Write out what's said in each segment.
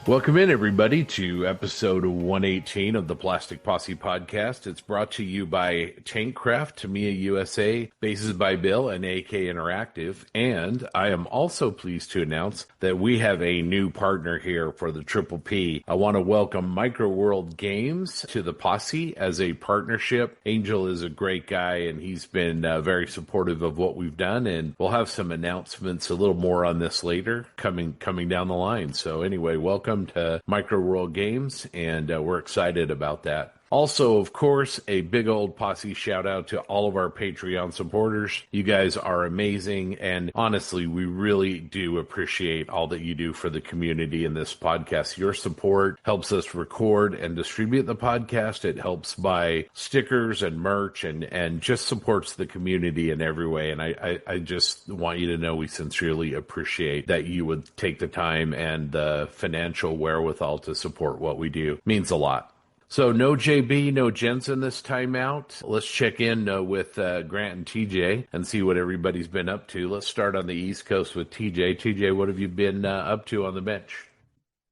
Welcome in, everybody, to episode 118 of the Plastic Posse podcast. It's brought to you by Tankcraft, Tamiya USA, Bases by Bill, and AK Interactive. And I am also pleased to announce that we have a new partner here for the Triple P. I want to welcome Micro World Games to the Posse as a partnership. Angel is a great guy, and he's been very supportive of what we've done. And we'll have some announcements, a little more on this later, coming down the line. So anyway, welcome to Micro World Games, and we're excited about that. Also, of course, a big old posse shout out to all of our Patreon supporters. You guys are amazing, and honestly, we really do appreciate all that you do for the community in this podcast. Your support helps us record and distribute the podcast. It helps buy stickers and merch and just supports the community in every way. And I just want you to know we sincerely appreciate that you would take the time and the financial wherewithal to support what we do. It means a lot. So no JB, no Jensen this time out. Let's check in with Grant and TJ and see what everybody's been up to. Let's start on the East Coast with TJ. TJ, what have you been up to on the bench?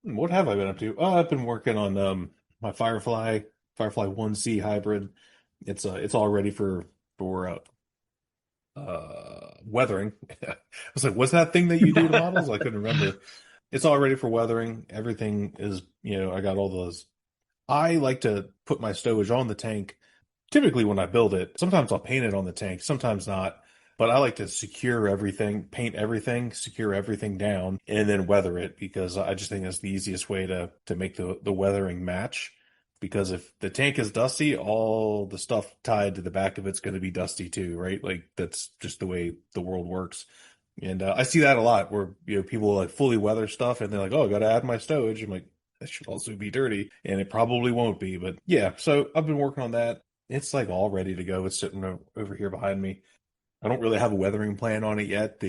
What have I been up to? Oh, I've been working on my Firefly 1C hybrid. It's all ready for weathering. I was like, what's that thing that you do to models? I couldn't remember. It's all ready for weathering. Everything is, I got all those. I like to put my stowage on the tank. Typically when I build it, sometimes I'll paint it on the tank, sometimes not. But I like to secure everything, paint everything, secure everything down, and then weather it, because I just think that's the easiest way to make the weathering match. Because if the tank is dusty, all the stuff tied to the back of it's going to be dusty too, right? Like that's just the way the world works. And I see that a lot where people like fully weather stuff and they're like, oh, I got to add my stowage. I'm like, that should also be dirty, and it probably won't be. But yeah, so I've been working on that. It's like all ready to go. It's sitting over here behind me. I don't really have a weathering plan on it yet.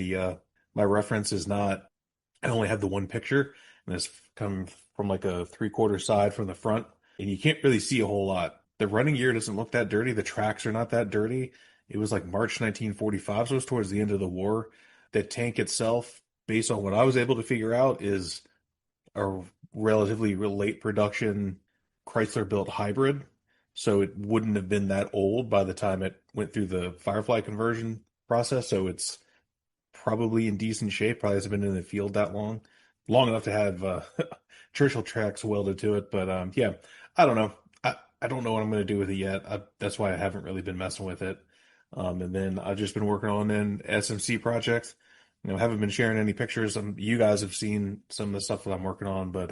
My reference is not. I only have the one picture, and it's coming from like a 3/4 side from the front, and you can't really see a whole lot. The running gear doesn't look that dirty. The tracks are not that dirty. It was like March 1945, so it was towards the end of the war. The tank itself, based on what I was able to figure out, is a relatively late production Chrysler built hybrid. So it wouldn't have been that old by the time it went through the Firefly conversion process. So it's probably in decent shape. Probably hasn't been in the field that long enough to have Churchill tracks welded to it. But yeah, I don't know. I don't know what I'm going to do with it yet. That's why I haven't really been messing with it. And then I've just been working on an SMC project. Haven't been sharing any pictures. You guys have seen some of the stuff that I'm working on, but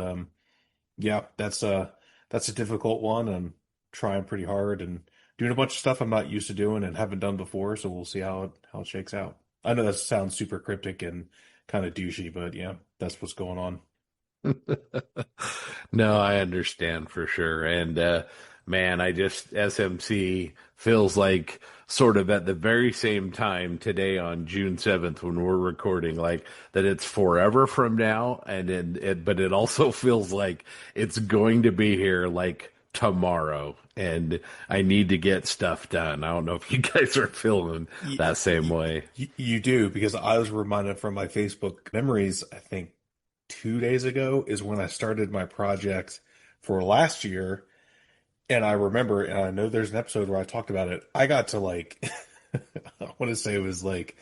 yeah, that's a difficult one. I'm trying pretty hard and doing a bunch of stuff I'm not used to doing and haven't done before. So we'll see how it shakes out. I know that sounds super cryptic and kind of douchey, but yeah, that's what's going on. No, I understand for sure. And man, SMC feels like sort of at the very same time today on June 7th when we're recording, like that it's forever from now. But it also feels like it's going to be here like tomorrow. And I need to get stuff done. I don't know if you guys are feeling that same way. You do, because I was reminded from my Facebook memories, I think 2 days ago is when I started my project for last year. And I remember, and I know there's an episode where I talked about it. I got to like, I want to say it was like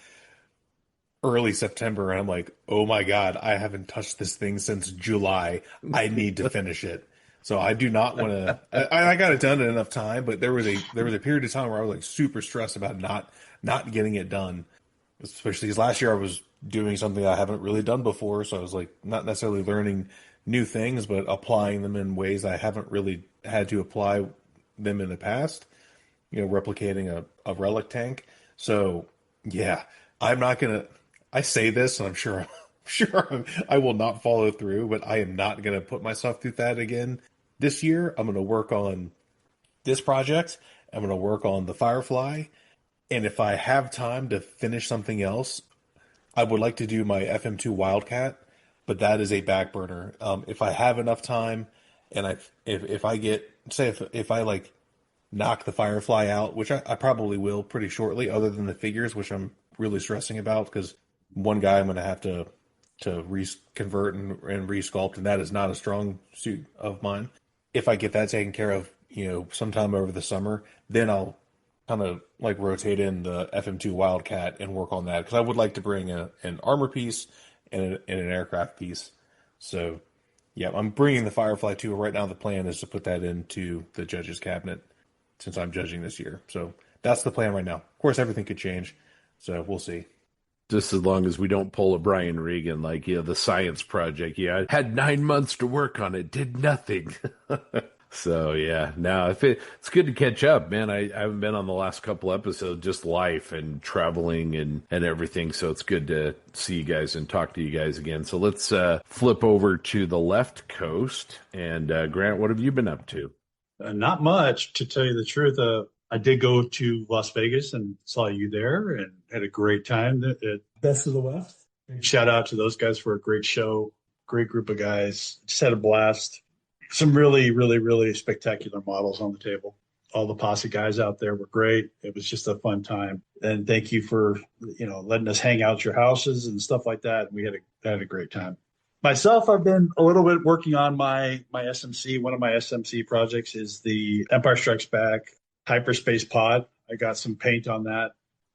early September, and I'm like, oh my God, I haven't touched this thing since July. I need to finish it. So I do not want to. I got it done in enough time, but there was a period of time where I was like super stressed about not getting it done, especially because last year I was doing something I haven't really done before. So I was like not necessarily learning new things, but applying them in ways I haven't really had to apply them in the past. Replicating a relic tank. So yeah, I'm not gonna. I say this, and I'm sure I will not follow through, but I am not gonna put myself through that again this year. I'm gonna work on this project. I'm gonna work on the Firefly, and if I have time to finish something else, I would like to do my FM2 Wildcat, but that is a back burner. If I have enough time, and if I get, say if I like knock the Firefly out, which I probably will pretty shortly, other than the figures, which I'm really stressing about, because one guy I'm going to have to to convert and resculpt, and that is not a strong suit of mine. If I get that taken care of, sometime over the summer, then I'll kind of like rotate in the FM2 Wildcat and work on that, because I would like to bring an armor piece and an aircraft piece. So, yeah, I'm bringing the Firefly 2. Right now, the plan is to put that into the judge's cabinet since I'm judging this year. So that's the plan right now. Of course, everything could change, so we'll see. Just as long as we don't pull a Brian Regan, like, the science project. Yeah, I had 9 months to work on it, did nothing. So, yeah, no, it's good to catch up, man. I haven't been on the last couple episodes, just life and traveling and everything. So it's good to see you guys and talk to you guys again. So let's flip over to the left coast. And Grant, what have you been up to? Not much, to tell you the truth. I did go to Las Vegas and saw you there and had a great time at Best of the West. Shout out to those guys for a great show, great group of guys. Just had a blast. Some really, really, really spectacular models on the table. All the posse guys out there were great. It was just a fun time. And thank you for, letting us hang out at your houses and stuff like that. We had a great time. Myself, I've been a little bit working on my SMC. One of my SMC projects is the Empire Strikes Back Hyperspace Pod. I got some paint on that,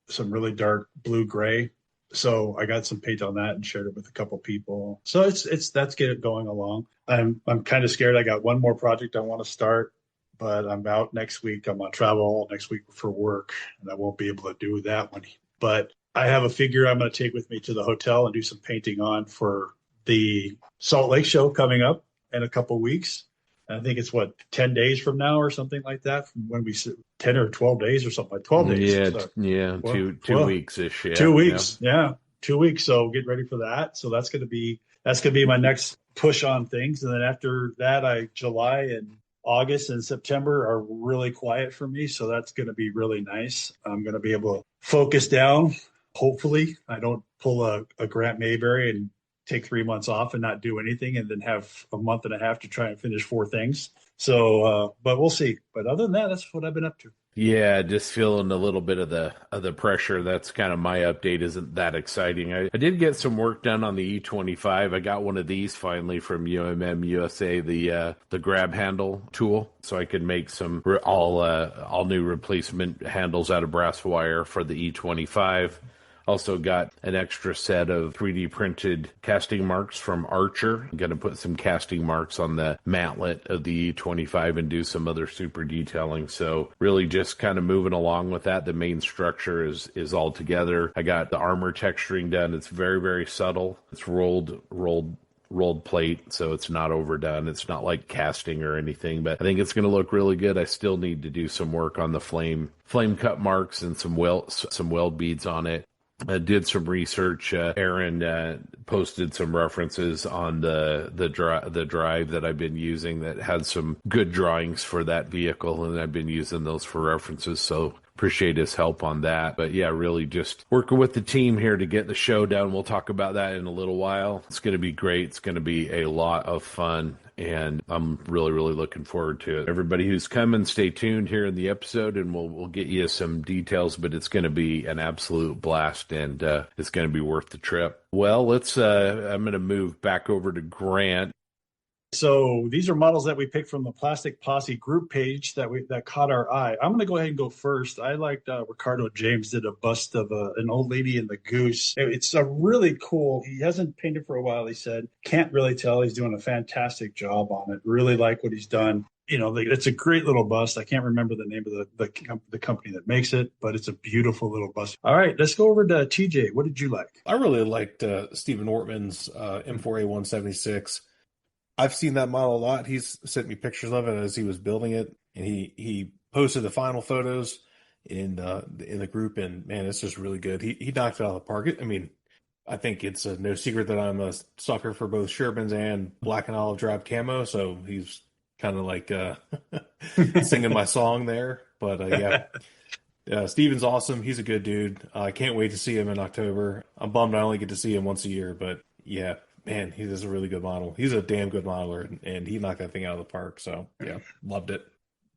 some really dark blue gray. So I got some paint on that and shared it with a couple people. So that's get it going along. I'm kind of scared. I got one more project I want to start, but I'm out next week. I'm on travel next week for work, and I won't be able to do that one. But I have a figure I'm going to take with me to the hotel and do some painting on for the Salt Lake show coming up in a couple weeks. I think it's 10 days from now or something like that, from when we 10 or 12 days or something like 12 days. Yeah. So, yeah. Two weeks ish. Yeah. 2 weeks. Yeah. 2 weeks. So get ready for that. So that's going to be my next push on things. And then after that, July and August and September are really quiet for me. So that's going to be really nice. I'm going to be able to focus down. Hopefully I don't pull a Grant Mayberry and take 3 months off and not do anything, and then have a month and a half to try and finish 4 things. So, but we'll see. But other than that, that's what I've been up to. Yeah, just feeling a little bit of the pressure. That's kind of my update. Isn't that exciting? I did get some work done on the E25. I got one of these finally from UMM USA, the grab handle tool, so I could make some all new replacement handles out of brass wire for the E25. Also got an extra set of 3D printed casting marks from Archer. I'm going to put some casting marks on the mantlet of the E25 and do some other super detailing. So really just kind of moving along with that. The main structure is all together. I got the armor texturing done. It's very, very subtle. It's rolled plate, so it's not overdone. It's not like casting or anything, but I think it's going to look really good. I still need to do some work on the flame cut marks and some weld beads on it. I did some research. Aaron posted some references on the drive that I've been using that had some good drawings for that vehicle, and I've been using those for references. So appreciate his help on that. But yeah, really just working with the team here to get the show done. We'll talk about that in a little while. It's going to be great. It's going to be a lot of fun, and I'm really, really looking forward to it. Everybody who's coming, stay tuned here in the episode, and we'll get you some details, but it's going to be an absolute blast, and it's going to be worth the trip. Well, I'm going to move back over to Grant. So these are models that we picked from the Plastic Posse group page that caught our eye. I'm going to go ahead and go first. I liked Ricardo James did a bust of an old lady in the goose. It's a really cool. He hasn't painted for a while, he said. Can't really tell. He's doing a fantastic job on it. Really like what he's done. It's a great little bust. I can't remember the name of the company that makes it, but it's a beautiful little bust. All right, let's go over to TJ. What did you like? I really liked Stephen Ortman's M4A176. I've seen that model a lot. He's sent me pictures of it as he was building it, and he posted the final photos in the group, and man, it's just really good. He knocked it out of the park. I mean, I think it's no secret that I'm a sucker for both Sherbins and black and olive drab camo, so he's kind of like singing my song there. But yeah, Steven's awesome. He's a good dude. I can't wait to see him in October. I'm bummed I only get to see him once a year, but yeah. Man, he is a really good model. He's a damn good modeler, and he knocked that thing out of the park. So, yeah, loved it.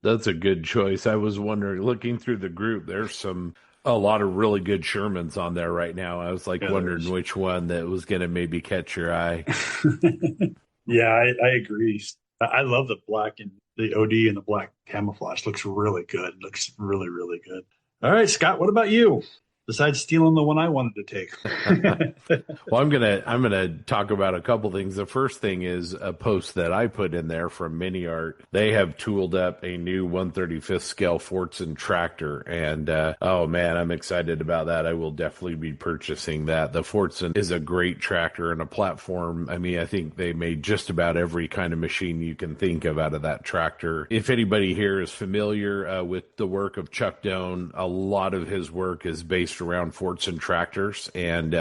That's a good choice. I was wondering, looking through the group, there's some a lot of really good Shermans on there right now. I was like Yeah, wondering which one that was going to maybe catch your eye. Yeah, I agree. I love the black and the OD and the black camouflage. Looks really good. Looks really, really good. All right, Scott, what about you? Besides stealing the one I wanted to take. Well, I'm gonna talk about a couple things. The first thing is a post that I put in there from Mini Art. They have tooled up a new 1/35th scale Fortson tractor, and oh man, I'm excited about that. I will definitely be purchasing that. The Fortson is a great tractor and a platform. I mean, I think they made just about every kind of machine you can think of out of that tractor. If anybody here is familiar with the work of Chuck Doan, a lot of his work is based around Fortson tractors and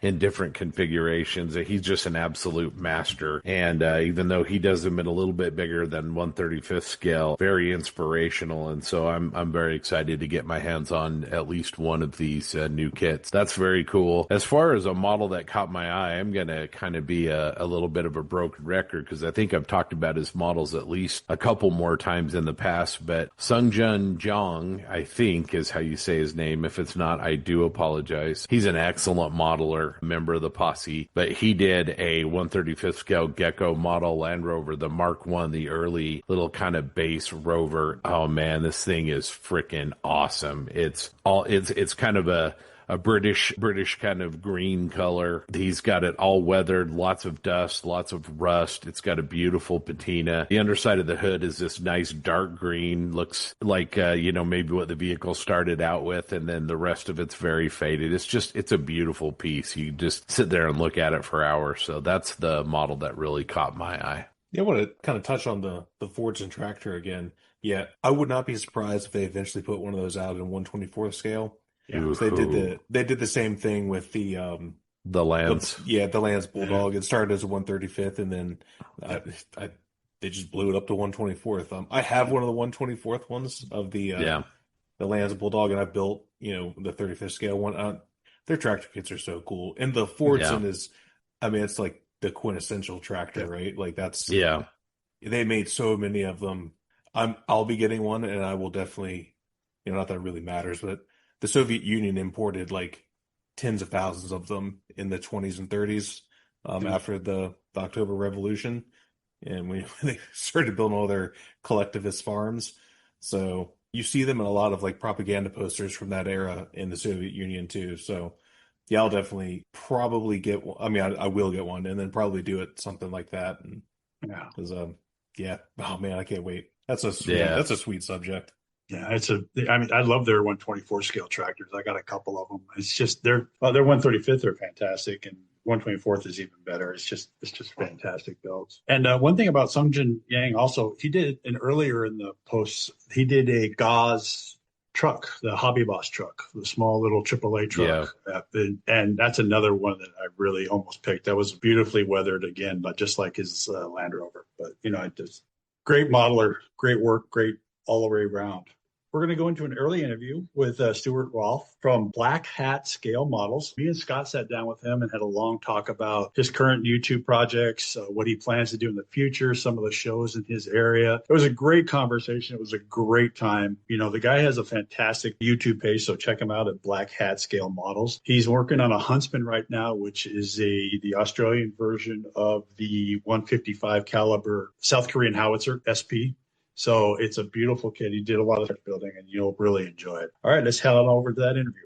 in different configurations. He's just an absolute master. And even though he does them in a little bit bigger than 1/35th scale, very inspirational. And so I'm very excited to get my hands on at least one of these new kits. That's very cool. As far as a model that caught my eye, I'm going to kind of be a little bit of a broken record because I think I've talked about his models at least a couple more times in the past. But Sungjun Jong, I think is how you say his name. If it's not, I do apologize. He's an excellent modeler, member of the posse, but he did a 1/35th scale Gecko model Land Rover, the Mark I, the early little kind of base Rover. Oh man, this thing is freaking awesome. It's kind of a British kind of green color. He's got it all weathered, lots of dust, lots of rust. It's got a beautiful patina. The underside of the hood is this nice dark green, looks like, maybe what the vehicle started out with, and then the rest of it's very faded. It's a beautiful piece. You just sit there and look at it for hours. So that's the model that really caught my eye. Yeah, I want to kind of touch on the Fortson tractor again. Yeah, I would not be surprised if they eventually put one of those out in 1/24th scale. Yeah, so they did the same thing with the Lance. The Lance Bulldog. It started as a 1/35th, and then they just blew it up to 1/24th. I have one of the 1/24th ones of the Lance Bulldog, and I built the 35th scale one. Their tractor kits are so cool, and the Fortson is, I mean, it's like the quintessential tractor, right? Like they made so many of them. I'll be getting one, and I will definitely, not that it really matters, but the Soviet Union imported like tens of thousands of them in the 20s and 30s after the October Revolution. And when they started building all their collectivist farms. So you see them in a lot of like propaganda posters from that era in the Soviet Union too. So yeah, I'll definitely probably get one. I mean, I will get one and then probably do it something like that. And because oh man, I can't wait. That's a sweet subject. Yeah, I love their 1/24 scale tractors. I got a couple of them. It's just their 1/35th are fantastic, and 1/24th is even better. It's just fantastic builds. And one thing about Sungjun Yang also, he did earlier in the posts, he did a gauze truck, the Hobby Boss truck, the small little AAA truck. Yeah. And that's another one that I really almost picked. That was beautifully weathered again, but just like his Land Rover. But just great modeler, great work, great all the way around. We're going to go into an early interview with Stewart Rolfe from Black Hat Scale Models. Me and Scott sat down with him and had a long talk about his current YouTube projects, what he plans to do in the future, some of the shows in his area. It was a great conversation. It was a great time. The guy has a fantastic YouTube page, so check him out at Black Hat Scale Models. He's working on a Huntsman right now, which is the Australian version of the 155 caliber South Korean howitzer, SP. So it's a beautiful kit. He did a lot of building, and you'll really enjoy it. All right, let's head on over to that interview.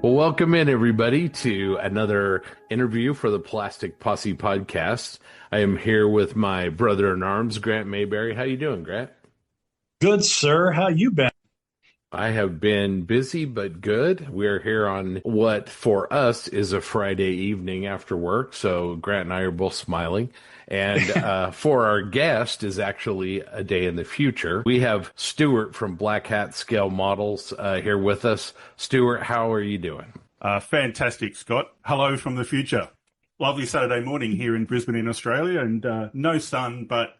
Well, welcome in, everybody, to another interview for the Plastic Posse podcast. I am here with my brother-in-arms, Grant Mayberry. How you doing, Grant? Good, sir. How you been? I have been busy, but good. We're here on what, for us, is a Friday evening after work, so Grant and I are both smiling. And for our guest is actually a day in the future. We have Stewart from Black Hat Scale Models here with us. Stewart, how are you doing? Fantastic, Scott. Hello from the future. Lovely Saturday morning here in Brisbane in Australia, and no sun, but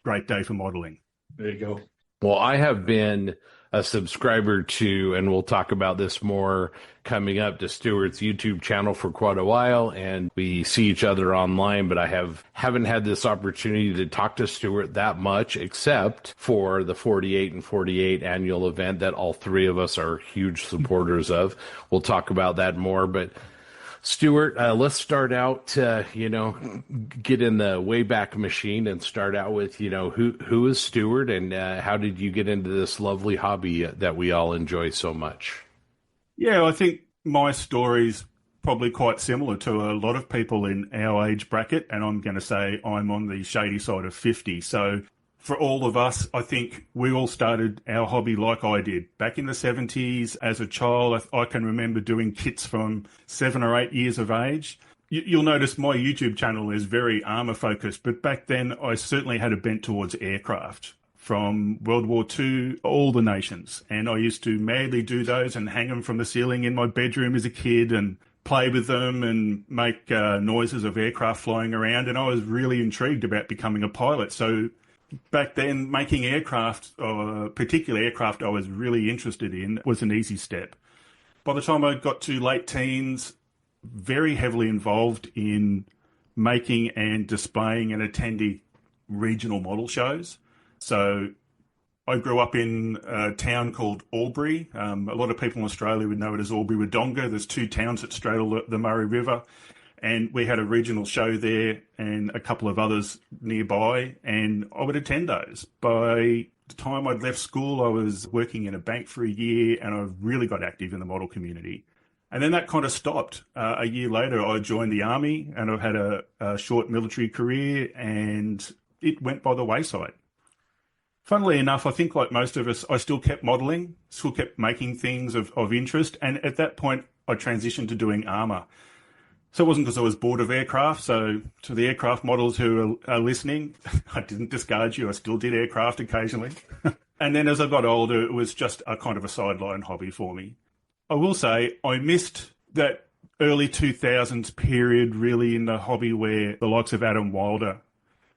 great day for modelling. There you go. Well, I have been a subscriber to, and we'll talk about this more coming up, to Stewart's YouTube channel for quite a while, and we see each other online, but I haven't had this opportunity to talk to Stewart that much, except for the 48 and 48 annual event that all three of us are huge supporters of. We'll talk about that more, but Stewart, let's start out, get in the Wayback Machine and start out with, who is Stewart, and how did you get into this lovely hobby that we all enjoy so much? Yeah, I think my story's probably quite similar to a lot of people in our age bracket, and I'm going to say I'm on the shady side of 50. So for all of us, I think we all started our hobby like I did. Back in the 70s, as a child, I can remember doing kits from 7 or 8 years of age. You'll notice my YouTube channel is very armour focused, but back then I certainly had a bent towards aircraft. From World War II, all the nations. And I used to madly do those and hang them from the ceiling in my bedroom as a kid and play with them and make noises of aircraft flying around. And I was really intrigued about becoming a pilot. So back then, making aircraft, particular aircraft I was really interested in, was an easy step. By the time I got to late teens, very heavily involved in making and displaying and attending regional model shows. So I grew up in a town called Albury. A lot of people in Australia would know it as Albury-Wodonga. There's 2 towns that straddle the Murray River. And we had a regional show there and a couple of others nearby, and I would attend those. By the time I'd left school, I was working in a bank for a year, and I really got active in the model community. And then that kind of stopped. A year later, I joined the Army, and I've had a short military career, and it went by the wayside. Funnily enough, I think like most of us, I still kept modelling, still kept making things of interest, and at that point, I transitioned to doing armour. So it wasn't because I was bored of aircraft. So to the aircraft models who are listening, I didn't discard you. I still did aircraft occasionally. And then as I got older, it was just a kind of a sideline hobby for me. I will say I missed that early 2000s period really in the hobby where the likes of Adam Wilder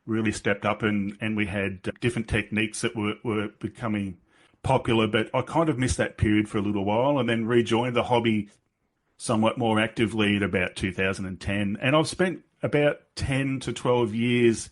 really stepped up and we had different techniques that were becoming popular. But I kind of missed that period for a little while and then rejoined the hobby somewhat more actively at about 2010. And I've spent about 10 to 12 years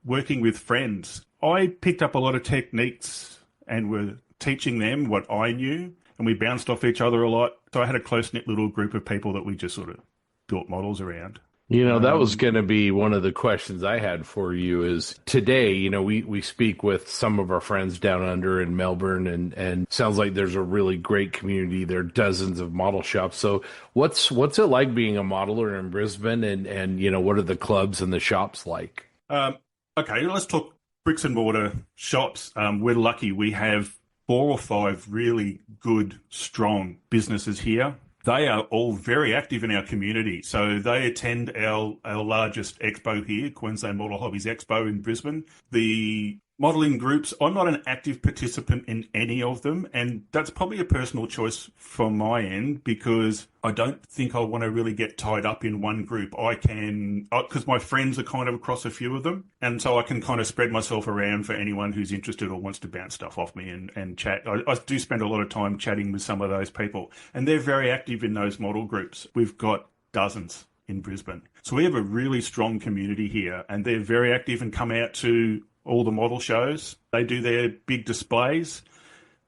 working with friends. I picked up a lot of techniques and were teaching them what I knew, and we bounced off each other a lot. So I had a close-knit little group of people that we just sort of built models around. That was going to be one of the questions I had for you is today, we speak with some of our friends down under in Melbourne and sounds like there's a really great community. There are dozens of model shops. So what's it like being a modeler in Brisbane and what are the clubs and the shops like? Okay, let's talk bricks and mortar shops. We're lucky we have 4 or 5 really good, strong businesses here. They are all very active in our community. So they attend our largest expo here, Queensland Model Hobbies Expo in Brisbane. The modelling groups, I'm not an active participant in any of them, and that's probably a personal choice from my end because I don't think I want to really get tied up in one group. I can, because my friends are kind of across a few of them, and so I can kind of spread myself around for anyone who's interested or wants to bounce stuff off me and chat. I do spend a lot of time chatting with some of those people, and they're very active in those model groups. We've got dozens in Brisbane. So we have a really strong community here, and they're very active and come out to all the model shows. They do their big displays.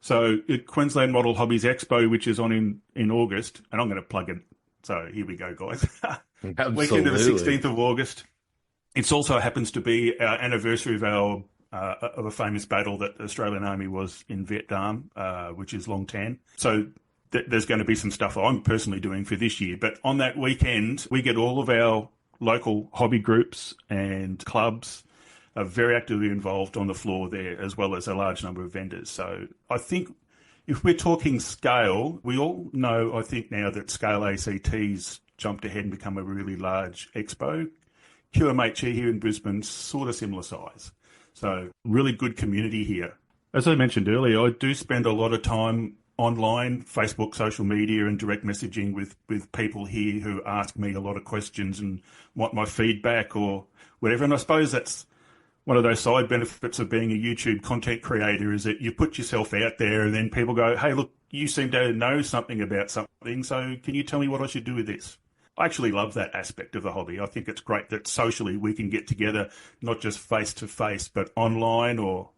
So at Queensland Model Hobbies Expo, which is on in August, and I'm going to plug it. So here we go, guys. Weekend of the 16th of August. It also happens to be our anniversary of a famous battle that the Australian Army was in Vietnam, which is Long Tan. So there's going to be some stuff I'm personally doing for this year. But on that weekend, we get all of our local hobby groups and clubs are very actively involved on the floor there, as well as a large number of vendors. So I think if we're talking scale, we all know, I think now that Scale ACT's jumped ahead and become a really large expo. QMHE here in Brisbane, sort of similar size. So really good community here. As I mentioned earlier, I do spend a lot of time online, Facebook, social media, and direct messaging with people here who ask me a lot of questions and want my feedback or whatever. And I suppose that's one of those side benefits of being a YouTube content creator is that you put yourself out there and then people go, hey, look, you seem to know something about something, so can you tell me what I should do with this? I actually love that aspect of the hobby. I think it's great that socially we can get together, not just face to face, but online or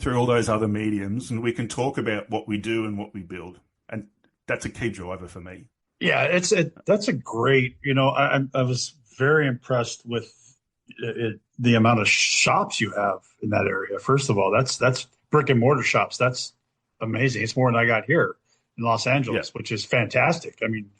through all those other mediums, and we can talk about what we do and what we build. And that's a key driver for me. Yeah, that's a great, I was very impressed with the amount of shops you have in that area. First of all, that's brick and mortar shops. That's amazing. It's more than I got here in Los Angeles, which is fantastic. I mean,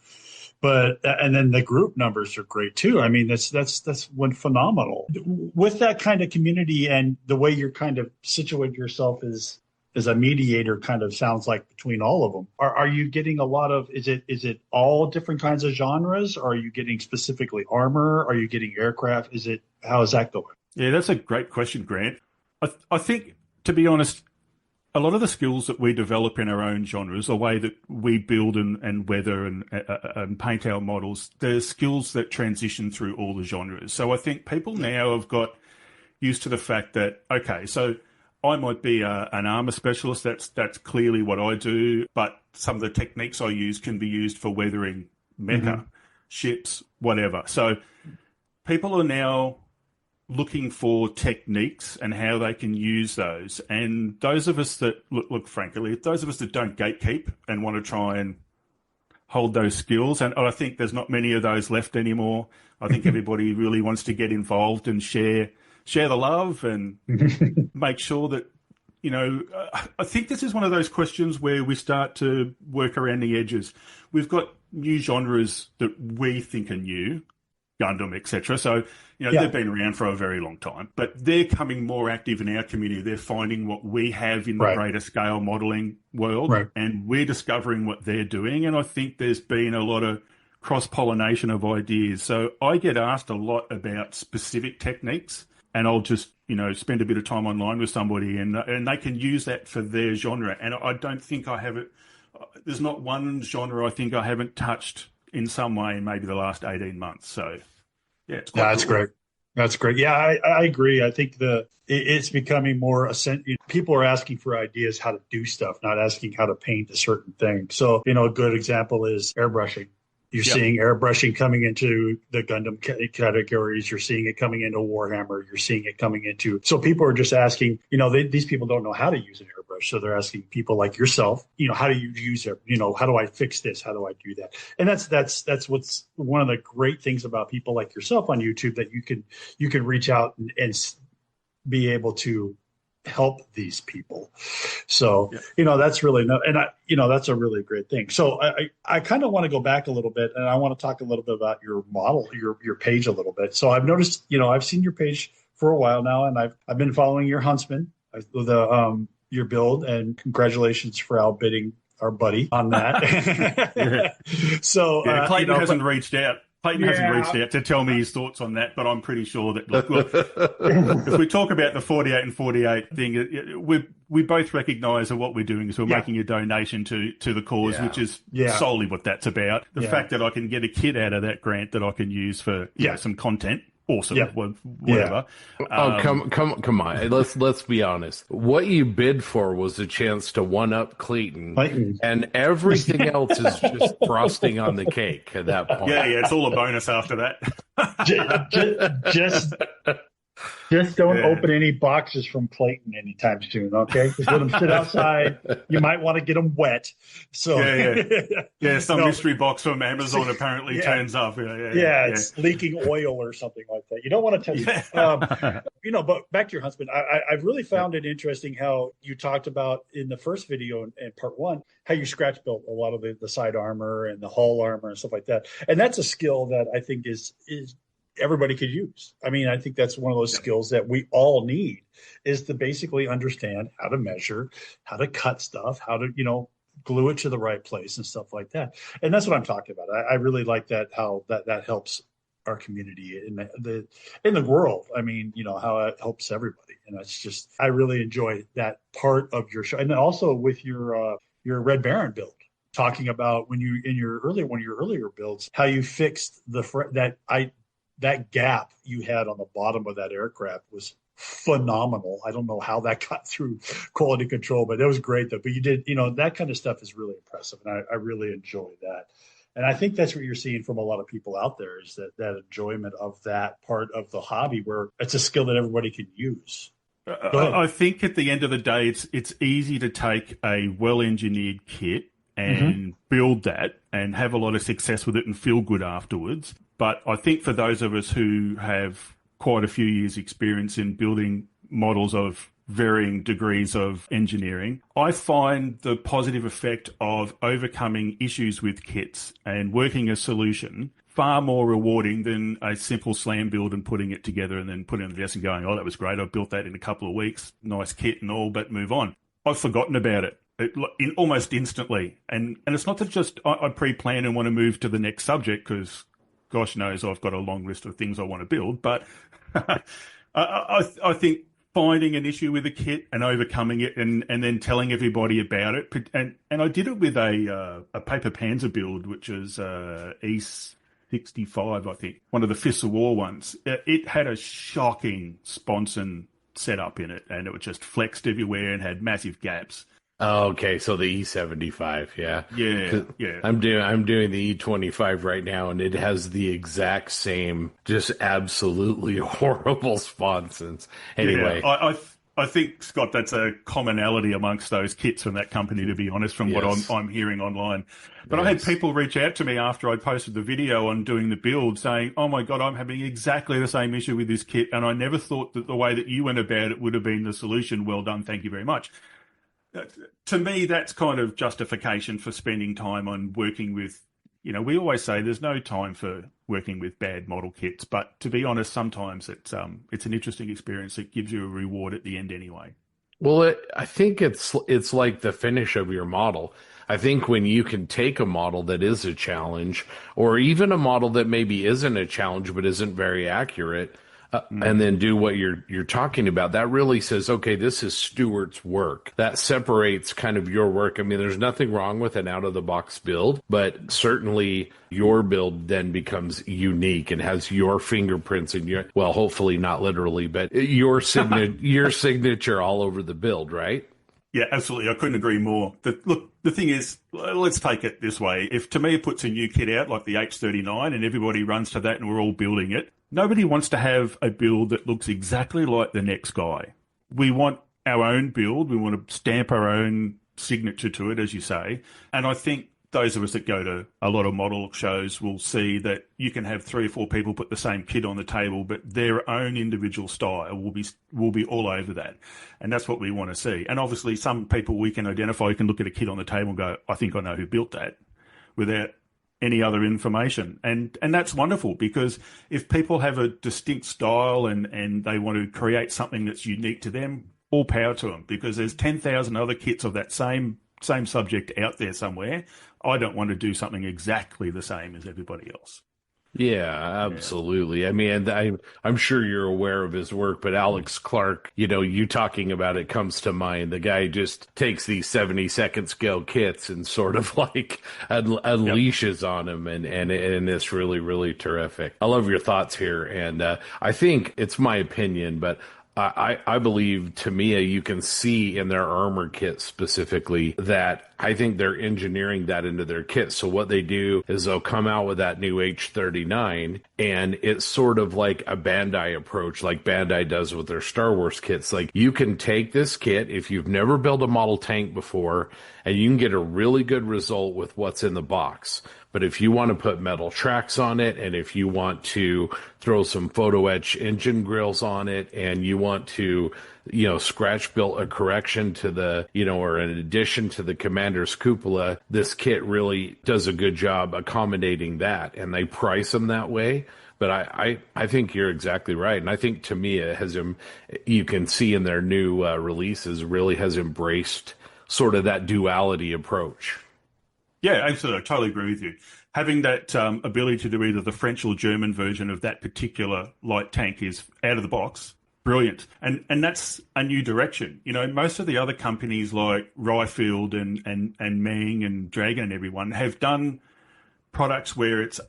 and then the group numbers are great too. I mean, that's one phenomenal. With that kind of community and the way you're kind of situated yourself as a mediator, kind of sounds like between all of them. Are you getting a lot of? Is it all different kinds of genres? Are you getting specifically armor? Are you getting aircraft? How is that going? Yeah, that's a great question, Grant. I think, to be honest, a lot of the skills that we develop in our own genres, the way that we build and weather and paint our models, they're skills that transition through all the genres. So I think people now have got used to the fact that, okay, so I might be an armor specialist. That's clearly what I do, but some of the techniques I use can be used for weathering mecha, ships, whatever. So people are now looking for techniques and how they can use those. And those of us that, look frankly, those of us that don't gatekeep and want to try and hold those skills, and I think there's not many of those left anymore. I think everybody really wants to get involved and share the love and make sure that, I think this is one of those questions where we start to work around the edges. We've got new genres that we think are new, Gundam, etc. So, they've been around for a very long time, but they're coming more active in our community. They're finding what we have in the greater scale modeling world, and we're discovering what they're doing. And I think there's been a lot of cross-pollination of ideas. So I get asked a lot about specific techniques, and I'll just, spend a bit of time online with somebody and they can use that for their genre. And I don't think I have it. There's not one genre I think I haven't touched in some way in maybe the last 18 months. So, yeah, it's quite that's cool. great. That's great. Yeah, I agree. I think it's becoming more people are asking for ideas how to do stuff, not asking how to paint a certain thing. So, a good example is airbrushing. You're seeing airbrushing coming into the Gundam categories. You're seeing it coming into Warhammer. You're seeing it coming into. So people are just asking, these people don't know how to use an airbrush. So they're asking people like yourself, how do you use it? How do I fix this? How do I do that? And that's what's one of the great things about people like yourself on YouTube, that you can reach out and be able to help these people. So, that's really, that's a really great thing. So I kind of want to go back a little bit, and I want to talk a little bit about your model, your page a little bit. So I've noticed, I've seen your page for a while now, and I've been following your Huntsman, your build, and congratulations for outbidding our buddy on that. So Clayton hasn't reached out. Clayton hasn't reached out to tell me his thoughts on that, but I'm pretty sure that, look, if we talk about the 48 and 48 thing, we both recognise that what we're doing is we're making a donation to the cause, which is solely what that's about. The fact that I can get a kit out of that grant that I can use for some content. Awesome, whatever. Oh, come on! Let's be honest. What you bid for was a chance to one up Clayton, and everything else is just frosting on the cake at that point. Yeah, it's all a bonus after that. Just don't open any boxes from Clayton anytime soon, okay? Just let them sit outside. You might want to get them wet. So some mystery box from Amazon apparently turns up. It's leaking oil or something like that. You don't want to tell you. But back to your husband, I've really found it interesting how you talked about in the first video in part one, how you scratch built a lot of the side armor and the hull armor and stuff like that. And that's a skill that I think is everybody could use. I mean, I think that's one of those skills that we all need, is to basically understand how to measure, how to cut stuff, how to, glue it to the right place and stuff like that. And that's what I'm talking about. I really like that, how that helps our community in the world. I mean, how it helps everybody. And that's just, I really enjoy that part of your show. And also with your Red Baron build, talking about one of your earlier builds, how you fixed that gap you had on the bottom of that aircraft was phenomenal. I don't know how that got through quality control, but it was great though. But you did, that kind of stuff is really impressive, and I really enjoy that. And I think that's what you're seeing from a lot of people out there, is that enjoyment of that part of the hobby where it's a skill that everybody can use. I think at the end of the day, it's easy to take a well-engineered kit and build that and have a lot of success with it and feel good afterwards. But I think for those of us who have quite a few years' experience in building models of varying degrees of engineering, I find the positive effect of overcoming issues with kits and working a solution far more rewarding than a simple slam build and putting it together and then putting it on the desk and going, oh, that was great. I built that in a couple of weeks. Nice kit and all, but move on. I've forgotten about it. Almost instantly. And it's not that just I pre-plan and want to move to the next subject, because gosh knows I've got a long list of things I want to build. But I think finding an issue with a kit and overcoming it and then telling everybody about it. And I did it with a paper Panzer build, which is East 65, I think, one of the Fists of War ones. It had a shocking sponson setup in it, and it was just flexed everywhere and had massive gaps. Oh, okay, so the E75, yeah. Yeah. I'm doing the E25 right now, and it has the exact same, just absolutely horrible sponsons. Anyway. Yeah, I think, Scott, that's a commonality amongst those kits from that company, to be honest, from what I'm hearing online. But I had people reach out to me after I posted the video on doing the build saying, oh my God, I'm having exactly the same issue with this kit, and I never thought that the way that you went about it would have been the solution. Well done, thank you very much. To me, that's kind of justification for spending time on working with, we always say there's no time for working with bad model kits, but to be honest, sometimes it's an interesting experience that gives you a reward at the end anyway. Well, I think it's like the finish of your model. I think when you can take a model that is a challenge, or even a model that maybe isn't a challenge but isn't very accurate, and then do what you're talking about, that really says, okay, this is Stewart's work. That separates kind of your work. I mean, there's nothing wrong with an out-of-the-box build, but certainly your build then becomes unique and has your fingerprints and hopefully not literally, but your signature all over the build, right? Yeah, absolutely. I couldn't agree more. The thing is, let's take it this way. If Tamiya puts a new kit out like the H39 and everybody runs to that and we're all building it, nobody wants to have a build that looks exactly like the next guy. We want our own build. We want to stamp our own signature to it, as you say. And I think those of us that go to a lot of model shows will see that you can have 3 or 4 people put the same kit on the table, but their own individual style will be all over that. And that's what we want to see. And obviously some people we can identify, you can look at a kit on the table and go, I think I know who built that, without any other information. And that's wonderful, because if people have a distinct style and they want to create something that's unique to them, all power to them, because there's 10,000 other kits of that same subject out there somewhere. I don't want to do something exactly the same as everybody else. Yeah, absolutely. Yeah. I mean, I'm sure you're aware of his work, but Alex Clark, you talking about it comes to mind. The guy just takes these 70-second scale kits and sort of like unleashes on them, and it's really, really terrific. I love your thoughts here, and I think it's my opinion, but I believe Tamiya, you can see in their armor kit specifically that I think they're engineering that into their kit. So what they do is they'll come out with that new H39, and it's sort of like a Bandai approach, like Bandai does with their Star Wars kits. Like, you can take this kit, if you've never built a model tank before, and you can get a really good result with what's in the box. But if you want to put metal tracks on it, and if you want to throw some photo etch engine grills on it, and you want to, scratch build a correction to the, or an addition to the commander's cupola, this kit really does a good job accommodating that. And they price them that way. But I think you're exactly right. And I think Tamiya you can see in their new releases, really has embraced sort of that duality approach. Yeah, absolutely. I totally agree with you. Having that ability to do either the French or German version of that particular light tank is out of the box. Brilliant. And that's a new direction. Most of the other companies like Ryefield and Mang and Dragon and everyone have done products where it's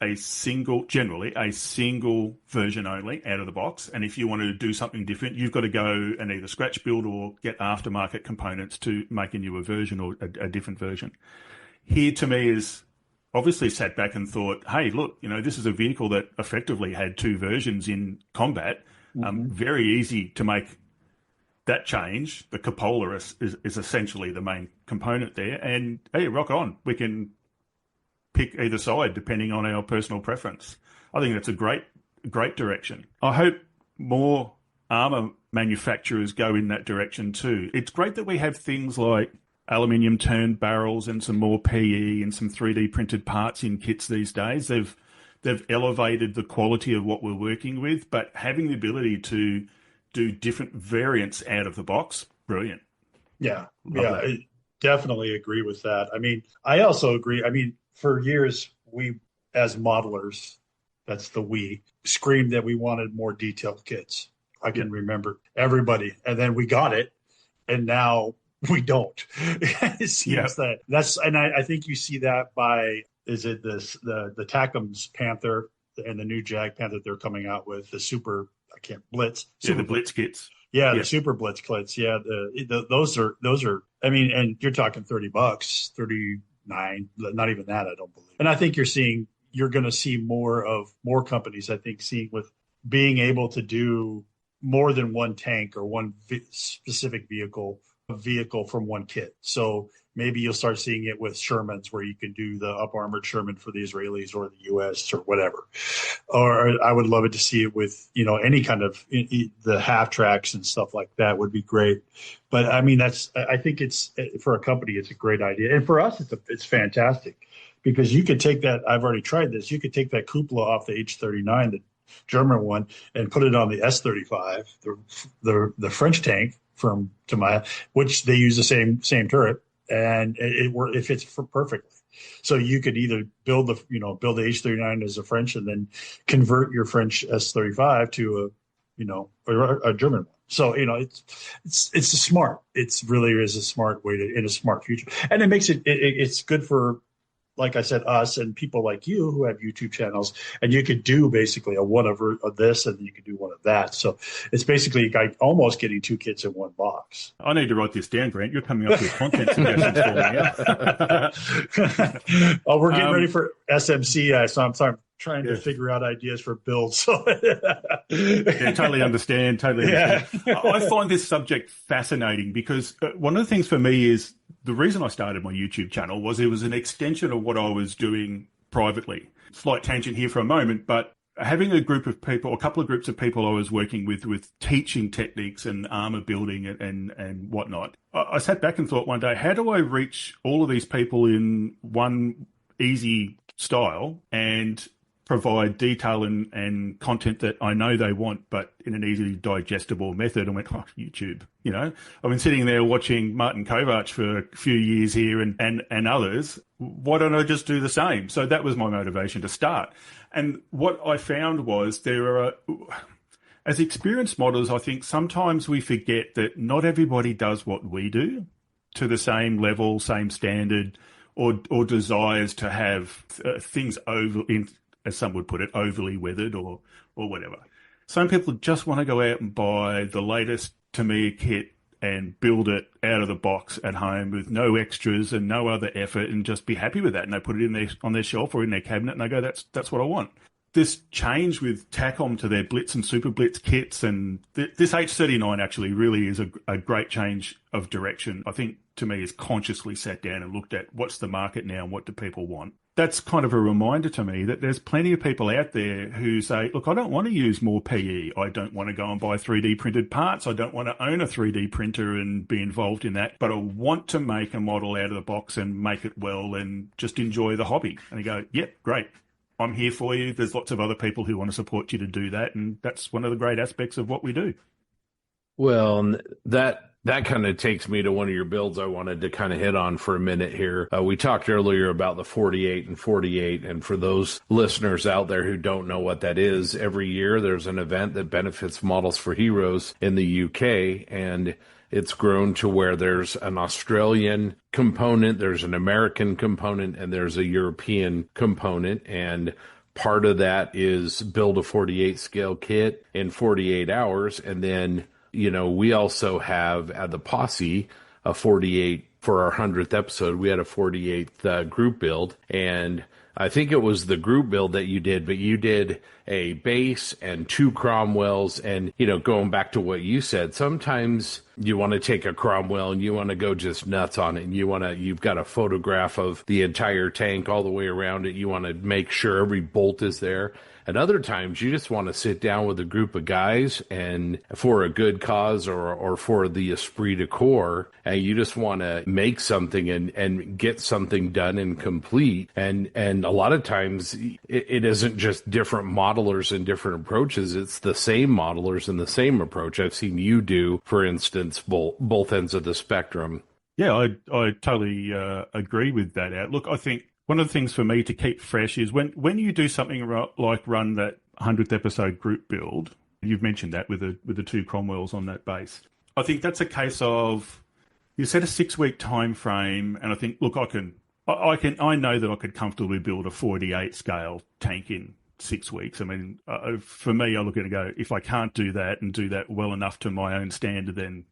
generally a single version only out of the box. And if you want to do something different, you've got to go and either scratch build or get aftermarket components to make a newer version or a different version. Here to me is obviously sat back and thought, hey, look, this is a vehicle that effectively had two versions in combat. Very easy to make that change. The cupola is essentially the main component there. And hey, rock on. We can pick either side depending on our personal preference. I think that's a great direction. I hope more armour manufacturers go in that direction too. It's great that we have things like aluminium turned barrels and some more PE and some 3D printed parts in kits these days. They've elevated the quality of what we're working with, but having the ability to do different variants out of the box, brilliant. Yeah, I definitely agree with that. I mean, I also agree. I mean, for years, we, as modelers, that's the we, screamed that we wanted more detailed kits. I can remember everybody. And then we got it, and now we don't. It seems and I think you see that by, is it the Tacom's Panther and the new Jag Panther they're coming out with, the Super, Blitz. The Blitz kits. Yeah, the Super Blitz kits. Yeah, those are. I mean, and you're talking $30, $39, not even that. I don't believe. And I think you're going to see more companies. I think seeing with being able to do more than one tank or one specific vehicle, a vehicle from one kit. So maybe you'll start seeing it with Shermans, where you can do the up armored Sherman for the Israelis or the U.S. or whatever. Or I would love it to see it with, any kind of the half tracks and stuff like that would be great. But I mean, I think it's, for a company, it's a great idea. And for us, it's fantastic, because you could take that. I've already tried this. You could take that cupola off the H-39, the German one, and put it on the S-35, the French tank from Tamaya, which they use the same turret. And it fits perfectly. So you could either build the H-39 as a French and then convert your French S-35 to a German one. So, it's smart. It really is a smart way in a smart future. And it makes it's good for, like I said, us and people like you who have YouTube channels, and you could do basically a one of this and you could do one of that. So it's basically like almost getting two kits in one box. I need to write this down, Grant. You're coming up with content suggestions for me. Oh, we're getting ready for SMC, so I'm trying to figure out ideas for builds. So totally understand. I find this subject fascinating because one of the things for me is the reason I started my YouTube channel was it was an extension of what I was doing privately. Slight tangent here for a moment, but having a group of people, a couple of groups of people I was working with teaching techniques and armor building and whatnot, I sat back and thought one day, how do I reach all of these people in one easy style and provide detail and content that I know they want, but in an easily digestible method? I went, YouTube. I've been sitting there watching Martin Kovac for a few years here and others. Why don't I just do the same? So that was my motivation to start. And what I found was as experienced modelers, I think sometimes we forget that not everybody does what we do to the same level, same standard, or desires to have things as some would put it, overly weathered or whatever. Some people just want to go out and buy the latest Tamiya kit and build it out of the box at home with no extras and no other effort and just be happy with that. And they put it on their shelf or in their cabinet and they go, that's what I want. This change with TACOM to their Blitz and Super Blitz kits, and this H39 actually really is a great change of direction. I think to me is consciously sat down and looked at what's the market now and what do people want. That's kind of a reminder to me that there's plenty of people out there who say, look, I don't want to use more PE. I don't want to go and buy 3D printed parts. I don't want to own a 3D printer and be involved in that, but I want to make a model out of the box and make it well and just enjoy the hobby. And you go, yep, great. I'm here for you. There's lots of other people who want to support you to do that. And that's one of the great aspects of what we do. Well, that kind of takes me to one of your builds I wanted to kind of hit on for a minute here. We talked earlier about the 48 and 48. And for those listeners out there who don't know what that is, every year there's an event that benefits Models for Heroes in the UK. And it's grown to where there's an Australian component, there's an American component, and there's a European component. And part of that is build a 48 scale kit in 48 hours. And then, we also have at the Posse a 48 for our 100th episode. We had a 48th group build, and I think it was the group build that you did, but you did a base and 2 Cromwells. And, going back to what you said, sometimes you want to take a Cromwell and you want to go just nuts on it. And you've got a photograph of the entire tank all the way around it. You want to make sure every bolt is there. And other times you just want to sit down with a group of guys and for a good cause or for the esprit de corps, and you just want to make something and get something done and complete. And a lot of times it isn't just different modelers and different approaches. It's the same modelers and the same approach. I've seen you do, for instance, both ends of the spectrum. Yeah, I totally agree with that. Look, I think one of the things for me to keep fresh is when you do something like run that 100th episode group build, you've mentioned that with the 2 Cromwells on that base. I think that's a case of you set a 6-week time frame, and I think, look, I know that I could comfortably build a 48 scale tank in 6 weeks. I mean, for me, I look at it and go, if I can't do that and do that well enough to my own standard, then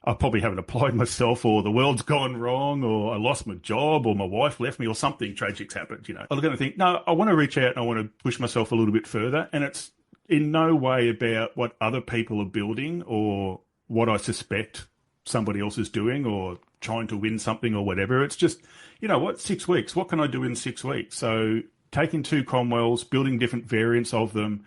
I probably haven't applied myself, or the world's gone wrong, or I lost my job, or my wife left me, or something tragic's happened. I look at it and think, no, I want to reach out and I want to push myself a little bit further. And it's in no way about what other people are building or what I suspect somebody else is doing or trying to win something or whatever. It's just, 6 weeks, what can I do in 6 weeks? So taking 2 Cromwells, building different variants of them,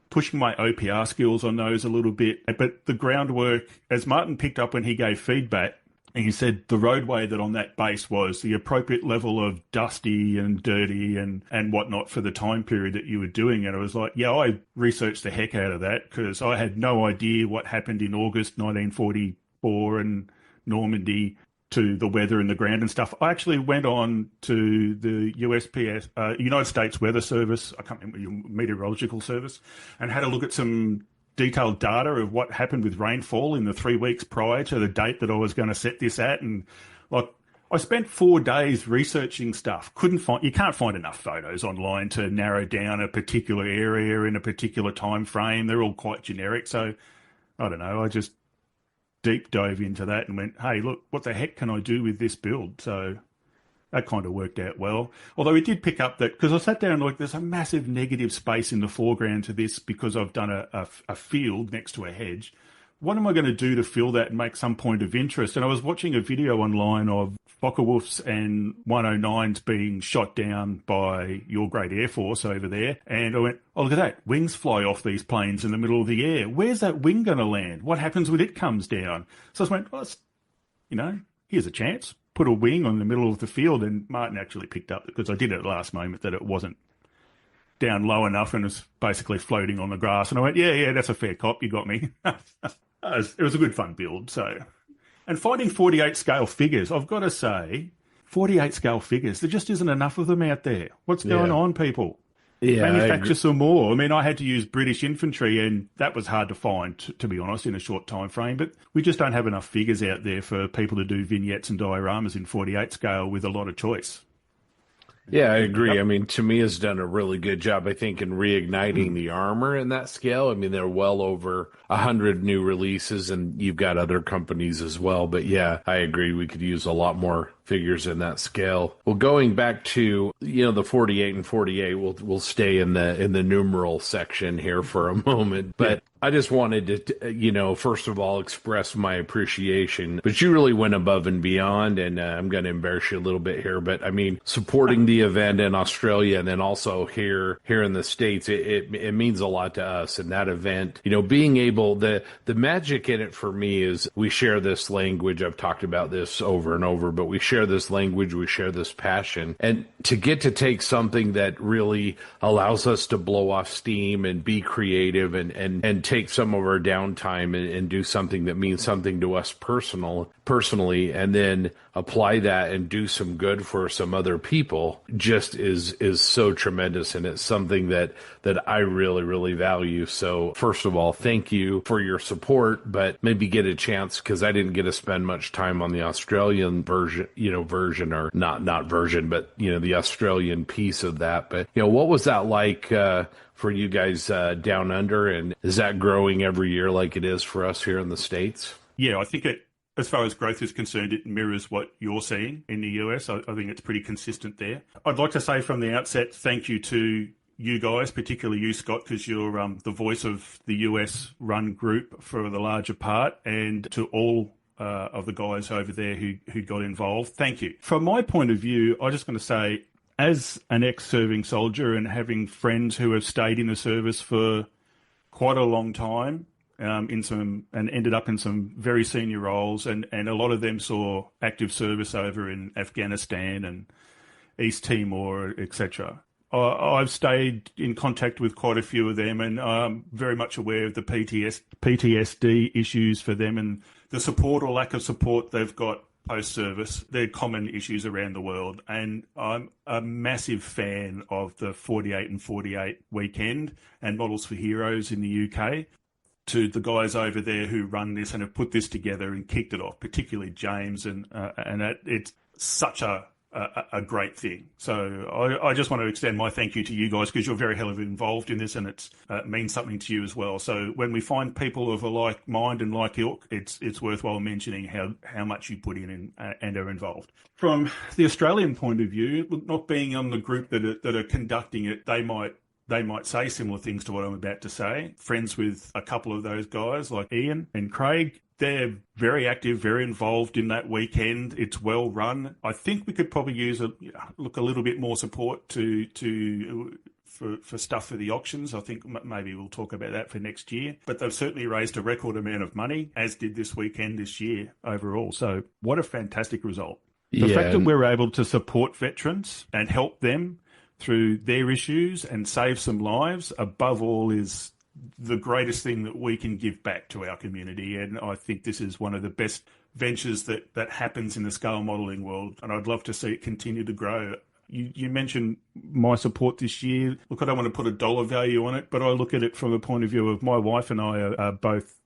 pushing my OPR skills on those a little bit. But the groundwork, as Martin picked up when he gave feedback, and he said the roadway that on that base was the appropriate level of dusty and dirty and whatnot for the time period that you were doing. And I was like, yeah, I researched the heck out of that because I had no idea what happened in August 1944 in Normandy to the weather and the ground and stuff. I actually went on to the USPS, United States Weather Service, I can't remember, meteorological service, and had a look at some detailed data of what happened with rainfall in the 3 weeks prior to the date that I was going to set this at. And I spent 4 days researching stuff. You can't find enough photos online to narrow down a particular area in a particular time frame. They're all quite generic. So I don't know. I just deep dove into that and went, hey, look, what the heck can I do with this build? So that kind of worked out well. Although it did pick up that, because I sat there and looked, there's a massive negative space in the foreground to this because I've done a field next to a hedge. What am I going to do to fill that and make some point of interest? And I was watching a video online of Focke-Wulfs and 109s being shot down by your great Air Force over there. And I went, oh, look at that. Wings fly off these planes in the middle of the air. Where's that wing going to land? What happens when it comes down? So I went, well, here's a chance. Put a wing on the middle of the field. And Martin actually picked up, because I did it at the last moment, that it wasn't down low enough and it's basically floating on the grass. And I went, yeah, that's a fair cop. You got me. It was a good fun build. So, and finding 48 scale figures, I've got to say, 48 scale figures, there just isn't enough of them out there. What's going on, people? Yeah, manufacture some more. I mean, I had to use British infantry, and that was hard to find, to be honest, in a short time frame. But we just don't have enough figures out there for people to do vignettes and dioramas in 48 scale with a lot of choice. Yeah, I agree. I mean, Tamiya's done a really good job, I think, in reigniting the armor in that scale. I mean, they're well over 100 new releases, and you've got other companies as well. But yeah, I agree. We could use a lot more figures in that scale. Well, going back to, the 48 and 48, we'll stay in the numeral section here for a moment. But I just wanted to, first of all, express my appreciation. But you really went above and beyond, and I'm going to embarrass you a little bit here. But I mean, supporting the event in Australia and then also here in the States, it means a lot to us. And that event, being able, the magic in it for me is we share this language. I've talked about this over and over, but we share this language, we share this passion. And to get to take something that really allows us to blow off steam and be creative and take some of our downtime and do something that means something to us personally, and then apply that and do some good for some other people just is so tremendous. And it's something that I really, really value. So first of all, thank you for your support, but maybe get a chance, because I didn't get to spend much time on the Australian version, or not version, but, the Australian piece of that. But, what was that like, for you guys, down under? And is that growing every year like it is for us here in the States? Yeah, I think as far as growth is concerned, it mirrors what you're seeing in the US. I think it's pretty consistent there. I'd like to say from the outset, thank you to you guys, particularly you, Scott, because you're the voice of the US run group for the larger part, and to all of the guys over there who got involved. Thank you. From my point of view, I'm just going to say, as an ex-serving soldier and having friends who have stayed in the service for quite a long time, and ended up in some very senior roles, and a lot of them saw active service over in Afghanistan and East Timor, etc. I've stayed in contact with quite a few of them, and I'm very much aware of the PTSD issues for them and the support or lack of support they've got post-service. They're common issues around the world, and I'm a massive fan of the 48 and 48 weekend and Models for Heroes in the UK. To the guys over there who run this and have put this together and kicked it off, particularly James, and it's such a great thing. So I just want to extend my thank you to you guys, because you're very heavily involved in this, and it means something to you as well. So when we find people of a like mind and like ilk, it's worthwhile mentioning how much you put in and are involved. From the Australian point of view, not being on the group that are conducting it, they might say similar things to what I'm about to say. Friends with a couple of those guys like Ian and Craig. They're very active, very involved in that weekend. It's well run. I think we could probably use a little bit more support for stuff for the auctions. I think maybe we'll talk about that for next year. But they've certainly raised a record amount of money, as did this weekend this year overall. So what a fantastic result. The fact that we're able to support veterans and help them through their issues and save some lives, above all, is the greatest thing that we can give back to our community. And I think this is one of the best ventures that happens in the scale modelling world, and I'd love to see it continue to grow. You mentioned my support this year. Look, I don't want to put a dollar value on it, but I look at it from the point of view of my wife and I are both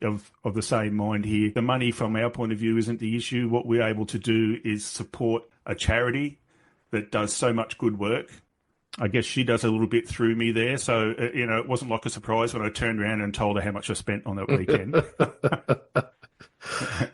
of the same mind here. The money from our point of view isn't the issue. What we're able to do is support a charity that does so much good work. I guess she does a little bit through me there. So, it wasn't like a surprise when I turned around and told her how much I spent on that weekend.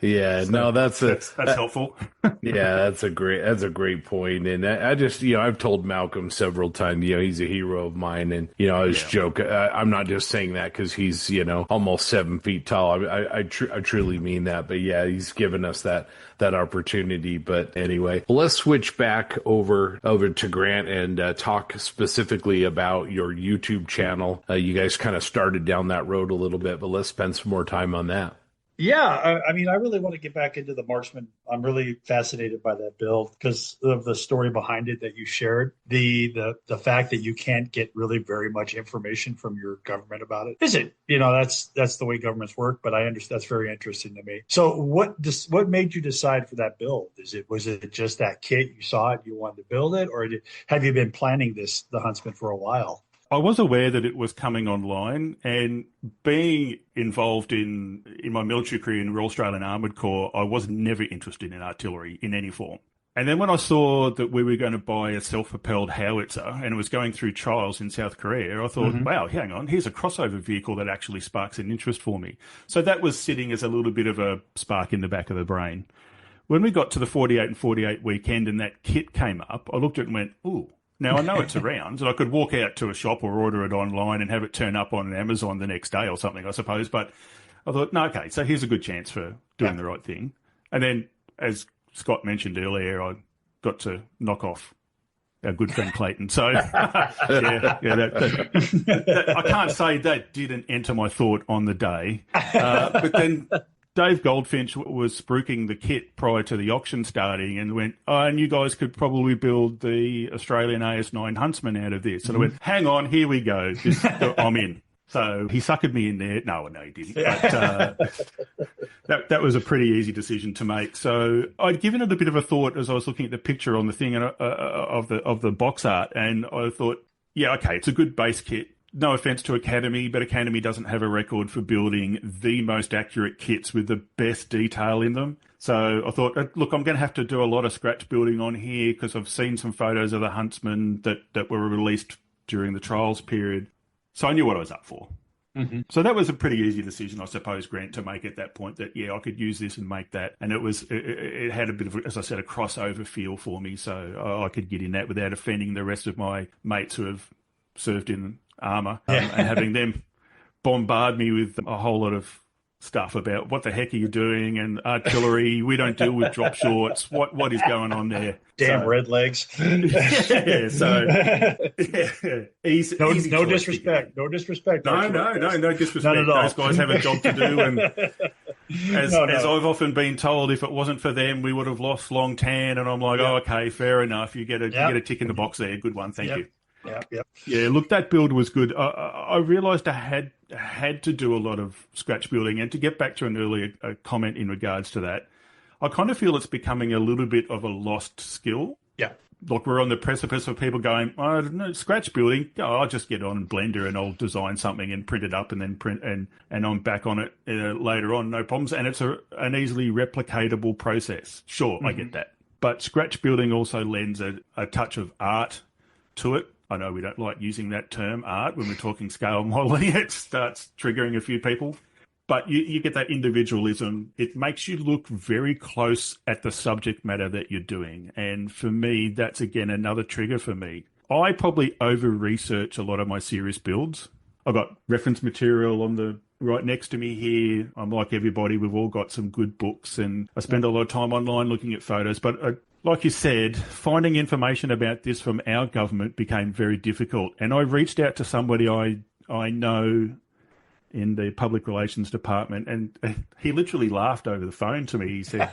Yeah, so no, that's helpful. Yeah, that's a great point. And I just, I've told Malcolm several times, he's a hero of mine. And, I was joking. I'm not just saying that because he's, almost 7 feet tall. I truly mean that. But yeah, he's given us that opportunity. But anyway, let's switch back over to Grant and talk specifically about your YouTube channel. You guys kind of started down that road a little bit, but let's spend some more time on that. Yeah, I mean, I really want to get back into the marksman. I'm really fascinated by that build because of the story behind it that you shared. The fact that you can't get really very much information from your government about it. Is it? That's the way governments work. But I understand that's very interesting to me. So what made you decide for that build? Was it just that kit you saw it, you wanted to build it, or have you been planning the Huntsman for a while? I was aware that it was coming online, and being involved in my military career in Royal Australian Armoured Corps, I was never interested in artillery in any form. And then when I saw that we were going to buy a self-propelled howitzer and it was going through trials in South Korea, I thought, wow, hang on, here's a crossover vehicle that actually sparks an interest for me. So that was sitting as a little bit of a spark in the back of the brain. When we got to the 48 and 48 weekend and that kit came up, I looked at it and went, ooh. Now, I know it's around, and I could walk out to a shop or order it online and have it turn up on Amazon the next day or something, I suppose. But I thought, no, okay, so here's a good chance for doing the right thing. And then, as Scott mentioned earlier, I got to knock off our good friend Clayton. So, I can't say that didn't enter my thought on the day. But then Dave Goldfinch was spruiking the kit prior to the auction starting and went, and you guys could probably build the Australian AS9 Huntsman out of this. And I went, hang on, here we go. I'm in. So he suckered me in there. No, he didn't. But that was a pretty easy decision to make. So I'd given it a bit of a thought as I was looking at the picture on the thing of the box art, and I thought, yeah, okay, it's a good base kit. No offense to Academy, but Academy doesn't have a record for building the most accurate kits with the best detail in them. So I thought, look, I'm going to have to do a lot of scratch building on here because I've seen some photos of the Huntsman that were released during the trials period. So I knew what I was up for. Mm-hmm. So that was a pretty easy decision, I suppose, Grant, to make at that point that, yeah, I could use this and make that. And it had a bit of, as I said, a crossover feel for me. So I could get in that without offending the rest of my mates who have served in armour and having them bombard me with a whole lot of stuff about what the heck are you doing and artillery. We don't deal with drop shorts. What is going on there? Damn red legs. Yeah, so easy no disrespect. No disrespect. No disrespect. Not at all. Those guys have a job to do, and as I've often been told, if it wasn't for them, we would have lost Long Tan. And I'm like, oh, okay, fair enough. You get a tick in the box there. Good one, thank you. Yeah. Look, that build was good. I realised I had to do a lot of scratch building, and to get back to an earlier comment in regards to that, I kind of feel it's becoming a little bit of a lost skill. Yeah. Like we're on the precipice of people going, I don't know, scratch building. Oh, I'll just get on Blender and I'll design something and print it up and then print and I'm back on it later on, no problems. And it's an easily replicatable process. Sure, I get that. But scratch building also lends a touch of art to it. I know we don't like using that term, art, when we're talking scale modelling. It starts triggering a few people. But you get that individualism. It makes you look very close at the subject matter that you're doing. And for me, that's, again, another trigger for me. I probably over-research a lot of my serious builds. I've got reference material on the right next to me here. I'm like everybody. We've all got some good books. And I spend a lot of time online looking at photos. But like you said, finding information about this from our government became very difficult. And I reached out to somebody I know in the public relations department, and he literally laughed over the phone to me. He said,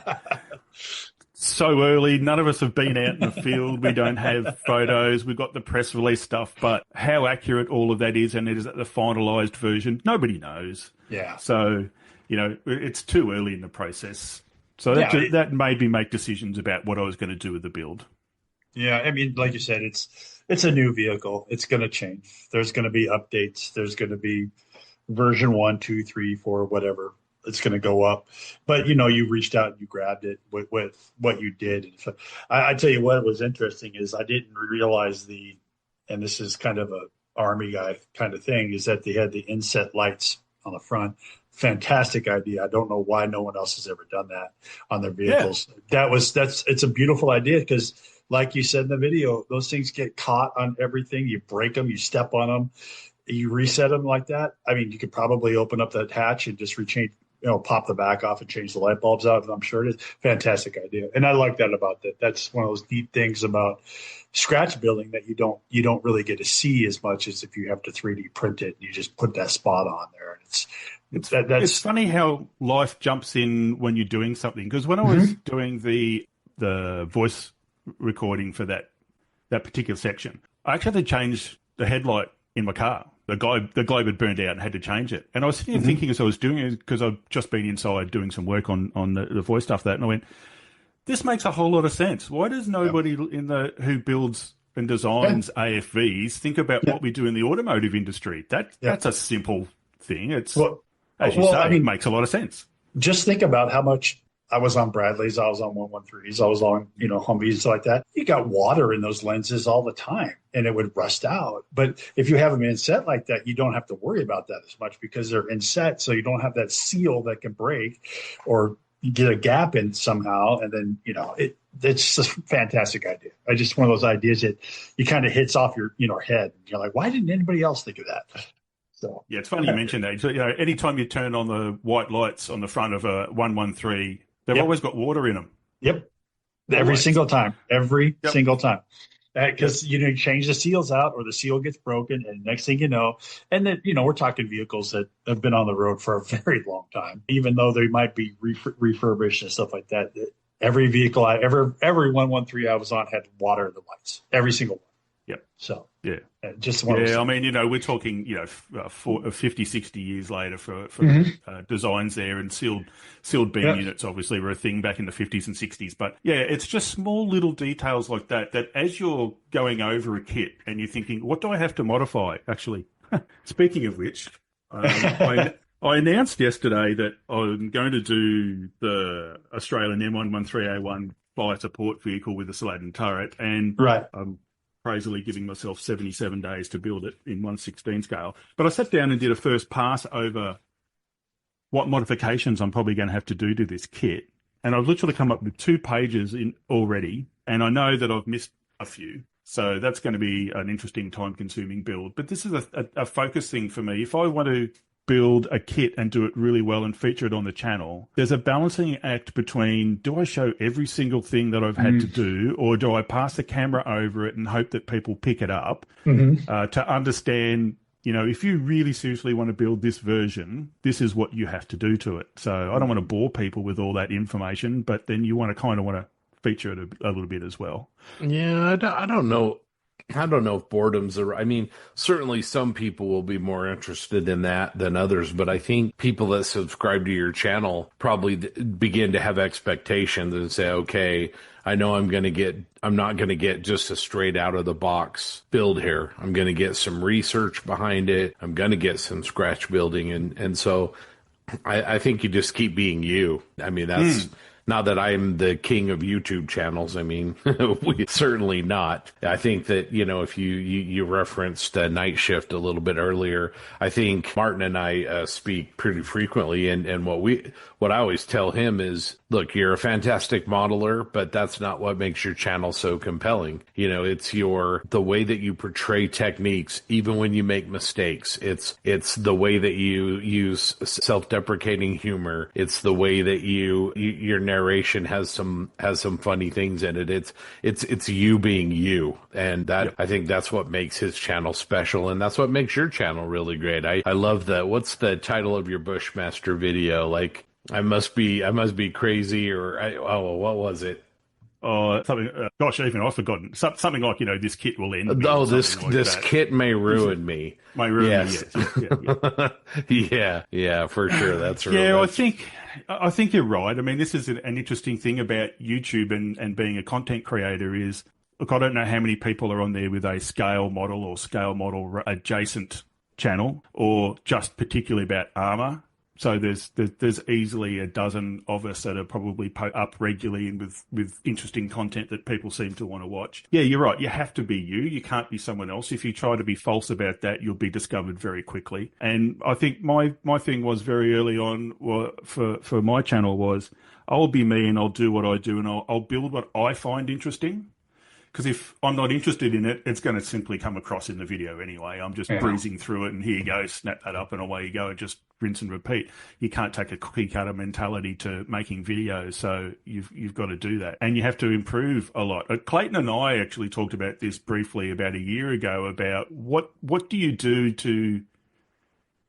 so early, none of us have been out in the field. We don't have photos. We've got the press release stuff, but how accurate all of that is, and it is at the finalised version, nobody knows. Yeah. So, it's too early in the process. So that made me make decisions about what I was going to do with the build. Yeah, I mean, like you said, it's a new vehicle. It's going to change. There's going to be updates. There's going to be version 1, 2, 3, 4, whatever. It's going to go up. But, you reached out and you grabbed it with what you did. I tell you what was interesting is I didn't realize and this is kind of a Army guy kind of thing, is that they had the inset lights on the front. Fantastic idea. I don't know why no one else has ever done that on their vehicles. Yeah. It's a beautiful idea because, like you said in the video, those things get caught on everything. You break them, you step on them, you reset them like that. I mean, you could probably open up that hatch and just pop the back off and change the light bulbs out. I'm sure it is. Fantastic idea. And I like that about that. That's one of those neat things about scratch building that you don't really get to see as much as if you have to 3D print it and you just put that spot on there. It's funny how life jumps in when you're doing something. Because when I was doing the voice recording for that particular section, I actually had to change the headlight in my car. The globe had burned out and had to change it. And I was sitting there thinking as I was doing it, because I've just been inside doing some work on the voice stuff, and I went, this makes a whole lot of sense. Why does nobody who builds and designs AFVs think about what we do in the automotive industry? That's a simple thing. It makes a lot of sense. Just think about how much I was on Bradley's, I was on 113s, I was on, Humvees like that. You got water in those lenses all the time and it would rust out. But if you have them inset like that, you don't have to worry about that as much because they're inset. So you don't have that seal that can break or you get a gap in somehow. And then, it's just a fantastic idea. I just one of those ideas that you kind of hits off your, head. You're like, why didn't anybody else think of that? So yeah, it's funny you mentioned that. So, anytime you turn on the white lights on the front of a 113, they've always got water in them. Yep. Every single time. Single time. Because, you change the seals out or the seal gets broken and next thing you know, and then, we're talking vehicles that have been on the road for a very long time, even though they might be refurbished and stuff like that. Every vehicle, every 113 I was on had water in the lights. Every single one. Yep. So Yeah. Just one. Yeah, I mean, we're talking, 50, 60 years later for designs there, and sealed beam units obviously were a thing back in the 50s and 60s. But yeah, it's just small little details like that as you're going over a kit and you're thinking, what do I have to modify? Actually, speaking of which, I announced yesterday that I'm going to do the Australian M113A1 fire support vehicle with a Saladin turret, and I'm crazily giving myself 77 days to build it in 1/16 scale. But I sat down and did a first pass over what modifications I'm probably going to have to do to this kit, and I've literally come up with 2 pages in already, and I know that I've missed a few. So that's going to be an interesting, time-consuming build. But this is a focus thing for me. If I want to build a kit and do it really well and feature it on the channel, there's a balancing act between, do I show every single thing that I've had to do, or do I pass the camera over it and hope that people pick it up to understand, if you really seriously want to build this version, this is what you have to do to it. So I don't want to bore people with all that information, but then you want to feature it a little bit as well. Yeah, I don't know. I don't know if boredom's I mean, certainly some people will be more interested in that than others, but I think people that subscribe to your channel probably begin to have expectations and say, okay, I know I'm not going to get just a straight out of the box build here. I'm going to get some research behind it. I'm going to get some scratch building. And so I think you just keep being you. I mean, that's not that I'm the king of YouTube channels. I mean, we certainly not. I think that, if you referenced Night Shift a little bit earlier, I think Martin and I speak pretty frequently. And what I always tell him is, look, you're a fantastic modeler, but that's not what makes your channel so compelling. It's the way that you portray techniques, even when you make mistakes. It's the way that you use self-deprecating humor. It's the way that your narration has some funny things in it. It's you being you, and that I think that's what makes his channel special, and that's what makes your channel really great. I love that. What's the title of your Bushmaster video? Like, I must be crazy, or what was it? Something. Gosh, even I've forgotten. Something like, this kit will end me. Oh, this kit may ruin me. May ruin me. Yes. Yeah, for sure. That's right. Yeah, I think you're right. I mean, this is an interesting thing about YouTube and being a content creator is, look, I don't know how many people are on there with a scale model or scale model adjacent channel, or just particularly about armor. So there's easily a dozen of us that are probably up regularly and with interesting content that people seem to want to watch. Yeah, you're right. You have to be you. You can't be someone else. If you try to be false about that, you'll be discovered very quickly. And I think my thing was very early on for my channel was, I'll be me and I'll do what I do, and I'll build what I find interesting. Because if I'm not interested in it, it's going to simply come across in the video anyway. I'm just breezing through it, and here you go, snap that up, and away you go, and just rinse and repeat. You can't take a cookie cutter mentality to making videos, so you've got to do that, and you have to improve a lot. Clayton and I actually talked about this briefly about a year ago about what do you do to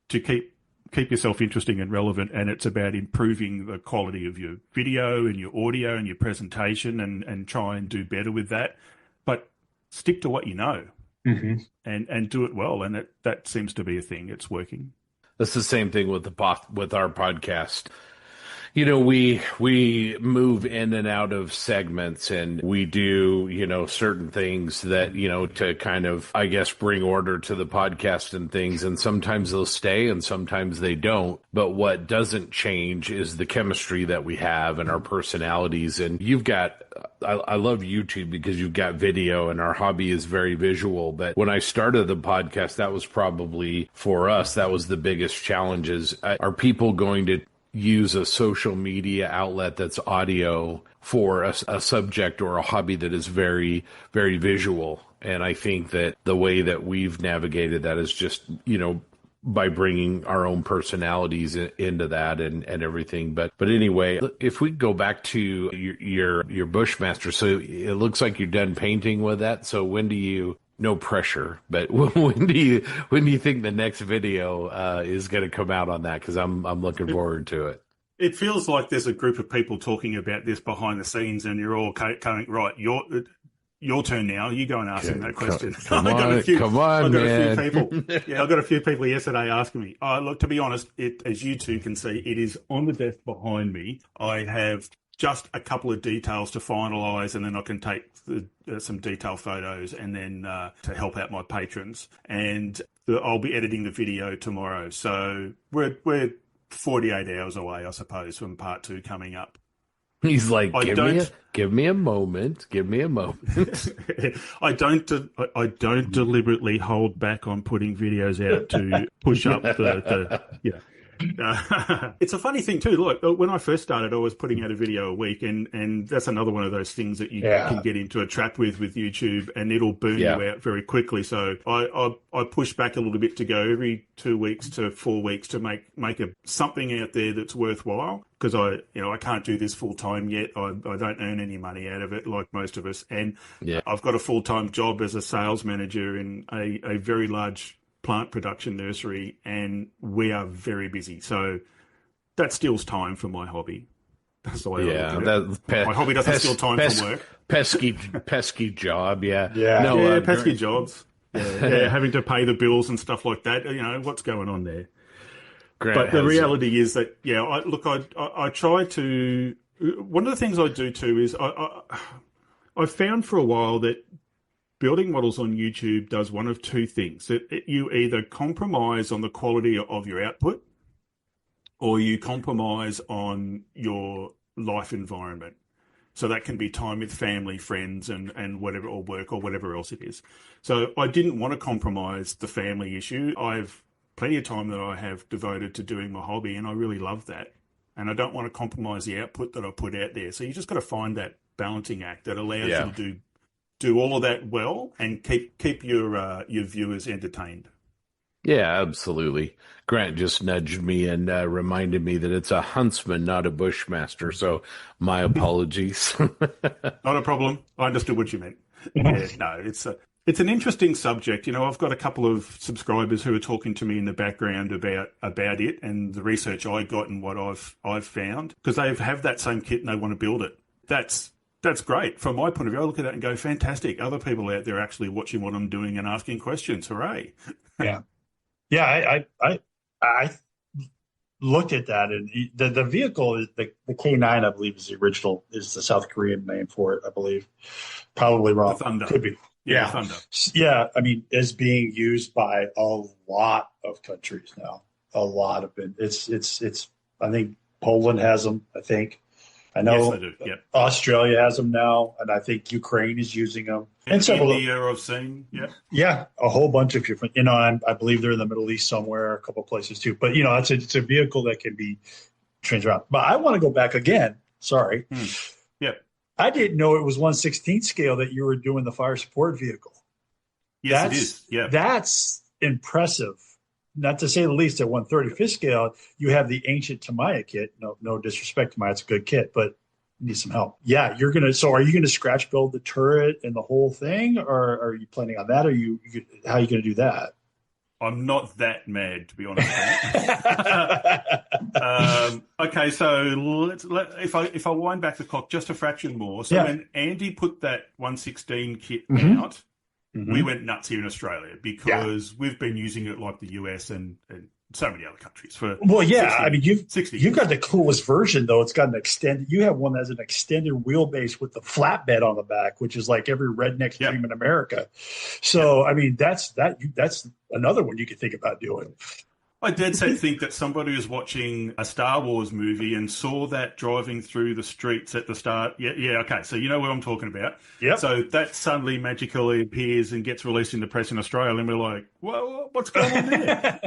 keep yourself interesting and relevant, and it's about improving the quality of your video and your audio and your presentation, and try and do better with that. But stick to what you know, and do it well, and that seems to be a thing. It's working. It's the same thing with our podcast. We move in and out of segments, and we do, certain things that, to kind of, I guess, bring order to the podcast and things. And sometimes they'll stay and sometimes they don't. But what doesn't change is the chemistry that we have and our personalities. And I love YouTube because you've got video, and our hobby is very visual. But when I started the podcast, that was probably, for us, that was the biggest challenges. Are people going to use a social media outlet that's audio for a subject or a hobby that is very, very visual? And I think that the way that we've navigated that is just, by bringing our own personalities into that and everything. But anyway, if we go back to your Bushmaster, so it looks like you're done painting with that. So when do you, no pressure, but when do you think the next video is going to come out on that? Because I'm looking forward to it. It feels like there's a group of people talking about this behind the scenes, and you're all going, right, your turn now. You go and ask him that question. Come on, man. A few people. Yeah, I've got a few people yesterday asking me. Look, to be honest, as you two can see, it is on the desk behind me. I have just a couple of details to finalise, and then I can take some detailed photos, and then to help out my patrons. And I'll be editing the video tomorrow. So we're 48 hours away, I suppose, from part 2 coming up. He's like, give me a moment. Give me a moment. I don't deliberately hold back on putting videos out to push up the it's a funny thing too. Look, when I first started, I was putting out a video a week, and that's another one of those things that you can get into a trap with YouTube, and it'll burn you out very quickly. So I push back a little bit to go every 2 weeks to 4 weeks to make something out there that's worthwhile, because I can't do this full time yet. I don't earn any money out of it like most of us, and I've got a full time job as a sales manager in a very large plant production nursery, and we are very busy. So that steals time from my hobby. That's the way I look at it. My hobby doesn't steal time from work. Pesky job, pesky jobs. Yeah, having to pay the bills and stuff like that. What's going on there? But the reality is that, I try to... One of the things I do too is I've found for a while that building models on YouTube does one of two things. You either compromise on the quality of your output, or you compromise on your life environment. So that can be time with family, friends, and whatever, or work, or whatever else it is. So I didn't want to compromise the family issue. I've plenty of time that I have devoted to doing my hobby, and I really love that. And I don't want to compromise the output that I put out there. So you just got to find that balancing act that allows you to do all of that well and keep your viewers entertained. Yeah, absolutely. Grant just nudged me and reminded me that it's a huntsman, not a bushmaster. So my apologies. Not a problem. I understood what you meant. Yeah, no, it's an interesting subject. I've got a couple of subscribers who are talking to me in the background about it and the research I got and what I've found, because they have that same kit and they want to build it. That's great. From my point of view, I look at that and go, fantastic. Other people out there actually watching what I'm doing and asking questions. Hooray. Yeah. Yeah, I looked at that, and the vehicle is the K9, I believe, is the South Korean name for it, I believe. Probably wrong. The Thunder. Could be. Yeah. Thunder. Yeah, is being used by a lot of countries now. A lot of it. It's I think Poland has them, I think. I know yes, they do. Yep. Australia has them now, and I think Ukraine is using them. And India, I've seen. Yeah. Yeah, a whole bunch of different. I believe they're in the Middle East somewhere, a couple of places too. But it's a vehicle that can be changed around. But I want to go back again. Sorry. Yeah. I didn't know it was 1/16 scale that you were doing the fire support vehicle. Yes, it is. Yeah. That's impressive. Not to say the least, at 1/35 scale, you have the ancient Tamiya kit. No disrespect to Tamiya, it's a good kit, but you need some help. Yeah, So are you gonna scratch build the turret and the whole thing, or are you planning on that? How are you gonna do that? I'm not that mad, to be honest. Okay, so if I wind back the clock just a fraction more. So when Andy put that 1/16 kit out, we went nuts here in Australia because we've been using it like the US and so many other countries for. Well, yeah, you've got the coolest version though. It's got an extended. You have one that has an extended wheelbase with the flatbed on the back, which is like every redneck's dream in America. So that's another one you could think about doing. I did think that somebody was watching a Star Wars movie and saw that driving through the streets at the start. Yeah, okay. So you know what I'm talking about. Yeah. So that suddenly magically appears and gets released in the press in Australia, and we're like, well, what's going on there?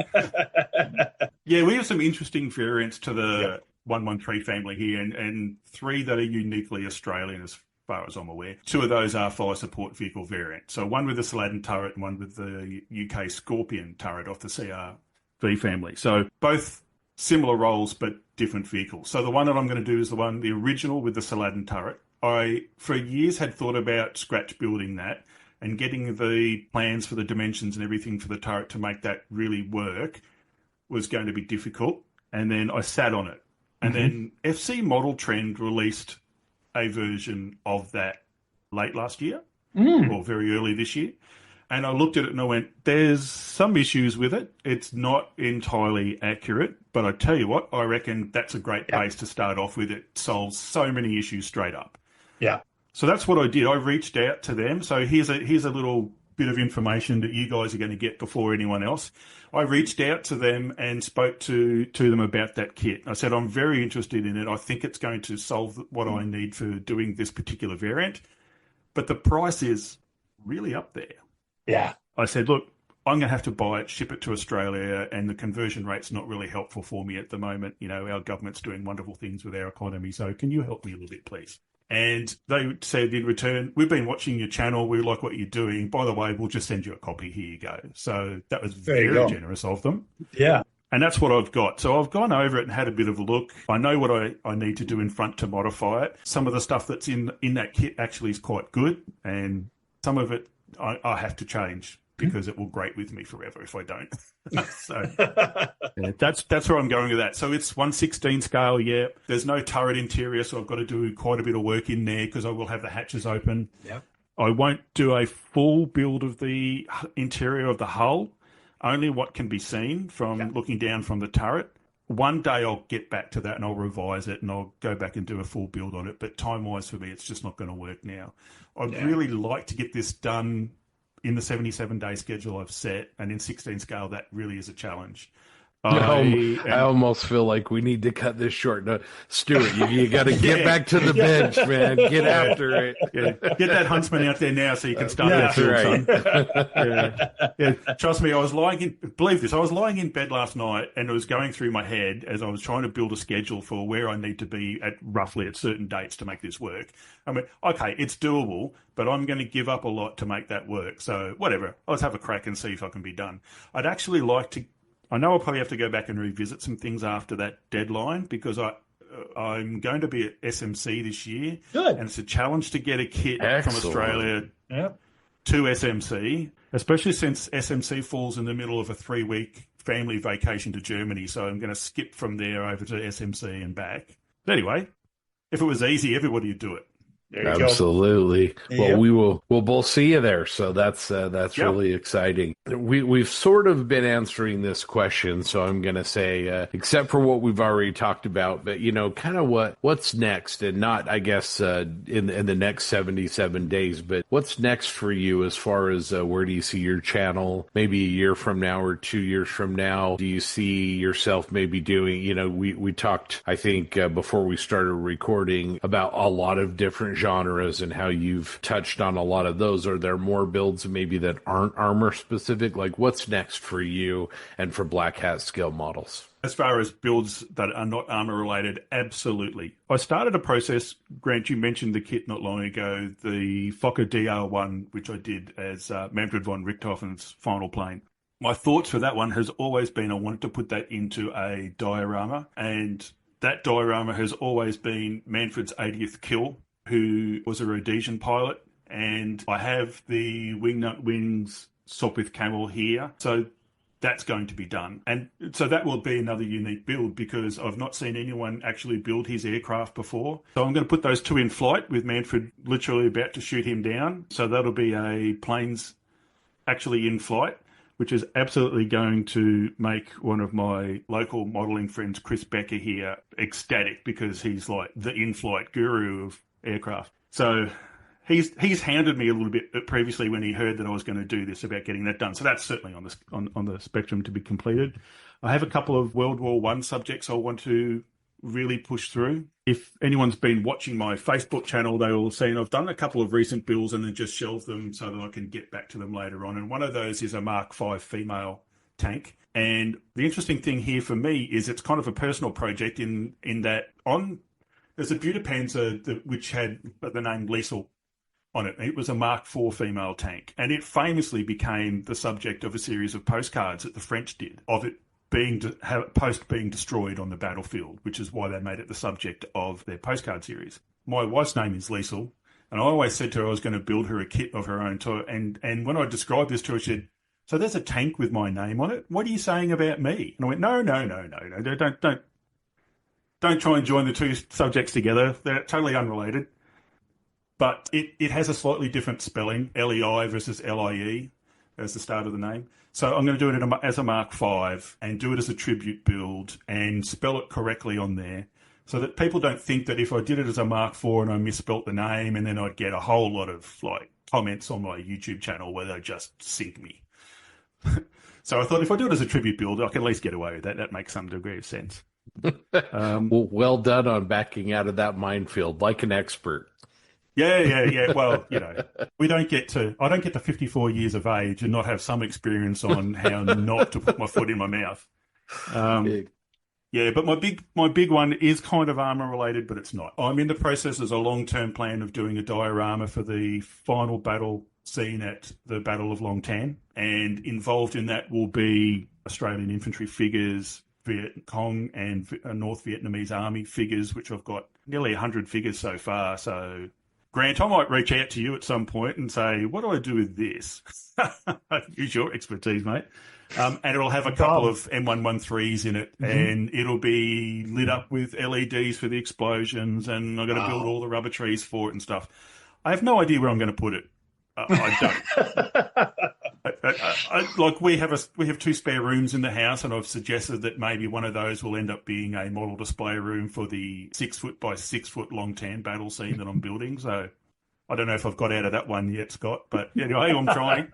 Yeah, we have some interesting variants to the 113 family here, and 3 that are uniquely Australian as far as I'm aware. 2 of those are fire support vehicle variants. So one with the Saladin turret and one with the UK Scorpion turret off the CR V family. So both similar roles, but different vehicles. So the one that I'm going to do is the original with the Saladin turret. I, for years, had thought about scratch building that and getting the plans for the dimensions and everything for the turret to make that really work was going to be difficult. And then I sat on it. And then FC Model Trend released a version of that late last year. or very early this year. And I looked at it and I went, there's some issues with it. It's not entirely accurate, but I tell you what, I reckon that's a great base to start off with. It solves so many issues straight up. Yeah. So that's what I did. I reached out to them. So here's a little bit of information that you guys are going to get before anyone else. I reached out to them and spoke to them about that kit. I said, I'm very interested in it. I think it's going to solve what I need for doing this particular variant, but the price is really up there. Yeah. I said, look, I'm going to have to buy it, ship it to Australia, and the conversion rate's not really helpful for me at the moment. You know, our government's doing wonderful things with our economy, so can you help me a little bit, please? And they said in return, we've been watching your channel. We like what you're doing. By the way, we'll just send you a copy. Here you go. So that was very generous of them. Yeah. And that's what I've got. So I've gone over it and had a bit of a look. I know what I need to do in front to modify it. Some of the stuff that's in that kit actually is quite good. And some of it I have to change because it will grate with me forever if I don't. So that's where I'm going with that. So it's 1/16 scale, yeah. There's no turret interior, so I've got to do quite a bit of work in there because I will have the hatches open. Yep. I won't do a full build of the interior of the hull, only what can be seen from looking down from the turret. One day I'll get back to that and I'll revise it and I'll go back and do a full build on it. But time-wise for me, it's just not going to work now. I'd really like to get this done in the 77-day schedule I've set, and in 16 scale, that really is a challenge. I almost feel like we need to cut this short. No, Stewart, you got to get back to the bench, man. Get after it. Get that huntsman out there now so you can start That's right. Trust me, I was lying in bed last night and it was going through my head as I was trying to build a schedule for where I need to be at roughly at certain dates to make this work. I mean, okay, it's doable, but I'm going to give up a lot to make that work. So whatever, let's have a crack and see if I can be done. I'd actually like to. I know I'll probably have to go back and revisit some things after that deadline because I'm going to be at SMC this year. Good. And it's a challenge to get a kit from Australia to SMC, especially since SMC falls in the middle of a 3-week family vacation to Germany. So I'm going to skip from there over to SMC and back. But anyway, if it was easy, everybody would do it. Absolutely. Well, we'll both see you there. So that's really exciting. We've sort of been answering this question. So I'm going to say, except for what we've already talked about, but kind of what's next, and not, I guess, in the next 77 days, but what's next for you as far as where do you see your channel maybe a year from now or 2 years from now? Do you see yourself maybe doing, we talked, I think, before we started recording about a lot of different genres and how you've touched on a lot of those. Are there more builds maybe that aren't armor specific? Like what's next for you and for Black Hat scale models? As far as builds that are not armor related, absolutely. I started a process, Grant, you mentioned the kit not long ago, the Fokker DR1, which I did as Manfred von Richthofen's final plane. My thoughts for that one has always been I wanted to put that into a diorama, and that diorama has always been Manfred's 80th kill, who was a Rhodesian pilot, and I have the wingnut wings Sopwith Camel here, so that's going to be done. And so that will be another unique build because I've not seen anyone actually build his aircraft before. So I'm going to put those two in flight with Manfred literally about to shoot him down. So that'll be a planes actually in flight, which is absolutely going to make one of my local modelling friends, Chris Becker here, ecstatic because he's like the in-flight guru of aircraft. So he's hounded me a little bit previously when he heard that I was going to do this about getting that done. So that's certainly on the spectrum to be completed. I have a couple of World War I subjects I want to really push through. If anyone's been watching my Facebook channel, they will have seen I've done a couple of recent builds and then just shelved them so that I can get back to them later on. And one of those is a Mark V female tank. And the interesting thing here for me is it's kind of a personal project in that there's a Butapanzer which had the name Liesel on it. It was a Mark IV female tank, and it famously became the subject of a series of postcards that the French did of it being destroyed on the battlefield, which is why they made it the subject of their postcard series. My wife's name is Liesel, and I always said to her I was going to build her a kit of her own. And when I described this to her, she said, "So there's a tank with my name on it? What are you saying about me?" And I went, No, don't try and join the two subjects together. They're totally unrelated. but it has a slightly different spelling, LEI versus LIE as the start of the name. So I'm going to do it as a Mark V and do it as a tribute build and spell it correctly on there so that people don't think that if I did it as a Mark IV and I misspelt the name, and then I'd get a whole lot of like comments on my YouTube channel where they just sink me. So I thought if I do it as a tribute build, I can at least get away with that. That makes some degree of sense. Well done on backing out of that minefield like an expert. Yeah. Well, I don't get to 54 years of age and not have some experience on how not to put my foot in my mouth. Yeah, but my big one is kind of armour related, but it's not. I'm in the process as a long-term plan of doing a diorama for the final battle scene at the Battle of Long Tan, and involved in that will be Australian infantry figures, Viet Cong and North Vietnamese Army figures, which I've got nearly 100 figures so far. So, Grant, I might reach out to you at some point and say, what do I do with this? Use your expertise, mate. And it'll have a couple of M113s in it, and it'll be lit up with LEDs for the explosions, and I've got to build all the rubber trees for it and stuff. I have no idea where I'm going to put it. I don't. We have 2 spare rooms in the house, and I've suggested that maybe one of those will end up being a model display room for the 6 foot by 6 foot Long Tan battle scene that I'm building. So I don't know if I've got out of that one yet, Scott, but anyway, I'm trying.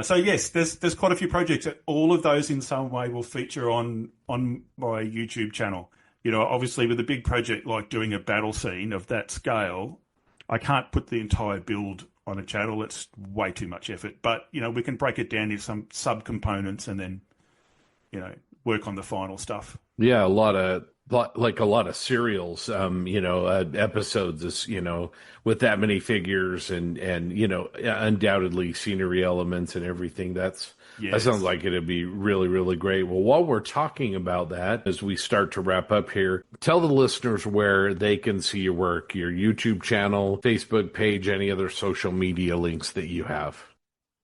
So yes, there's quite a few projects. All of those in some way will feature on my YouTube channel. Obviously with a big project like doing a battle scene of that scale, I can't put the entire build on a channel. It's way too much effort. But, we can break it down into some sub-components and then, work on the final stuff. Yeah, a lot of serials, episodes is, with that many figures and undoubtedly scenery elements and everything. That sounds like it'd be really, really great. Well, while we're talking about that, as we start to wrap up here, tell the listeners where they can see your work, your YouTube channel, Facebook page, any other social media links that you have.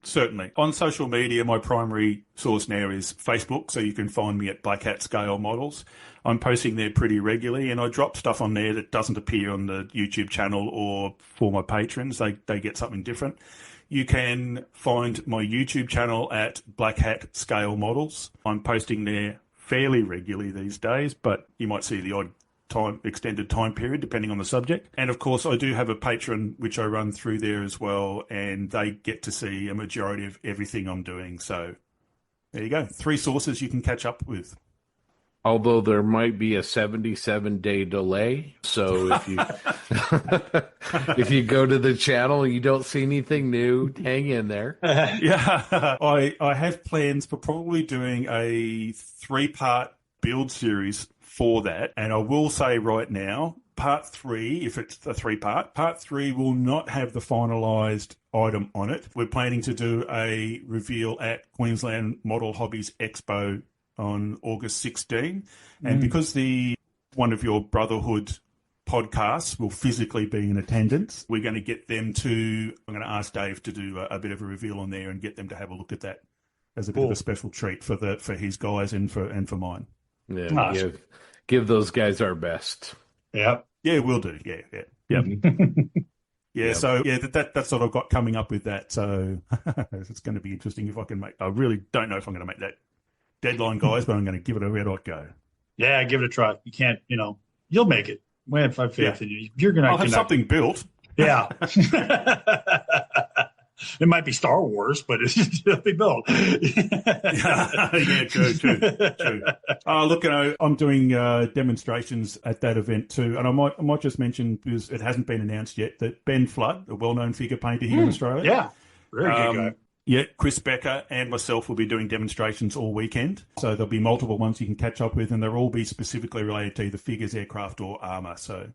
Certainly. On social media, my primary source now is Facebook, so you can find me at Black Hat Scale Models. I'm posting there pretty regularly, and I drop stuff on there that doesn't appear on the YouTube channel or for my patrons. They get something different. You can find my YouTube channel at Black Hat Scale Models. I'm posting there fairly regularly these days, but you might see the odd extended time period depending on the subject. And of course I do have a Patreon which I run through there as well, and they get to see a majority of everything I'm doing. So there you go, 3 sources you can catch up with. Although there might be a 77-day delay, so if you go to the channel and you don't see anything new, hang in there. Yeah, I have plans for probably doing a 3-part build series for that, and I will say right now, part 3, if it's a 3-part, part 3 will not have the finalised item on it. We're planning to do a reveal at Queensland Model Hobbies Expo on August 16, and because one of your Brotherhood podcasts will physically be in attendance, we're going to get them to, I'm going to ask Dave to do a bit of a reveal on there and get them to have a look at that as a bit of a special treat for his guys and for mine. Yeah, nice. Give those guys our best. Yep. Yeah, we'll do. Yeah. Yep. Yeah, so that's what I've got coming up with that. So it's going to be interesting if I can make. I really don't know if I'm going to make that deadline, guys, but I'm going to give it a red hot go. Yeah, give it a try. You can't, you'll make it. We have faith in you. You're going to. I'll have something built. Yeah. It might be Star Wars, but it'll be built. Yeah, true. Look, I'm doing demonstrations at that event too, and I might just mention, because it hasn't been announced yet, that Ben Flood, a well-known figure painter here in Australia, very good guy. Yeah, Chris Becker and myself will be doing demonstrations all weekend, so there'll be multiple ones you can catch up with, and they'll all be specifically related to either figures, aircraft, or armour. So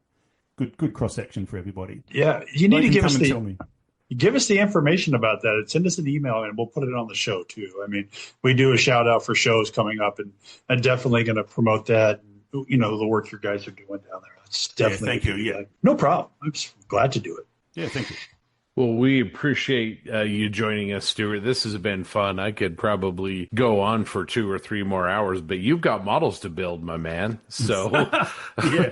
good cross section for everybody. Yeah, you need to give us the information about that. Send us an email and we'll put it on the show too. I mean, we do a shout out for shows coming up, and I'm definitely going to promote that. The work your guys are doing down there. It's definitely. Thank you. Yeah, no problem. I'm just glad to do it. Yeah, thank you. Well, we appreciate you joining us, Stewart. This has been fun. I could probably go on for 2 or 3 more hours, but you've got models to build, my man. So, yeah,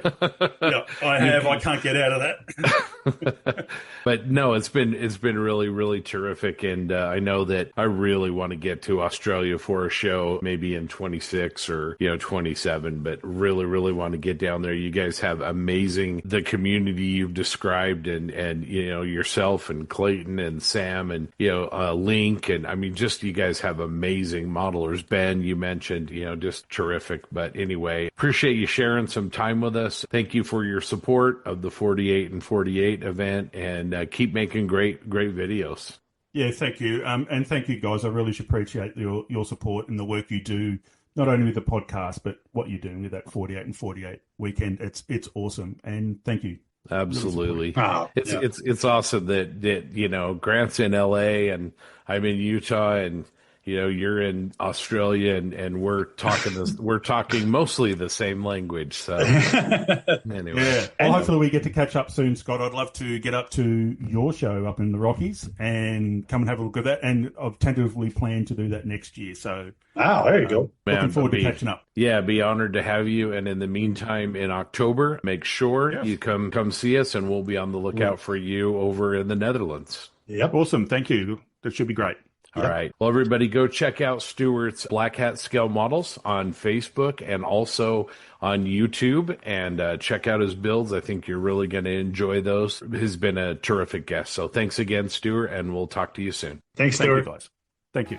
I have. I can't get out of that. But no, it's been really, really terrific, and I know that I really want to get to Australia for a show, maybe in 26 or 27. But really, really want to get down there. You guys have the community you've described, and yourself and Clayton and Sam and Link, and I mean, just you guys have amazing modelers. Ben, you mentioned, just terrific. But anyway, appreciate you sharing some time with us. Thank you for your support of the 48 and 48 event, and keep making great videos. Yeah, thank you. And thank you, guys. I really appreciate your support and the work you do, not only with the podcast, but what you're doing with that 48 and 48 weekend. It's awesome. And thank you. Absolutely. Wow. It's awesome that Grant's in LA and I'm in Utah, and you're in Australia, and we're talking mostly the same language. So anyway, yeah. Well, hopefully we get to catch up soon, Scott. I'd love to get up to your show up in the Rockies and come and have a look at that. And I've tentatively planned to do that next year. So there you go. Looking forward to catching up. Yeah, be honored to have you. And in the meantime, in October, make sure you come see us, and we'll be on the lookout for you over in the Netherlands. Yep. Awesome. Thank you. That should be great. All right. Well, everybody go check out Stewart's Black Hat Scale Models on Facebook and also on YouTube, and check out his builds. I think you're really going to enjoy those. He's been a terrific guest. So thanks again, Stewart, and we'll talk to you soon. Thanks, Stewart. Thank you, guys. Thank you.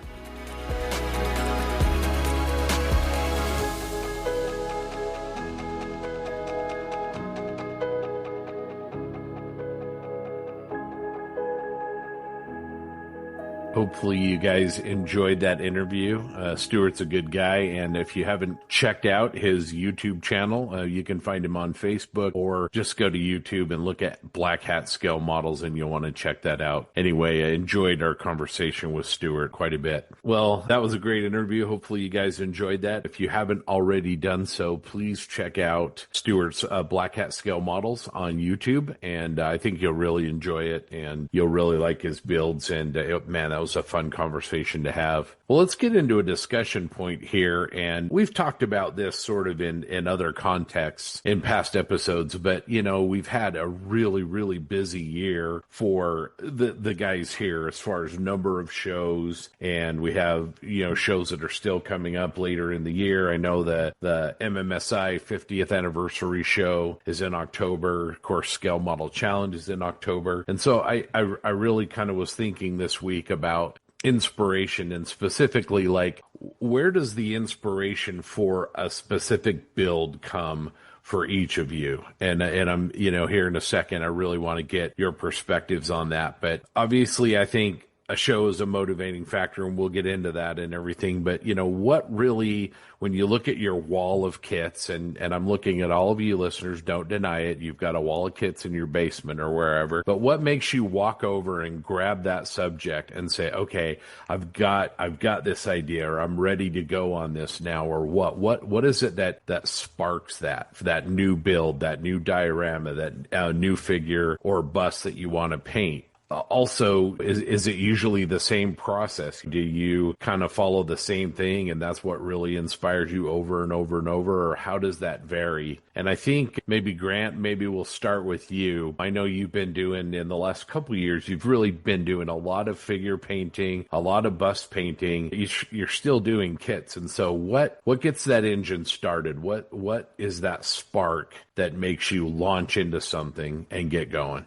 Hopefully you guys enjoyed that interview. Stewart's a good guy, and if you haven't checked out his YouTube channel, you can find him on Facebook, or just go to YouTube and look at Black Hat Scale Models, and you'll want to check that out. Anyway, I enjoyed our conversation with Stewart quite a bit. Well, that was a great interview. Hopefully you guys enjoyed that. If you haven't already done so, please check out Stewart's Black Hat Scale Models on YouTube, and I think you'll really enjoy it, and you'll really like his builds. And man, that was a fun conversation to have. Well, let's get into a discussion point here, and we've talked about this sort of in other contexts in past episodes, but we've had a really, really busy year for the guys here as far as number of shows, and we have shows that are still coming up later in the year. I know that the MMSI 50th anniversary show is in October. Of course, Scale Model Challenge is in October, and so I really kind of was thinking this week about inspiration, and specifically, like, where does the inspiration for a specific build come for each of you? And I'm here in a second, I really want to get your perspectives on that. But obviously I think a show is a motivating factor, and we'll get into that and everything. But what really, when you look at your wall of kits, and I'm looking at all of you listeners, don't deny it, you've got a wall of kits in your basement or wherever, but what makes you walk over and grab that subject and say, okay, I've got this idea, or I'm ready to go on this now, or what is it that sparks that new build, that new diorama, that new figure or bust that you want to paint? Also, is it usually the same process? Do you kind of follow the same thing, and that's what really inspires you over and over and over, or how does that vary? And I think maybe, Grant, maybe we'll start with you. I know you've been doing, in the last couple of years, you've really been doing a lot of figure painting, a lot of bust painting. You're still doing kits. And so what gets that engine started? What is that spark that makes you launch into something and get going?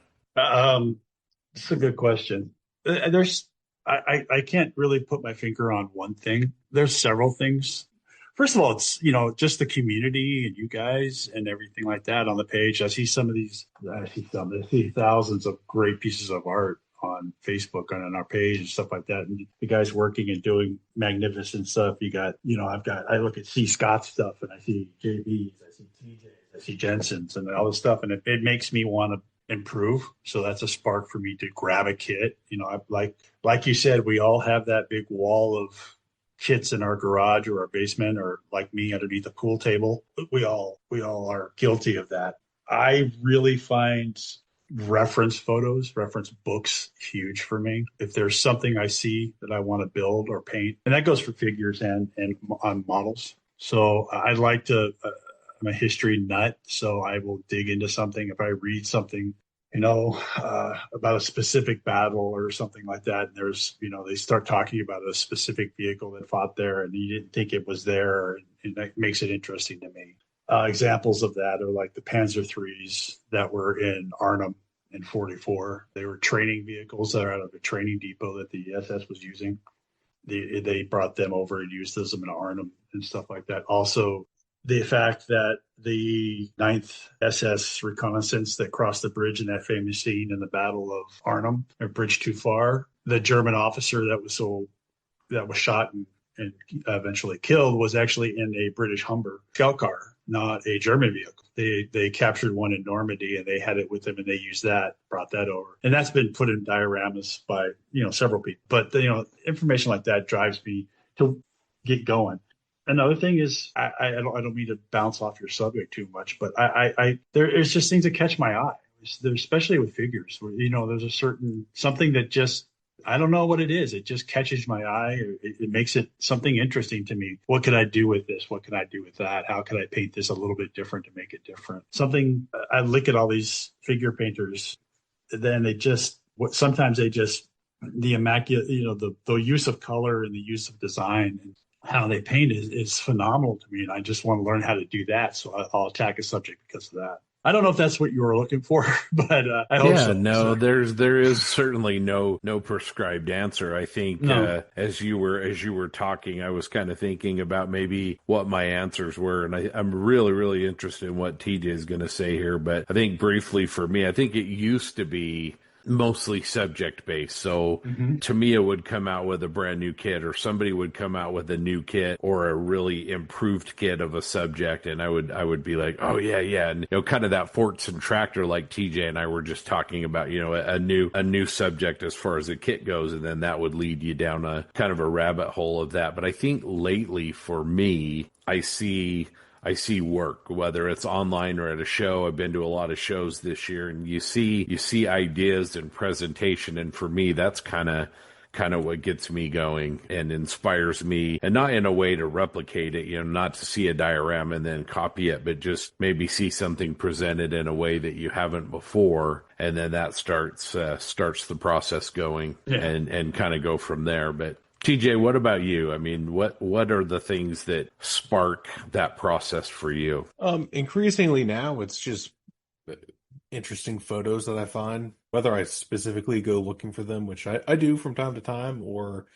That's a good question. I can't really put my finger on one thing. There's several things. First of all, it's, just the community and you guys and everything like that on the page. I see I see thousands of great pieces of art on Facebook and on our page and stuff like that. And the guys working and doing magnificent stuff. You got, I look at C. Scott's stuff, and I see JB's, I see TJ's, I see Jensen's and all this stuff. And it makes me want to improve. So that's a spark for me to grab a kit. Like you said, we all have that big wall of kits in our garage or our basement, or like me underneath a pool table. We all are guilty of that. I really find reference photos, reference books, huge for me. If there's something I see that I want to build or paint, and that goes for figures and on models. So I like to, I'm a history nut, so I will dig into something. If I read something, about a specific battle or something like that, and there's, they start talking about a specific vehicle that fought there and you didn't think it was there, and that makes it interesting to me. Examples of that are like the Panzer IIIs that were in Arnhem in 44. They were training vehicles that are out of a training depot that the SS was using. They brought them over and used them in Arnhem and stuff like that. Also, the fact that the 9th SS reconnaissance that crossed the bridge in that famous scene in the Battle of Arnhem, or Bridge Too Far, the German officer that was shot and eventually killed was actually in a British Humber scout car, not a German vehicle. They captured one in Normandy and they had it with them and they used that, brought that over. And that's been put in dioramas by, several people. But, information like that drives me to get going. Another thing is, I don't mean to bounce off your subject too much, but there's just things that catch my eye. Especially with figures, where, there's a certain something that just, I don't know what it is. It just catches my eye. It makes it something interesting to me. What can I do with this? What can I do with that? How can I paint this a little bit different to make it different? Something, I look at all these figure painters, then sometimes the immaculate, the use of color and the use of design and how they paint is phenomenal to me. And I just want to learn how to do that. So I'll attack a subject because of that. I don't know if that's what you were looking for, but I hope so. No, there is certainly no prescribed answer. I think as you were talking, I was kind of thinking about maybe what my answers were, and I'm really, really interested in what TJ is going to say here. But I think briefly for me, I think it used to be mostly subject based. So Tamiya would come out with a brand new kit, or somebody would come out with a new kit or a really improved kit of a subject, and I would be like, oh yeah, and kind of that Fortson tractor, like TJ and I were just talking about, a new subject as far as a kit goes, and then that would lead you down a kind of a rabbit hole of that. But I think lately for me, I see work, whether it's online or at a show. I've been to a lot of shows this year, and you see ideas and presentation. And for me, that's kind of what gets me going and inspires me, and not in a way to replicate it, not to see a diorama and then copy it, but just maybe see something presented in a way that you haven't before. And then that starts the process going and kind of go from there. But TJ, what about you? I mean, what are the things that spark that process for you? Increasingly now, it's just interesting photos that I find, whether I specifically go looking for them, which I do from time to time, or,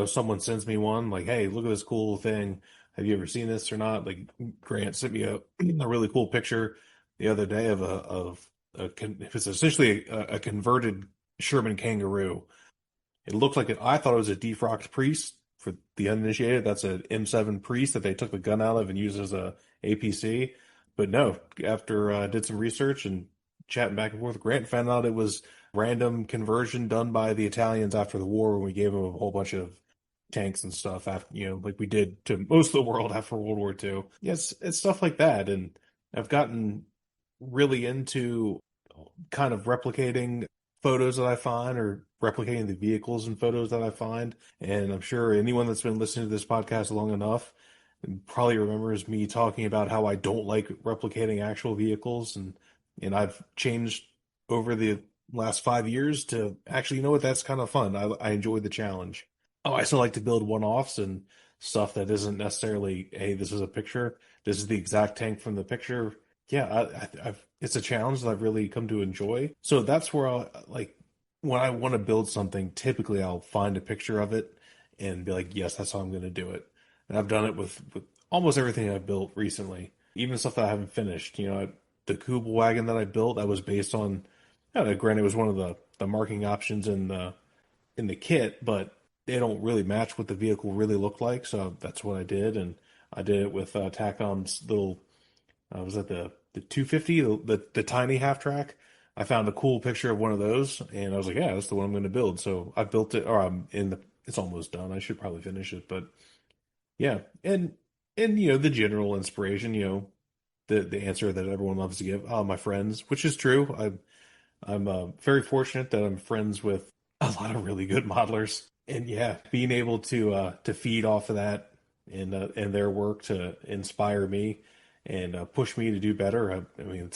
someone sends me one like, hey, look at this cool thing. Have you ever seen this or not? Like Grant sent me a really cool picture the other day of it's essentially a converted Sherman kangaroo. It looked like I thought it was a defrocked Priest. For the uninitiated, that's an M7 Priest that they took the gun out of and used as a APC. But no, after did some research and chatting back and forth with Grant, found out it was random conversion done by the Italians after the war, when we gave them a whole bunch of tanks and stuff, after, like we did to most of the world after World War II. Yes, it's stuff like that. And I've gotten really into kind of replicating photos that I find, or replicating the vehicles and photos that I find. And I'm sure anyone that's been listening to this podcast long enough probably remembers me talking about how I don't like replicating actual vehicles. And I've changed over the last 5 years to actually, that's kind of fun. I enjoy the challenge. I still like to build one-offs and stuff that isn't necessarily, hey, this is a picture, this is the exact tank from the picture. Yeah, it's a challenge that I've really come to enjoy. So that's where when I want to build something, typically I'll find a picture of it and be like, yes, that's how I'm going to do it. And I've done it with almost everything I've built recently, even stuff that I haven't finished. The Kubel wagon that I built, that was based on, granted, it was one of the marking options in the kit, but they don't really match what the vehicle really looked like. So that's what I did. And I did it with Tacom's little, was that the 250, the tiny half track. I found a cool picture of one of those, and I was like, yeah, that's the one I'm going to build. So I built it, or it's almost done. I should probably finish it, but yeah. And the general inspiration, the answer that everyone loves to give, my friends, which is true. I'm very fortunate that I'm friends with a lot of really good modelers, and yeah, being able to feed off of that and their work to inspire me and push me to do better. I mean,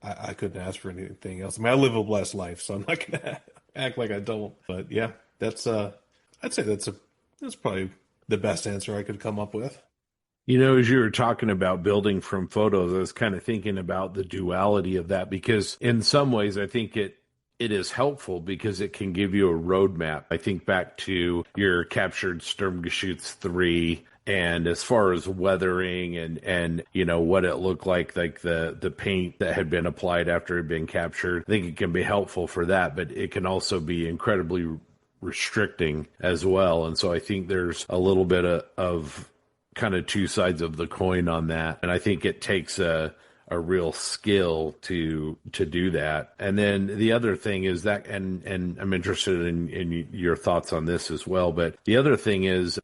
I couldn't ask for anything else. I mean, I live a blessed life, so I'm not gonna act like I don't. But yeah, that's I'd say that's probably the best answer I could come up with. You know, as you were talking about building from photos, I was kind of thinking about the duality of that because in some ways I think it is helpful because it can give you a roadmap. I think back to your captured Sturmgeschütz 3 and as far as weathering and you know what it looked like the paint that had been applied after it had been captured. I think it can be helpful for that, but it can also be incredibly restricting as well. And so I think there's a little bit of kind of two sides of the coin on that. And I think it takes a real skill to do that. And then the other thing is that, and I'm interested in your thoughts on this as well. But the other thing is,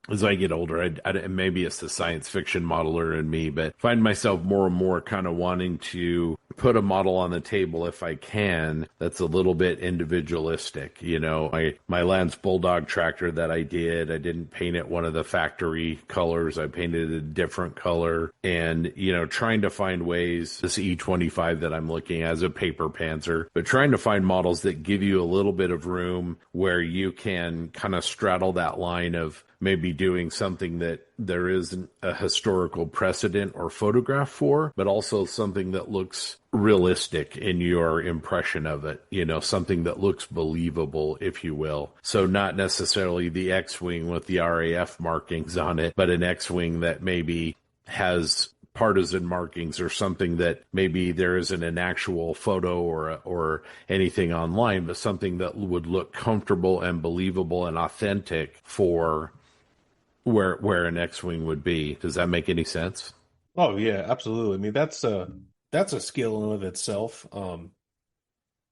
as I get older, maybe it's the science fiction modeler in me, but find myself more and more kind of wanting to put a model on the table if I can that's a little bit individualistic. You know, my Lance Bulldog tractor that I didn't paint it one of the factory colors. I painted a different color. And, you know, trying to find ways, this E25 that I'm looking at as a paper pantser, but trying to find models that give you a little bit of room where you can kind of straddle that line of maybe doing something that there isn't a historical precedent or photograph for, but also something that looks realistic in your impression of it, you know, something that looks believable, if you will. So not necessarily the X-Wing with the RAF markings on it, but an X-Wing that maybe has partisan markings or something that maybe there isn't an actual photo or anything online, but something that would look comfortable and believable and authentic for where an X-Wing would be. Does that make any sense? Oh yeah, absolutely. I mean, that's a skill in and of itself.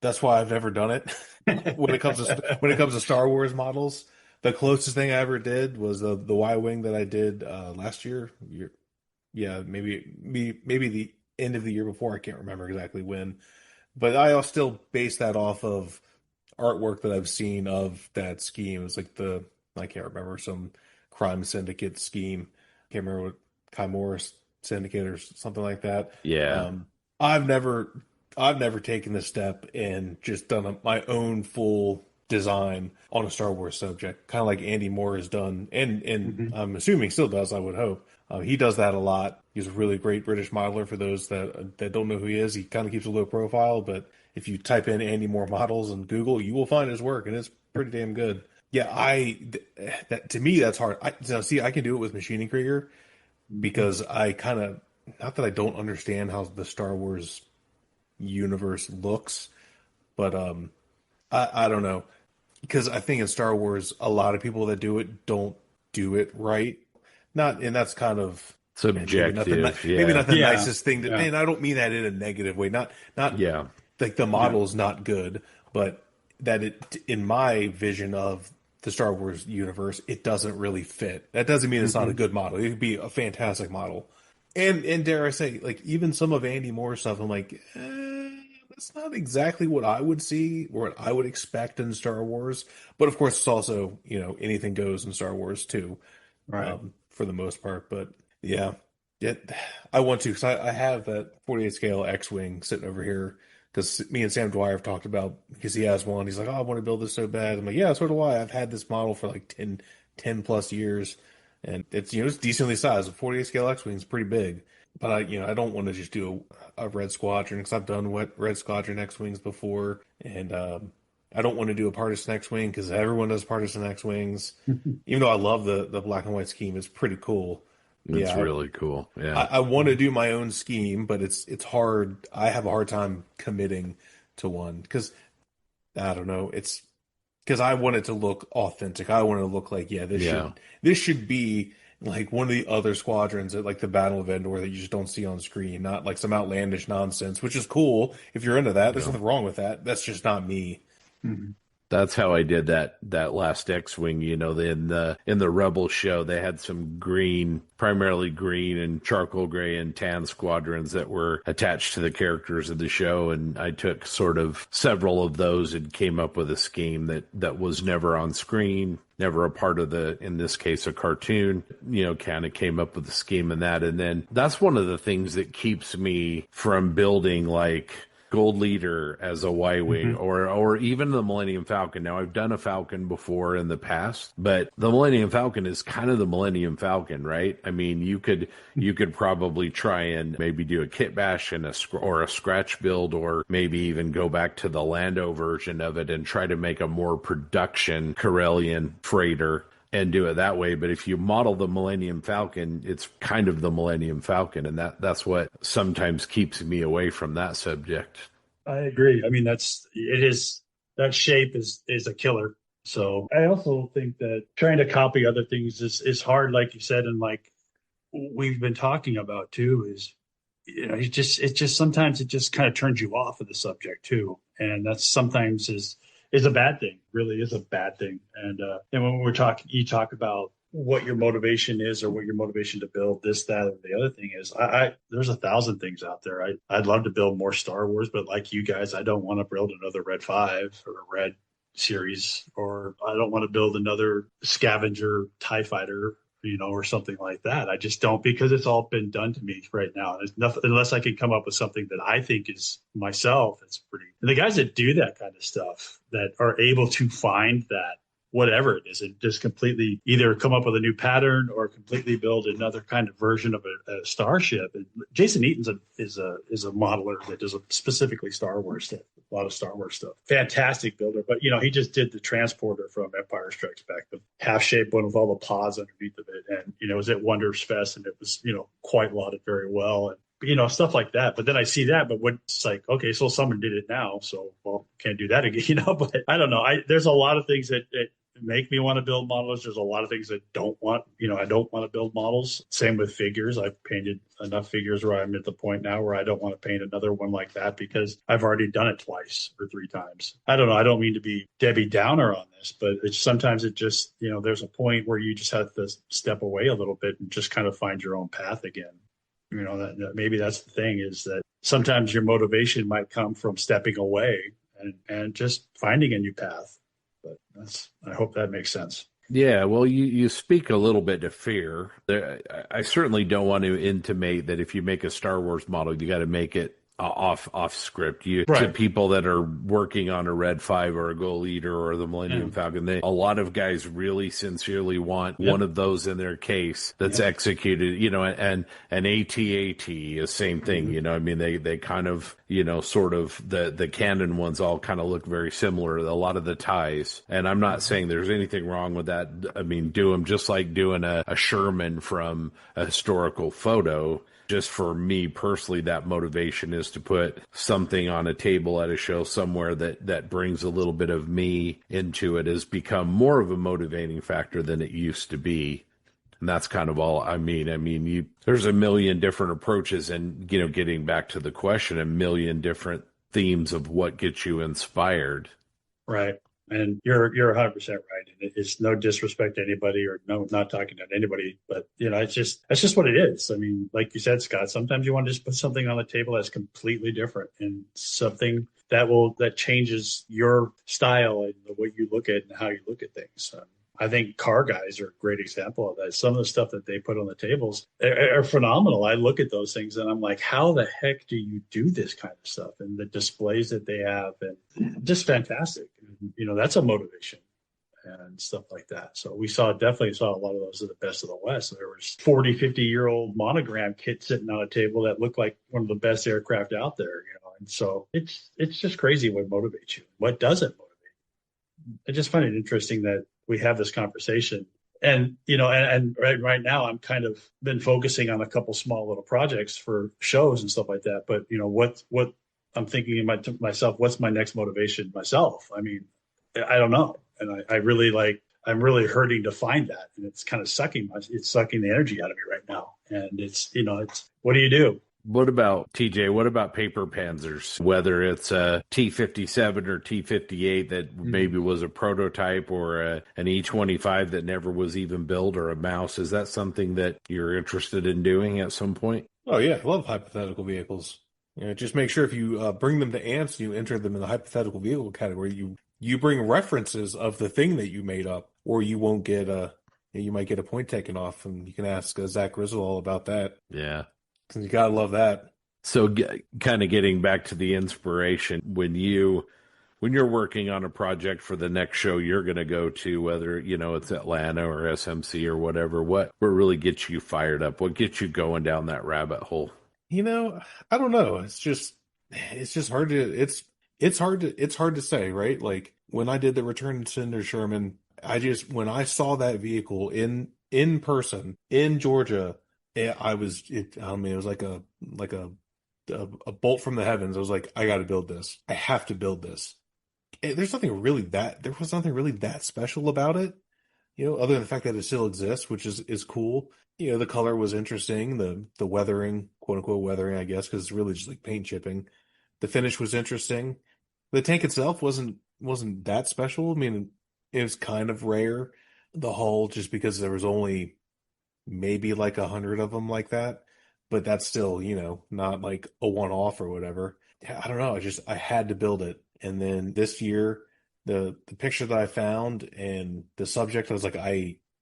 That's why I've never done it. When it comes to Star Wars models, the closest thing I ever did was the Y-wing that I did last year. Yeah, maybe the end of the year before. I can't remember exactly when, but I'll still base that off of artwork that I've seen of that scheme. It was like I can't remember, some crime syndicate scheme. Can't remember what Kimura syndicate or something like that. Yeah. I've never taken the step and just done my own full design on a Star Wars subject, kind of like Andy Moore has done, and I'm assuming still does. I would hope he does that a lot. He's a really great British modeler. For those that don't know who he is, he kind of keeps a low profile, but if you type in Andy Moore models in Google, you will find his work, and it's pretty damn good. Yeah, that to me that's hard. I can do it with Machining Krieger because I kind of, not that I don't understand how the Star Wars universe looks, but I don't know, because I think in Star Wars a lot of people that do it don't do it right. And that's kind of subjective. Maybe not the nicest thing to, and I don't mean that in a negative way. Not like the model's not good, but that it, in my vision of the Star Wars universe, it doesn't really fit. That doesn't mean it's not a good model. It could be a fantastic model. And dare I say, like, even some of Andy Moore's stuff, I'm like, that's not exactly what I would see or what I would expect in Star Wars. But of course, it's also, you know, anything goes in Star Wars too, right? For the most part. But yeah, I want to, because I have that 48 scale X-Wing sitting over here, because me and Sam Dwyer have talked about, because he has one. He's like, oh, I want to build this so bad. I'm like, yeah, so do I. I've had this model for like 10 plus years. And it's, you know, it's decently sized. A 48 scale X-Wing is pretty big. But I don't want to just do a Red Squadron, because I've done Red Squadron X-Wings before. And I don't want to do a partisan X-Wing, because everyone does partisan X-Wings. Even though I love the black and white scheme, it's pretty cool. It's really cool. Yeah, I want to do my own scheme, but it's hard. I have a hard time committing to one, because I don't know. It's because I want it to look authentic. I want it to look like, this should be like one of the other squadrons at like the Battle of Endor that you just don't see on screen, not like some outlandish nonsense, which is cool if you're into that. There's nothing wrong with that. That's just not me. Mm-hmm. That's how I did that last X-Wing, in the Rebel show. They had some green, primarily green and charcoal gray and tan squadrons that were attached to the characters of the show, and I took sort of several of those and came up with a scheme that was never on screen, never a part of in this case, a cartoon, kind of came up with a scheme in that. And then that's one of the things that keeps me from building like Gold Leader as a Y-Wing, or even the Millennium Falcon. Now, I've done a Falcon before in the past, but the Millennium Falcon is kind of the Millennium Falcon, right? I mean, you could probably try and maybe do a kit bash and or a scratch build, or maybe even go back to the Lando version of it and try to make a more production Corellian freighter and do it that way. But if you model the Millennium Falcon, it's kind of the Millennium Falcon, and that's what sometimes keeps me away from that subject. I agree. I mean, that shape is a killer. So I also think that trying to copy other things is hard, like you said, and like we've been talking about too, is sometimes it just kind of turns you off of the subject too, and that's sometimes is a bad thing, really is a bad thing. And when you talk about what your motivation is, or what your motivation to build this, that, or the other thing is, there's 1,000 things out there. I'd love to build more Star Wars, but like you guys, I don't want to build another Red 5 or a Red series, or I don't want to build another Scavenger TIE fighter, or something like that. I just don't, because it's all been done to me right now. There's nothing, unless I can come up with something that I think is myself. It's pretty. And the guys that do that kind of stuff, that are able to find that, whatever it is, and just completely either come up with a new pattern or completely build another kind of version of a starship. And Jason Eaton's is a modeler that does specifically Star Wars stuff, a lot of Star Wars stuff. Fantastic builder, but he just did the transporter from Empire Strikes Back, the half-shaped one with all the pods underneath of it, and it was at Wonders Fest, and it was quite lauded very well, and stuff like that. But then I see that, but it's like, okay, so someone did it now, so can't do that again, But I don't know. There's a lot of things that make me want to build models. There's a lot of things that don't want, I don't want to build models. Same with figures. I've painted enough figures where I'm at the point now where I don't want to paint another one like that, because I've already done it twice or 3 times. I don't know. I don't mean to be Debbie Downer on this, but sometimes it just, there's a point where you just have to step away a little bit and just kind of find your own path again. That maybe that's the thing, is that sometimes your motivation might come from stepping away and just finding a new path. But I hope that makes sense. Yeah, well, you speak a little bit to fear. I certainly don't want to intimate that if you make a Star Wars model, you got to make it off script. To people that are working on a Red 5 or a Gold Leader or the Millennium Falcon, a lot of guys really sincerely want one of those in their case that's executed, and an AT-AT is same thing, I mean, they kind of, sort of the canon ones all kind of look very similar, a lot of the ties. And I'm not saying there's anything wrong with that. I mean, do them just like doing a Sherman from a historical photo. Just for me personally, that motivation is to put something on a table at a show somewhere that brings a little bit of me into it, has become more of a motivating factor than it used to be. And that's kind of all I mean. There's a million different approaches, and, getting back to the question, a million different themes of what gets you inspired. Right. And you're 100% right. And it's no disrespect to anybody, or not talking to anybody, but that's just what it is. I mean, like you said, Scott, sometimes you want to just put something on the table that's completely different, and something that changes your style and the way you look at and how you look at things. I think car guys are a great example of that. Some of the stuff that they put on the tables are phenomenal. I look at those things and I'm like, how the heck do you do this kind of stuff? And the displays that they have, and just fantastic. And, that's a motivation and stuff like that. So we definitely saw a lot of those at the Best of the West. There was 40, 50-year-old monogram kit sitting on a table that looked like one of the best aircraft out there, And so it's just crazy what motivates you. What doesn't motivate? I just find it interesting that we have this conversation, and right now I'm kind of been focusing on a couple small little projects for shows and stuff like that. But what I'm thinking in myself, what's my next motivation myself? I mean, I don't know, and I'm really hurting to find that, and it's kind of sucking the energy out of me right now. And it's what do you do? What about TJ? What about paper panzers? Whether it's a T-57 or T-58 that maybe was a prototype, or an E-25 that never was even built, or a mouse, is that something that you're interested in doing at some point? Oh yeah, I love hypothetical vehicles. Just make sure if you bring them to ants, you enter them in the hypothetical vehicle category. You bring references of the thing that you made up, or you won't get you might get a point taken off, and you can ask Zach Grizzle all about that. Yeah. You gotta love that. So kind of getting back to the inspiration, when you're working on a project for the next show you're going to go to, whether, it's Atlanta or SMC or whatever, what really gets you fired up? What gets you going down that rabbit hole? I don't know. It's just hard to, it's hard to say, right? Like when I did the Return to Cinder Sherman, when I saw that vehicle in person in Georgia, it was like a bolt from the heavens. I was like, I got to build this. I have to build this. There was nothing really that special about it, other than the fact that it still exists, which is cool. The color was interesting. The weathering, quote unquote weathering, I guess, because it's really just like paint chipping. The finish was interesting. The tank itself wasn't that special. I mean, it was kind of rare. The hull, just because there was only maybe like 100 of them like that, but that's still, not like a one-off or whatever. I don't know. I had to build it. And then this year, the picture that I found and the subject, I was like,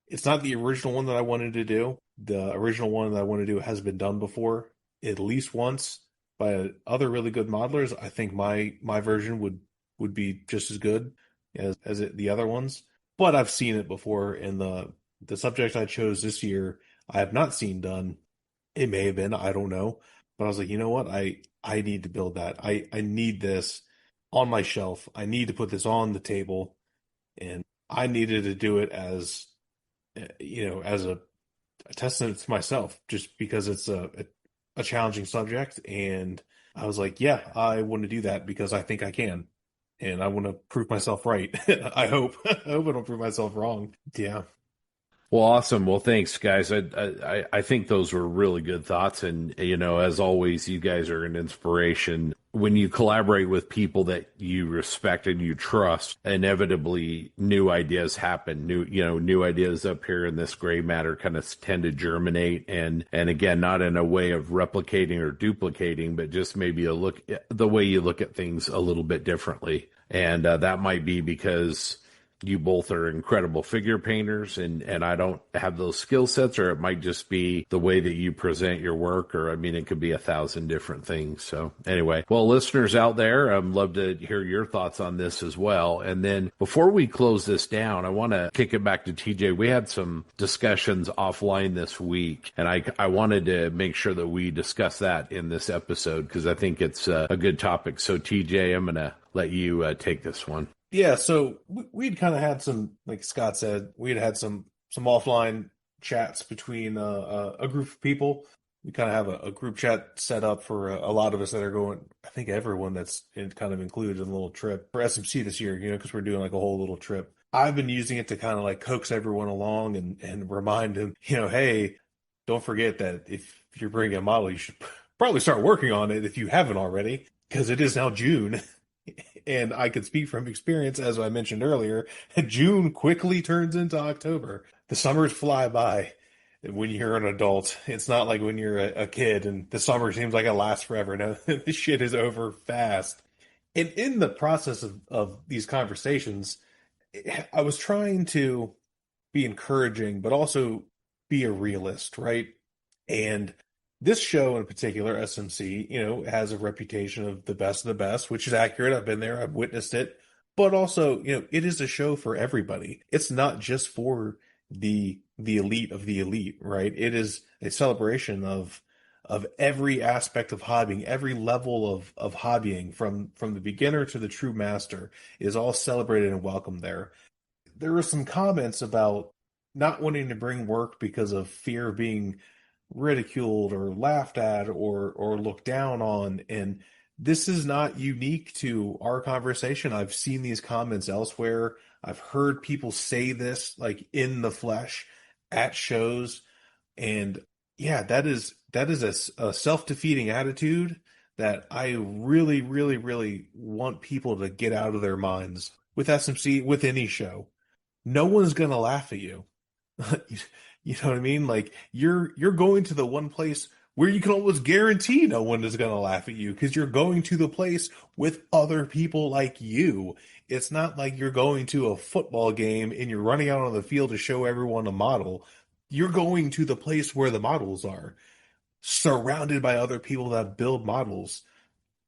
it's not the original one that I wanted to do. The original one that I want to do has been done before, at least once, by other really good modelers. I think my version would be just as good as the other ones, but I've seen it before, and the subject I chose this year, I have not seen done. It may have been, I don't know. But I was like, you know what? I need to build that. I need this on my shelf. I need to put this on the table. And I needed to do it as a testament to myself, just because it's a challenging subject. And I was like, yeah, I want to do that because I think I can. And I want to prove myself right. I hope. I hope I don't prove myself wrong. Yeah. Well, awesome. Well, thanks, guys. I think those were really good thoughts. And, as always, you guys are an inspiration. When you collaborate with people that you respect and you trust, inevitably new ideas happen. New ideas up here in this gray matter kind of tend to germinate. And again, not in a way of replicating or duplicating, but just maybe the way you look at things a little bit differently. And that might be because you both are incredible figure painters, and I don't have those skill sets, or it might just be the way that you present your work, or, it could be 1,000 different things. So anyway, well, listeners out there, I'd love to hear your thoughts on this as well. And then before we close this down, I want to kick it back to TJ. We had some discussions offline this week, and I wanted to make sure that we discuss that in this episode, because I think it's a good topic. So TJ, I'm going to let you take this one. Yeah, so we'd kind of had some, like Scott said, we'd had some offline chats between a group of people. We kind of have a group chat set up for a lot of us that are going. I think everyone that's kind of included in a little trip for SMC this year, because we're doing like a whole little trip. I've been using it to kind of like coax everyone along and remind them, hey, don't forget that if you're bringing a model, you should probably start working on it if you haven't already, because it is now June. And I could speak from experience, as I mentioned earlier, June quickly turns into October. The summers fly by when you're an adult. It's not like when you're a kid and the summer seems like it lasts forever. No, this shit is over fast. And in the process of these conversations, I was trying to be encouraging, but also be a realist, right? And this show in particular, SMC, has a reputation of the best, which is accurate. I've been there. I've witnessed it. But also, it is a show for everybody. It's not just for the elite of the elite, right? It is a celebration of every aspect of hobbying, every level of hobbying, from the beginner to the true master, is all celebrated and welcomed there. There were some comments about not wanting to bring work because of fear of being ridiculed or laughed at or looked down on, and this is not unique to our conversation. I've seen these comments elsewhere. I've heard people say this like in the flesh at shows, and yeah, that is that is a self-defeating attitude that I really, really, really want people to get out of their minds with SMC, with any show. No one's going to laugh at you. You know what I mean? Like you're going to the one place where you can almost guarantee no one is going to laugh at you because you're going to the place with other people like you. It's not like you're going to a football game and you're running out on the field to show everyone a model. You're going to the place where the models are, surrounded by other people that build models.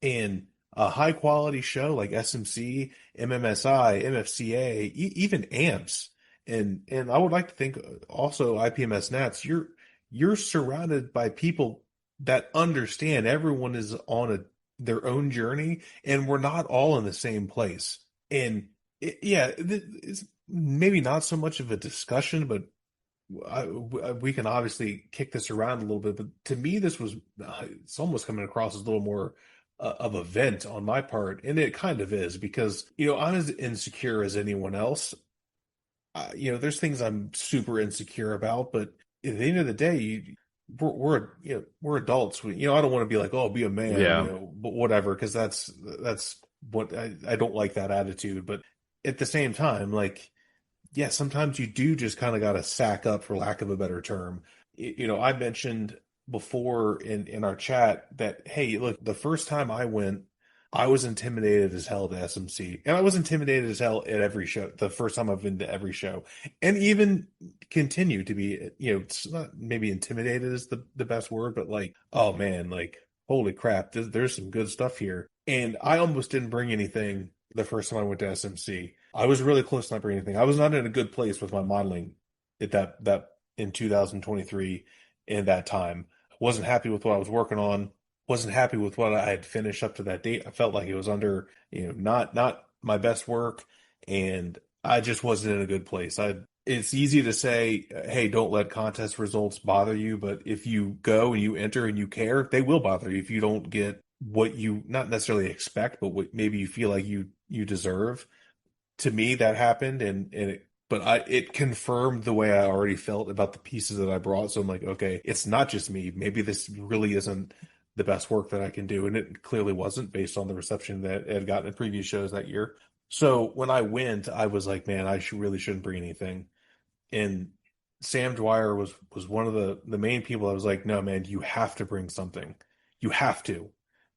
And a high quality show like SMC, MMSI, MFCA, even AMPS, and I would like to think also IPMS Nats, you're surrounded by people that understand everyone is on their own journey and we're not all in the same place. And it's maybe not so much of a discussion, but we can obviously kick this around a little bit. But to me, it's almost coming across as a little more of a vent on my part. And it kind of is because, I'm as insecure as anyone else. There's things I'm super insecure about, but at the end of the day, we're adults. I don't want to be like, oh, be a man, but whatever, because that's what I don't like that attitude. But at the same time, like, yeah, sometimes you do just kind of got to sack up, for lack of a better term. I mentioned before in our chat that, hey, look, the first time I went, I was intimidated as hell to SMC, and I was intimidated as hell at every show. The first time I've been to every show, and even continue to be, it's not maybe intimidated is the best word, but like, oh man, like, holy crap, there's some good stuff here. And I almost didn't bring anything the first time I went to SMC. I was really close to not bringing anything. I was not in a good place with my modeling at that in 2023 in that time. I wasn't happy with what I was working on. Wasn't happy with what I had finished up to that date. I felt like it was under, not my best work, and I just wasn't in a good place. It's easy to say, hey, don't let contest results bother you, but if you go and you enter and you care, they will bother you if you don't get what you not necessarily expect, but what maybe you feel like you deserve. To me, that happened, but it confirmed the way I already felt about the pieces that I brought. So I'm like, okay, it's not just me. Maybe this really isn't the best work that I can do. And it clearly wasn't, based on the reception that it had gotten in previous shows that year. So when I went, I was like, man, I really shouldn't bring anything. And Sam Dwyer was one of the main people. I was like, no, man, you have to bring something. You have to.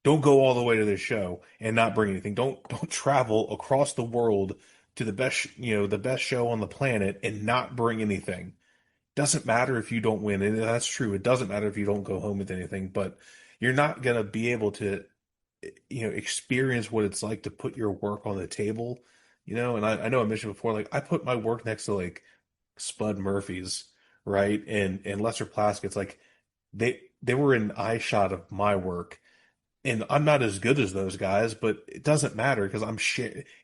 Don't go all the way to this show and not bring anything. Don't travel across the world to the best show on the planet and not bring anything. Doesn't matter if you don't win, and that's true. It doesn't matter if you don't go home with anything, but you're not going to be able to, experience what it's like to put your work on the table, and I know I mentioned before, like, I put my work next to like Spud Murphy's, right? And Lesser Plaskets, like they were an eye shot of my work, and I'm not as good as those guys, but it doesn't matter because I'm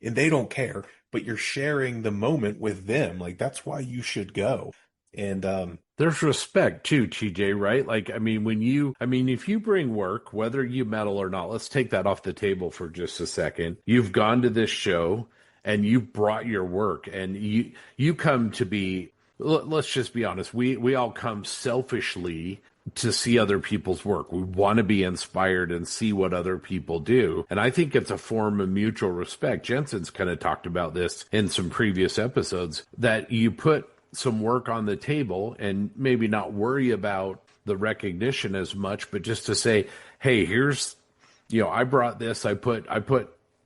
and they don't care, but you're sharing the moment with them. Like, that's why you should go. And there's respect too, TJ, right? Like, if you bring work, whether you medal or not, let's take that off the table for just a second. You've gone to this show and you brought your work, and you come to be, let's just be honest, we all come selfishly to see other people's work. We want to be inspired and see what other people do. And I think it's a form of mutual respect. Jensen's kind of talked about this in some previous episodes, that you put some work on the table and maybe not worry about the recognition as much, but just to say, hey, here's, I brought this, I put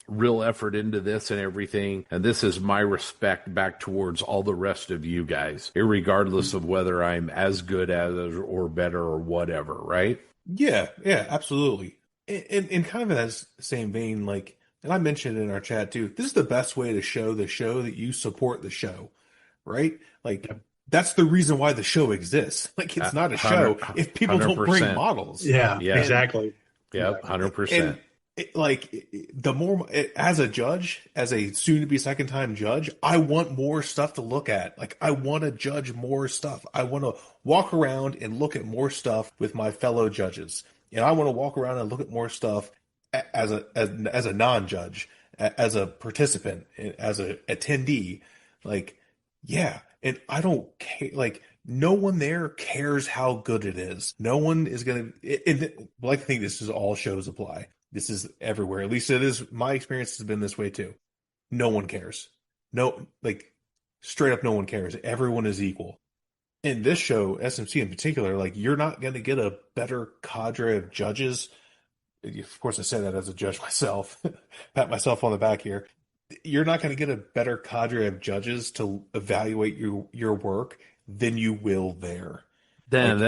real effort into this and everything, and this is my respect back towards all the rest of you guys, irregardless of whether I'm as good as or better or whatever, right? Yeah, absolutely. And kind of in that same vein, like, and I mentioned in our chat too, this is the best way to show the show that you support the show, right? Like, that's the reason why the show exists. Like, it's not a show if people don't bring models. Yeah, exactly. Yeah, 100%. The more, as a judge, as a soon-to-be second-time judge, I want more stuff to look at. Like, I want to judge more stuff. I want to walk around and look at more stuff with my fellow judges, and I want to walk around and look at more stuff as a non-judge, as a participant, as a attendee. Like, yeah, and I don't care. Like, no one there cares how good it is. No one is going to, like, I think this is all shows apply. This is everywhere. At least it is. My experience has been this way too. No one cares. No, like, straight up, no one cares. Everyone is equal. In this show, SMC in particular, like, you're not going to get a better cadre of judges. Of course, I say that as a judge myself. Pat myself on the back here. You're not going to get a better cadre of judges to evaluate your work than you will there. Dan,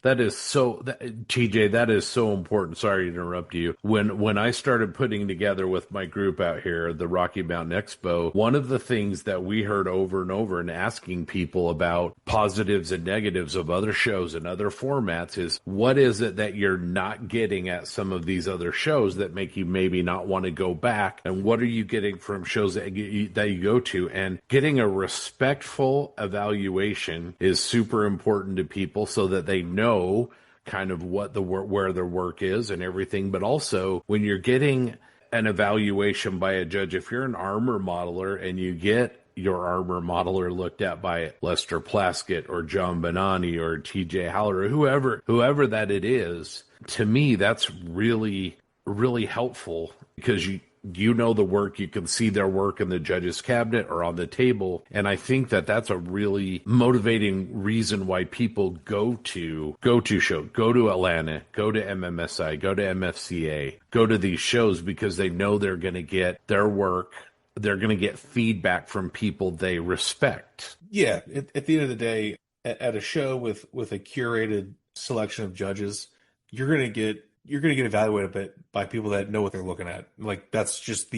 that is so, TJ, that is so important. Sorry to interrupt you. When I started putting together with my group out here, the Rocky Mountain Expo, one of the things that we heard over and over and asking people about positives and negatives of other shows and other formats is, what is it that you're not getting at some of these other shows that make you maybe not want to go back? And what are you getting from shows that you go to? And getting a respectful evaluation is super important to people, so that they know kind of what where their work is and everything. But also, when you're getting an evaluation by a judge, if you're an armor modeler and you get your armor modeler looked at by Lester Plaskett or John Bonani or TJ Haller or whoever that it is, to me, that's really, really helpful, because you know the work, you can see their work in the judge's cabinet or on the table. And I think that that's a really motivating reason why people go to show, go to Atlanta, go to MMSI, go to MFCA, go to these shows, because they know they're going to get their work. They're going to get feedback from people they respect. Yeah. At the end of the day, at a show with a curated selection of judges, you're going to get evaluated by people that know what they're looking at. Like, that's just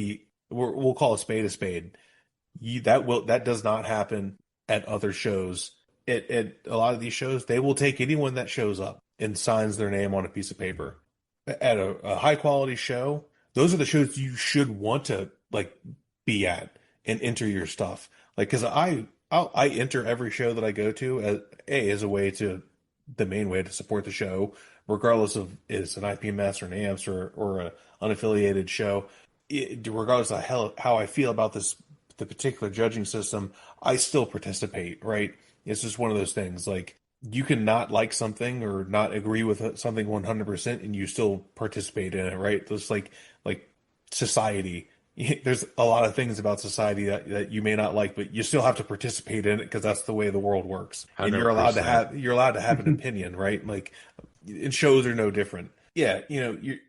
we'll call a spade a spade. That does not happen at other shows. At a lot of these shows, they will take anyone that shows up and signs their name on a piece of paper. At a high quality show, those are the shows you should want to, like, be at and enter your stuff. Like, because I enter every show that I go to as a way to, the main way to support the show, regardless of it's an IPMS or an AMPS or an unaffiliated show. Regardless of how I feel about the particular judging system, I still participate, right? It's just one of those things. Like, you can not like something or not agree with something 100%, and you still participate in it, right? It's like society. There's a lot of things about society that you may not like, but you still have to participate in it, because that's the way the world works. 100%. And you're allowed to have an opinion, right? Like, and shows are no different. Yeah, you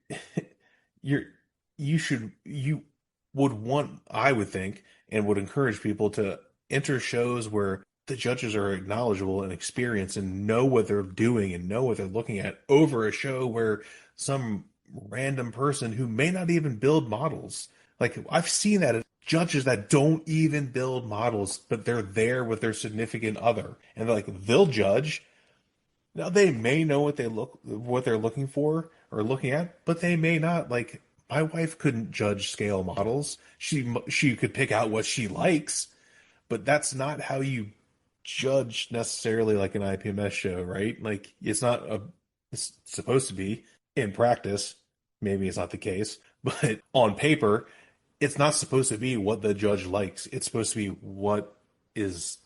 would want, I would think, and would encourage people to enter shows where the judges are knowledgeable and experienced and know what they're doing and know what they're looking at, over a show where some random person who may not even build models. Like, I've seen that, judges that don't even build models, but they're there with their significant other, and they'll judge. Now, they may know what they're looking for or looking at, but they may not. Like, my wife couldn't judge scale models. She could pick out what she likes, but that's not how you judge necessarily, like an IPMS show, right? Like, it's supposed to be. In practice, maybe it's not the case, but on paper, it's not supposed to be what the judge likes. It's supposed to be what is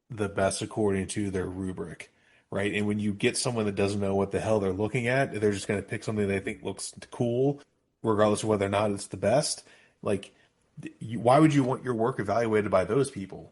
the best according to their rubric, right? And when you get someone that doesn't know what the hell they're looking at, they're just going to pick something they think looks cool, regardless of whether or not it's the best. Like, why would you want your work evaluated by those people?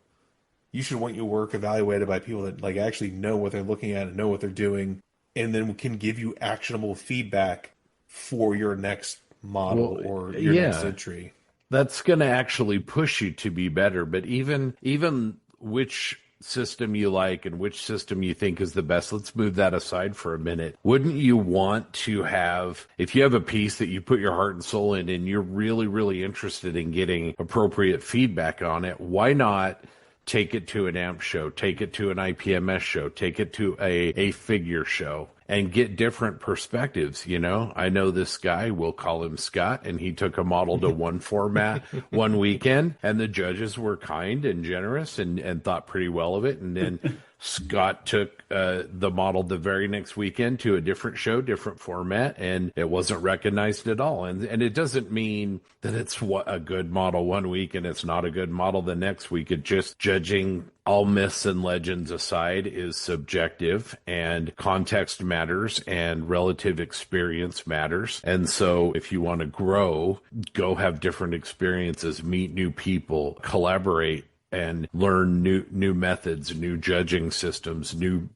You should want your work evaluated by people that, like, actually know what they're looking at and know what they're doing, and then can give you actionable feedback for your next model or your next entry. That's going to actually push you to be better. But even which system you like and which system you think is the best, let's move that aside for a minute. Wouldn't you want to have, if you have a piece that you put your heart and soul in and you're really, really interested in getting appropriate feedback on it, why not take it to an AMP show, take it to an IPMS show, take it to a figure show, and get different perspectives. You know, I know this guy, we'll call him Scott, and he took a model to one format one weekend, and the judges were kind and generous and thought pretty well of it. And then Scott took the model the very next weekend to a different show, different format, and it wasn't recognized at all. And it doesn't mean that it's a good model one week and it's not a good model the next week. It just, judging all myths and legends aside, is subjective, and context matters and relative experience matters. And so if you want to grow, go have different experiences, meet new people, collaborate, and learn new methods, new judging systems, new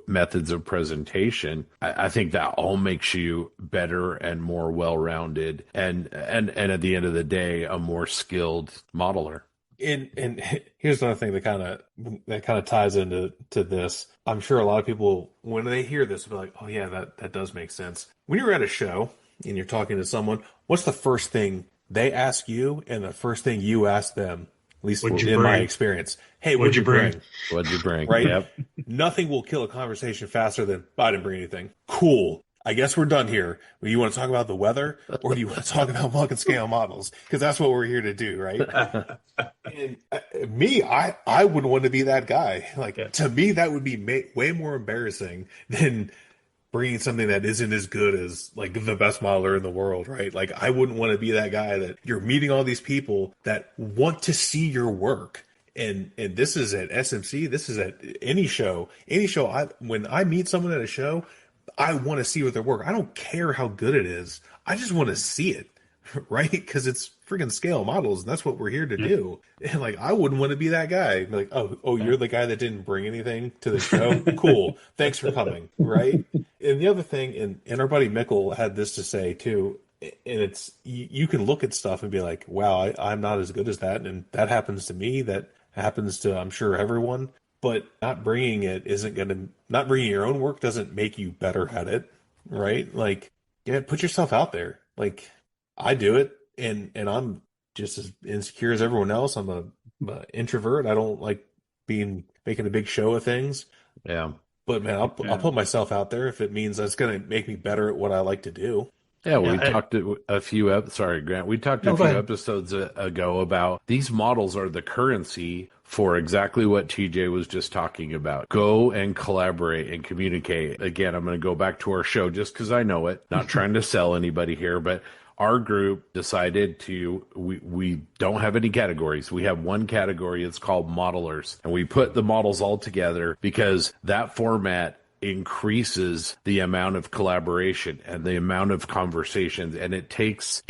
methods of presentation. I think that all makes you better and more well-rounded, and at the end of the day, a more skilled modeler. And here's another thing that kind of ties into this. I'm sure a lot of people, when they hear this, will be like, "Oh yeah, that does make sense." When you're at a show and you're talking to someone, what's the first thing they ask you, and the first thing you ask them? At least in my experience. Hey, what'd you bring? What'd you bring? Right? Yep. Nothing will kill a conversation faster than, I didn't bring anything. Cool. I guess we're done here. You want to talk about the weather, or do you want to talk about Mulligan scale models? Because that's what we're here to do, right? And I wouldn't want to be that guy. To me, that would be way more embarrassing than bringing something that isn't as good as like the best modeler in the world, right? Like, I wouldn't want to be that guy that you're meeting all these people that want to see your work. And this is at SMC, this is at any show. When I meet someone at a show, I want to see what their work. I don't care how good it is. I just want to see it, right? Because it's freaking scale models, and that's what we're here to do. And like, I wouldn't want to be that guy. Like, oh, you're the guy that didn't bring anything to the show. Cool, thanks for coming, right? And the other thing, and our buddy Mikkel had this to say too. And it's, you can look at stuff and be like, wow, I'm not as good as that, and that happens to me. That happens to, I'm sure, everyone. But not bringing your own work doesn't make you better at it, right? Like, yeah, put yourself out there. Like, I do it, and I'm just as insecure as everyone else. I'm a introvert. I don't like making a big show of things. Yeah. But man, I'll put myself out there if it means that's going to make me better at what I like to do. Yeah, we talked a few sorry, Grant. We talked a few episodes ago about these models are the currency for exactly what TJ was just talking about. Go and collaborate and communicate. Again, I'm going to go back to our show just because I know it. Not trying to sell anybody here, but our group decided we don't have any categories. We have one category. It's called modelers. And we put the models all together because that format increases the amount of collaboration and the amount of conversations, and it takes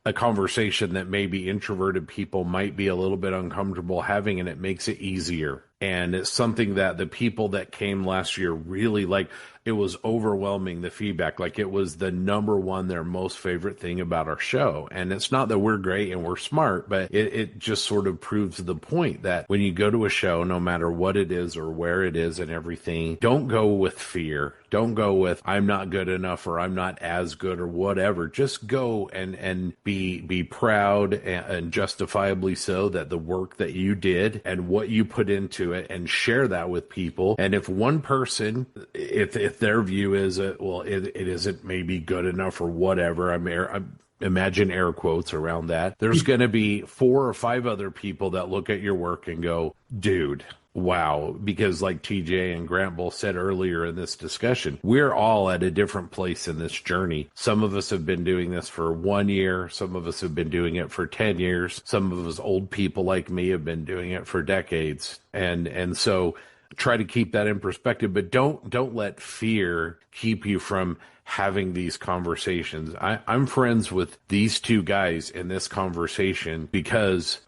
a conversation that maybe introverted people might be a little bit uncomfortable having, and it makes it easier. And it's something that the people that came last year really like. It was overwhelming, the feedback. Like, it was the number one, their most favorite thing about our show. And it's not that we're great and we're smart, but it just sort of proves the point that when you go to a show, no matter what it is or where it is and everything, don't go with fear. Don't go with, I'm not good enough or I'm not as good or whatever. Just go and be proud and justifiably so that the work that you did and what you put into it, and share that with people. And if one person, if their view is, it isn't maybe good enough or whatever, I'm imagine air quotes around that, there's going to be 4 or 5 other people that look at your work and go, dude, wow. Because like TJ and Grant both said earlier in this discussion, we're all at a different place in this journey. Some of us have been doing this for 1 year. Some of us have been doing it for 10 years. Some of us old people like me have been doing it for decades. And so try to keep that in perspective, but don't let fear keep you from having these conversations. I'm friends with these two guys in this conversation because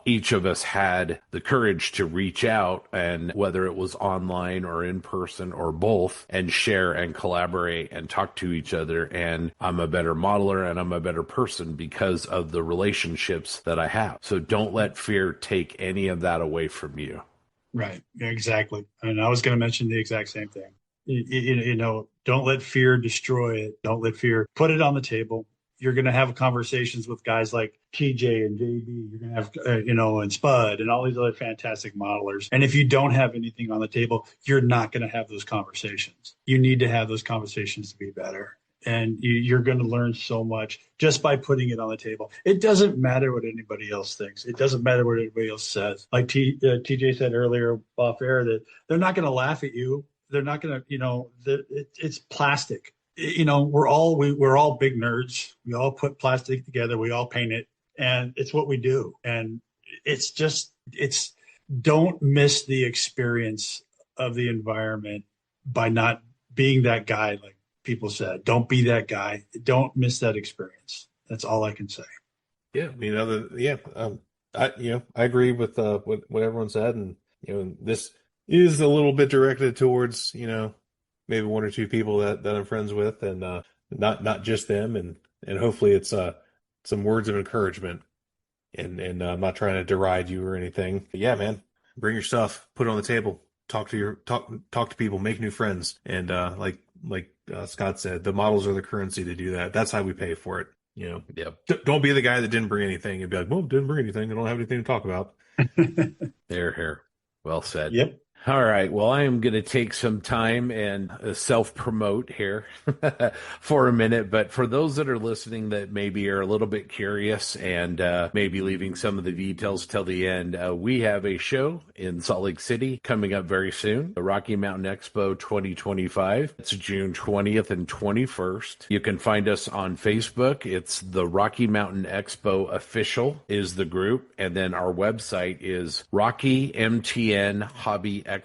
each of us had the courage to reach out, and whether it was online or in person or both, and share and collaborate and talk to each other. And I'm a better modeler and I'm a better person because of the relationships that I have. So don't let fear take any of that away from you. Right. Yeah, exactly. And I was going to mention the exact same thing. You know, don't let fear destroy it. Don't let fear, put it on the table. You're going to have conversations with guys like TJ and JB. You're going to have, and Spud and all these other fantastic modelers. And if you don't have anything on the table, you're not going to have those conversations. You need to have those conversations to be better. And you're going to learn so much just by putting it on the table. It doesn't matter what anybody else thinks. It doesn't matter what anybody else says. Like TJ said earlier off air, that they're not going to laugh at you. They're not going to, it's plastic. We're all big nerds. We all put plastic together. We all paint it, and it's what we do. And don't miss the experience of the environment by not being that guy. Like people said, don't be that guy. Don't miss that experience. That's all I can say. Yeah. I agree with what everyone said. And, this is a little bit directed towards, maybe one or two people that I'm friends with, and not just them. And hopefully it's some words of encouragement. And I'm not trying to deride you or anything. But yeah, man, bring your stuff, put it on the table, talk to people, make new friends. And like Scott said, the models are the currency to do that. That's how we pay for it. Yep. Don't be the guy that didn't bring anything and be like, well, didn't bring anything. I don't have anything to talk about. Here. Well said. Yep. All right. Well, I am going to take some time and self-promote here for a minute. But for those that are listening that maybe are a little bit curious and maybe leaving some of the details till the end, we have a show in Salt Lake City coming up very soon, the Rocky Mountain Expo 2025. It's June 20th and 21st. You can find us on Facebook. It's the Rocky Mountain Expo Official is the group. And then our website is RockyMTNHobbyExpo.com.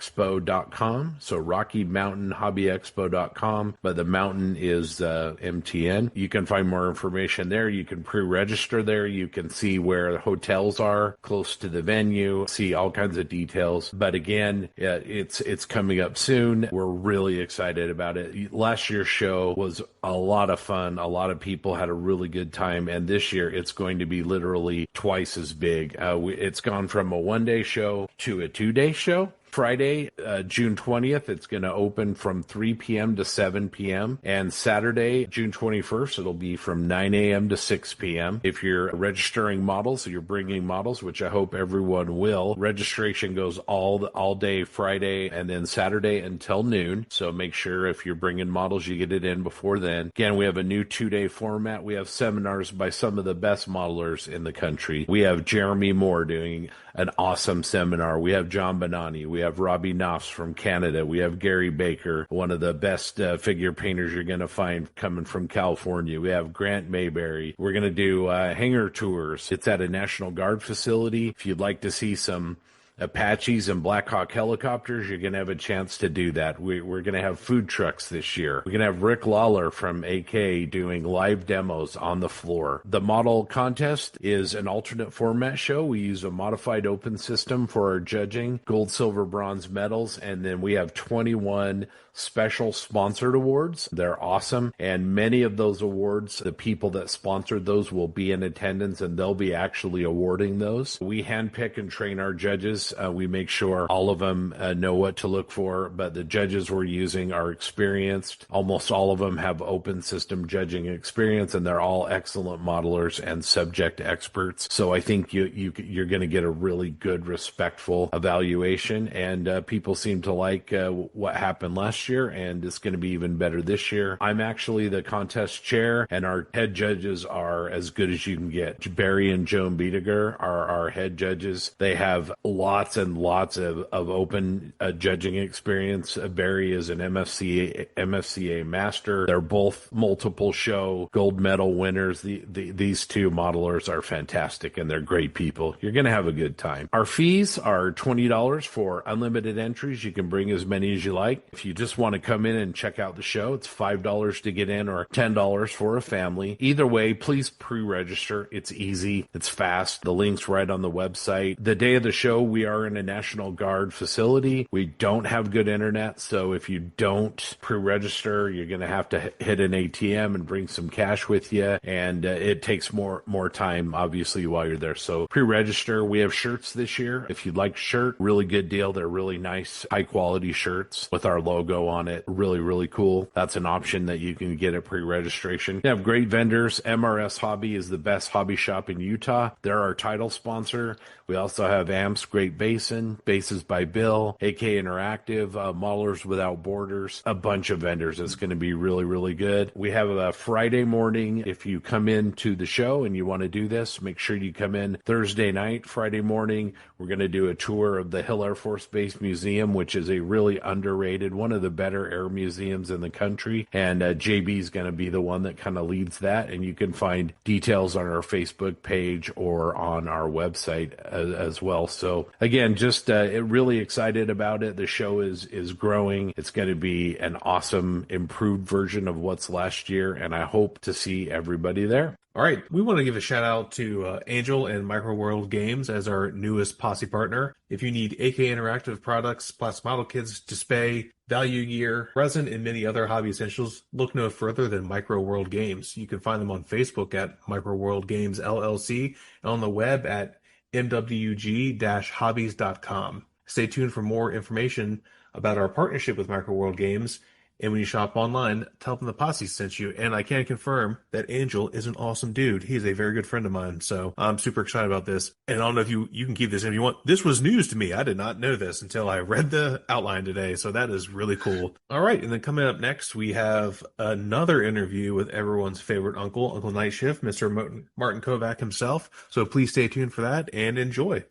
So RockyMountainHobbyExpo.com, but the mountain is MTN. You can find more information there. You can pre-register there. You can see where the hotels are close to the venue, see all kinds of details. But again, it's coming up soon. We're really excited about it. Last year's show was a lot of fun. A lot of people had a really good time. And this year it's going to be literally twice as big. It's gone from a one-day show to a two-day show. Friday, June 20th, it's going to open from 3 p.m. to 7 p.m. And Saturday, June 21st, it'll be from 9 a.m. to 6 p.m. If you're registering models, so you're bringing models, which I hope everyone will, registration goes all day Friday and then Saturday until noon. So make sure if you're bringing models, you get it in before then. Again, we have a new 2-day format. We have seminars by some of the best modelers in the country. We have Jeremy Moore doing an awesome seminar. We have John Bonani. We have Robbie Knopfs from Canada. We have Gary Baker, one of the best figure painters you're going to find coming from California. We have Grant Mayberry. We're going to do hangar tours. It's at a National Guard facility. If you'd like to see some Apaches and Black Hawk helicopters, you're going to have a chance to do that. We're going to have food trucks this year. We're going to have Rick Lawler from AK doing live demos on the floor. The model contest is an alternate format show. We use a modified open system for our judging, gold, silver, bronze medals, and then we have 21 special sponsored awards. They're awesome. And many of those awards, the people that sponsored those will be in attendance and they'll be actually awarding those. We handpick and train our judges. We make sure all of them know what to look for, but the judges we're using are experienced. Almost all of them have open system judging experience, and they're all excellent modelers and subject experts. So I think you're going to get a really good, respectful evaluation, and people seem to like what happened last year, and it's going to be even better this year. I'm actually the contest chair, and our head judges are as good as you can get. Barry and Joan Biediger are our head judges. They have lots and lots of open judging experience. Barry is an MFCA master. They're both multiple show gold medal winners. These two modelers are fantastic, and they're great people. You're going to have a good time. Our fees are $20 for unlimited entries. You can bring as many as you like. If you just want to come in and check out the show, it's $5 to get in or $10 for a family. Either way, please pre-register. It's easy. It's fast. The link's right on the website. The day of the show, we we are in a National Guard facility. We don't have good internet, so if you don't pre-register, you're going to have to hit an ATM and bring some cash with you, and it takes more time, obviously, while you're there. So pre-register. We have shirts this year. If you'd like a shirt, really good deal. They're really nice, high-quality shirts with our logo on it. Really, really cool. That's an option that you can get at pre-registration. We have great vendors. MRS Hobby is the best hobby shop in Utah. They're our title sponsor. We also have Amps, Great Basin, Bases by Bill, AK Interactive, Maulers Without Borders, a bunch of vendors. It's going to be really, really good. We have a Friday morning. If you come in to the show and you want to do this, make sure you come in Thursday night. Friday morning, we're going to do a tour of the Hill Air Force Base Museum, which is a really underrated, one of the better air museums in the country. And JB is going to be the one that kind of leads that. And you can find details on our Facebook page or on our website as well. So again, just really excited about it. The show is growing. It's going to be an awesome, improved version of what's last year, and I hope to see everybody there. All right, we want to give a shout out to Angel and Microworld Games as our newest posse partner. If you need AK Interactive products, plastic model kits, display, value gear, resin, and many other hobby essentials, look no further than Microworld Games. You can find them on Facebook at Microworld Games LLC and on the web at mwg-hobbies.com. Stay tuned for more information about our partnership with Microworld Games. And when you shop online, tell them the posse sent you. And I can confirm that Angel is an awesome dude. He's a very good friend of mine. So I'm super excited about this. And I don't know if you can keep this if you want. This was news to me. I did not know this until I read the outline today. So that is really cool. All right. And then coming up next, we have another interview with everyone's favorite uncle, Uncle Night Shift, Mr. Martin Kovac himself. So please stay tuned for that and enjoy.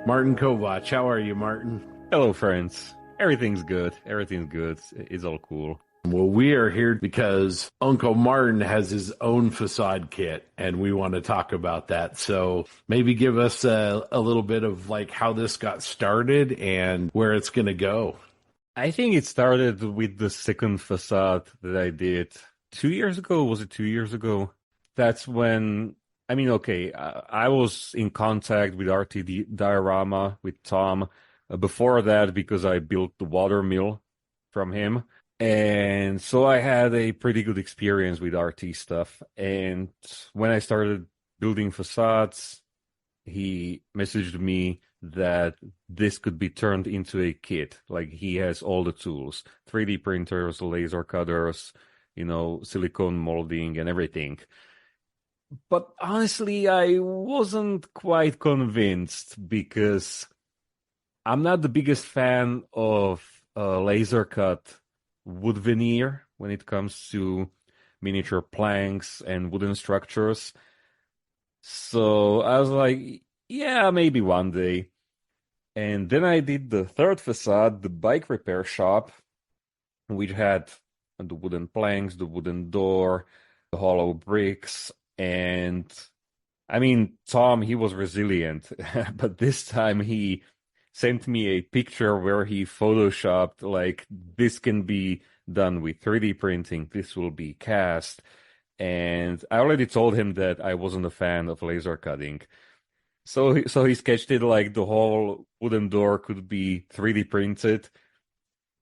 Martin Kovac, how are you, Martin? Hello, friends. Everything's good. Everything's good. It's all cool. Well, we are here because Uncle Martin has his own facade kit, and we want to talk about that. So maybe give us a little bit of like how this got started and where it's going to go. I think it started with the second facade that I did 2 years ago. Was it 2 years ago? That's when... I was in contact with RT Diorama, with Tom, before that because I built the water mill from him. And so I had a pretty good experience with RT stuff. And when I started building facades, he messaged me that this could be turned into a kit. Like, he has all the tools, 3D printers, laser cutters, silicone molding and everything. But honestly, I wasn't quite convinced because I'm not the biggest fan of laser cut wood veneer when it comes to miniature planks and wooden structures. So I was like, yeah, maybe one day. And then I did the third facade, the bike repair shop, which had the wooden planks, the wooden door, the hollow bricks. And Tom, he was resilient, but this time he sent me a picture where he photoshopped, like, this can be done with 3D printing, this will be cast. And I already told him that I wasn't a fan of laser cutting. So he sketched it like the whole wooden door could be 3D printed.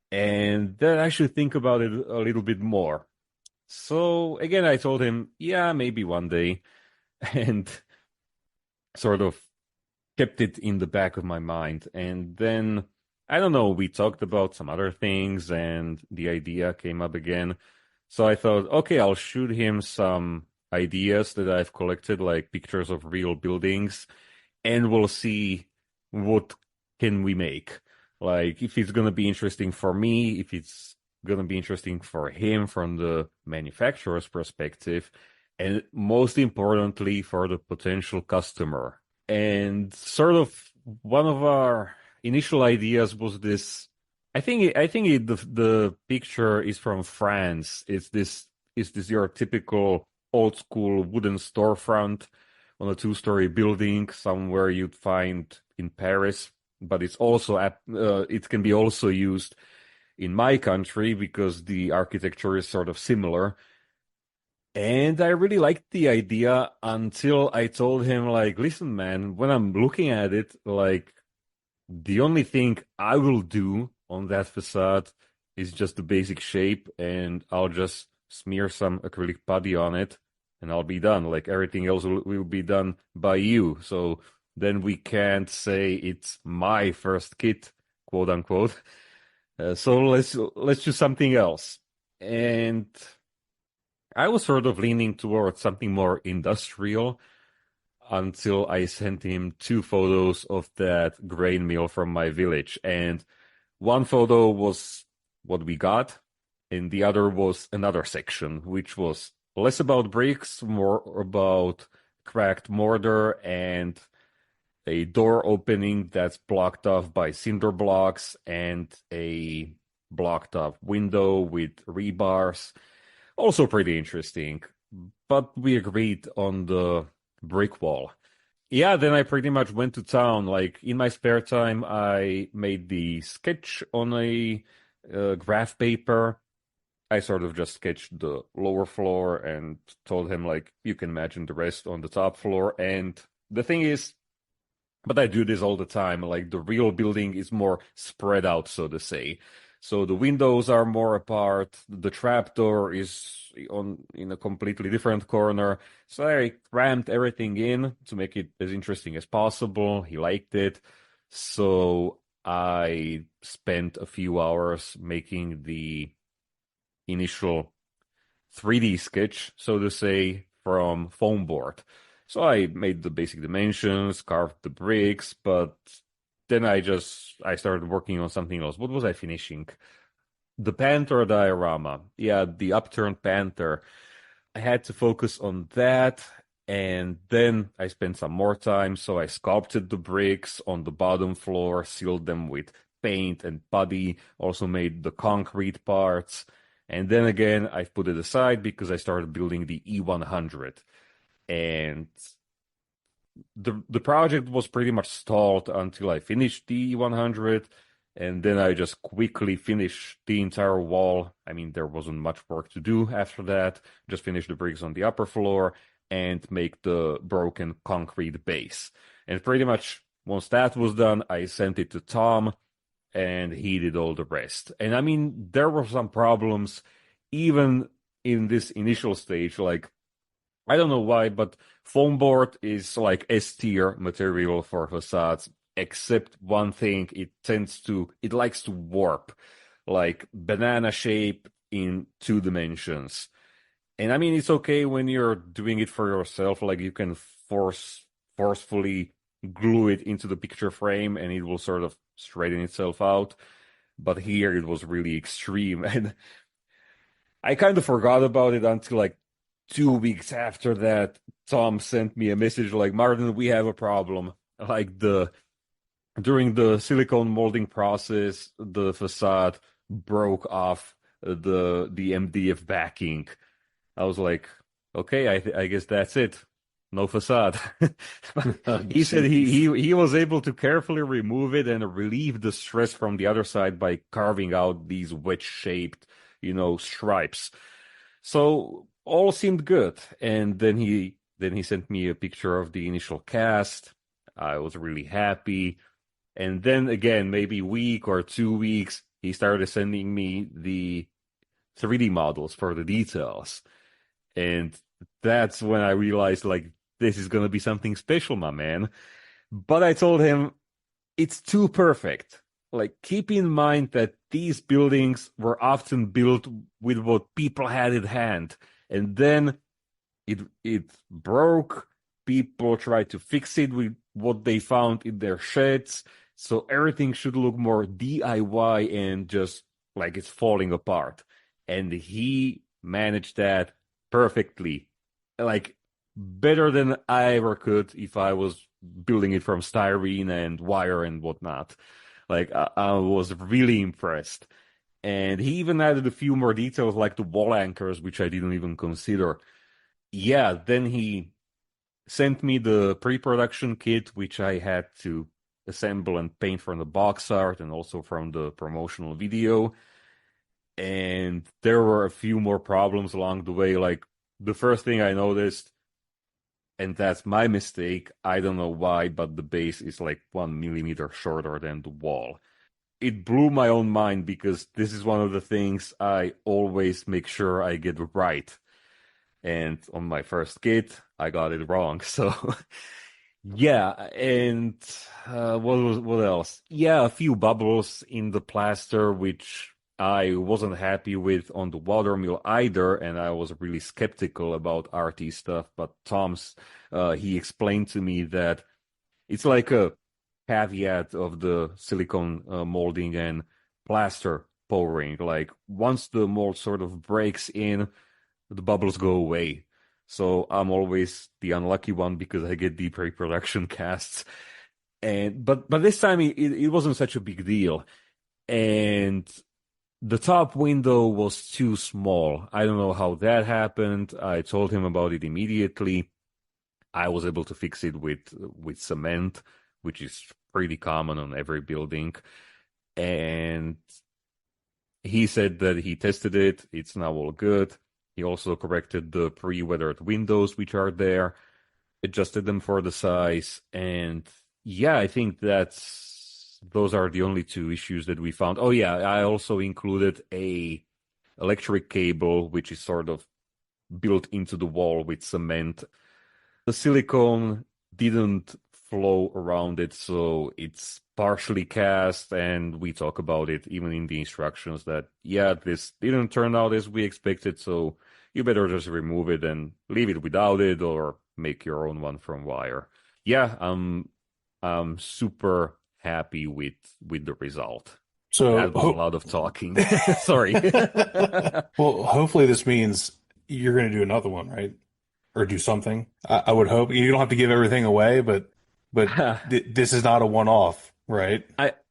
And then I should think about it a little bit more. So again, I told him, yeah, maybe one day, and sort of kept it in the back of my mind. And then, I don't know, we talked about some other things and the idea came up again. So I thought, okay, I'll shoot him some ideas that I've collected, like pictures of real buildings, and we'll see what can we make. Like, if it's going to be interesting for me, if it's going to be interesting for him from the manufacturer's perspective, and most importantly for the potential customer. And sort of one of our initial ideas was this. I think the picture is from France. It's this your typical old school wooden storefront on a 2-story building somewhere you'd find in Paris. but it's also it can be also used in my country because the architecture is sort of similar. And I really liked the idea until I told him, like, listen, man, when I'm looking at it, like, the only thing I will do on that facade is just the basic shape, and I'll just smear some acrylic putty on it, and I'll be done. Like, everything else will be done by you. So then we can't say it's my first kit, quote unquote. So let's do something else. And I was sort of leaning towards something more industrial until I sent him 2 photos of that grain mill from my village. And one photo was what we got, and the other was another section, which was less about bricks, more about cracked mortar and a door opening that's blocked off by cinder blocks and a blocked off window with rebars. Also pretty interesting, but we agreed on the brick wall. Yeah, then I pretty much went to town. Like, in my spare time, I made the sketch on a graph paper. I sort of just sketched the lower floor and told him, like, you can imagine the rest on the top floor. And the thing is, but I do this all the time, like, the real building is more spread out, so to say. So the windows are more apart, the trapdoor is in a completely different corner. So I crammed everything in to make it as interesting as possible. He liked it. So I spent a few hours making the initial 3D sketch, so to say, from foam board. So I made the basic dimensions, carved the bricks, but then I started working on something else. What was I finishing? The Panther diorama. Yeah, the upturned panther. I had to focus on that, and then I spent some more time, so I sculpted the bricks on the bottom floor, sealed them with paint and putty, also made the concrete parts, and then again, I put it aside because I started building the E100. And the project was pretty much stalled until I finished the E100, and then I just quickly finished the entire wall. I mean, there wasn't much work to do after that. Just finish the bricks on the upper floor and make the broken concrete base. And pretty much once that was done, I sent it to Tom, and he did all the rest. And I mean, there were some problems even in this initial stage, like, I don't know why, but foam board is like S tier material for facades, except one thing, it likes to warp, like banana shape in 2 dimensions. And I mean, it's okay when you're doing it for yourself, like you can forcefully glue it into the picture frame and it will sort of straighten itself out. But here it was really extreme, and I kind of forgot about it until like 2 weeks after that. Tom sent me a message like, Martin, we have a problem. Like, during the silicone molding process, the facade broke off the MDF backing. I was like, okay, I guess that's it. No facade. He said he was able to carefully remove it and relieve the stress from the other side by carving out these wedge-shaped, stripes. So all seemed good. And then he sent me a picture of the initial cast. I was really happy. And then again, maybe a week or 2 weeks, he started sending me the 3D models for the details. And that's when I realized, like, this is going to be something special, my man. But I told him, it's too perfect. Like, keep in mind that these buildings were often built with what people had in hand. And then it broke. People tried to fix it with what they found in their sheds. So everything should look more DIY and just like it's falling apart. And he managed that perfectly. Like, better than I ever could if I was building it from styrene and wire and whatnot. Like, I was really impressed. And he even added a few more details, like the wall anchors, which I didn't even consider. Yeah, then he sent me the pre-production kit, which I had to assemble and paint from the box art and also from the promotional video. And there were a few more problems along the way. Like, the first thing I noticed, and that's my mistake, I don't know why, but the base is like 1 millimeter shorter than the wall. It blew my own mind because this is one of the things I always make sure I get right. And on my first kit, I got it wrong. So, yeah. And what else? Yeah, a few bubbles in the plaster, which I wasn't happy with on the water mill either. And I was really skeptical about RT stuff. But he explained to me that it's like a caveat of the silicone molding and plaster pouring. Like, once the mold sort of breaks in, the bubbles go away. So I'm always the unlucky one because I get deep reproduction casts. But this time it wasn't such a big deal. And the top window was too small. I don't know how that happened. I told him about it immediately. I was able to fix it with cement, which is pretty common on every building. And he said that he tested it. It's now all good. He also corrected the pre-weathered windows, which are there, adjusted them for the size. And yeah, I think those are the only two issues that we found. Oh yeah, I also included a electric cable, which is sort of built into the wall with cement. The silicone didn't flow around it, so it's partially cast, and we talk about it even in the instructions that, yeah, this didn't turn out as we expected, so you better just remove it and leave it without it or make your own one from wire. Yeah, I'm super happy with the result. So that was a lot of talking. Sorry. Well, hopefully this means you're going to do another one, right? Or do something. I would hope. You don't have to give everything away, but this is not a one-off, right?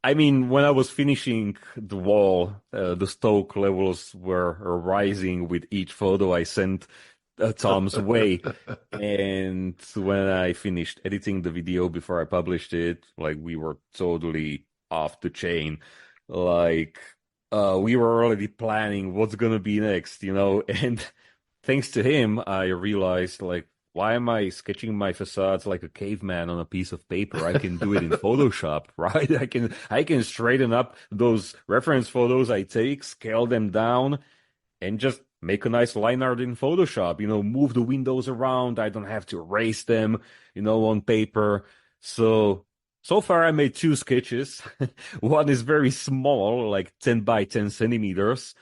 I mean, when I was finishing the wall, the stoke levels were rising with each photo I sent Tom's way. And when I finished editing the video before I published it, like, we were totally off the chain. Like, we were already planning what's gonna be next, and thanks to him, I realized, like, why am I sketching my facades like a caveman on a piece of paper? I can do it in Photoshop, right? I can straighten up those reference photos I take, scale them down, and just make a nice line art in Photoshop. Move the windows around. I don't have to erase them, on paper. So far I made 2 sketches. One is very small, like 10 by 10 centimeters.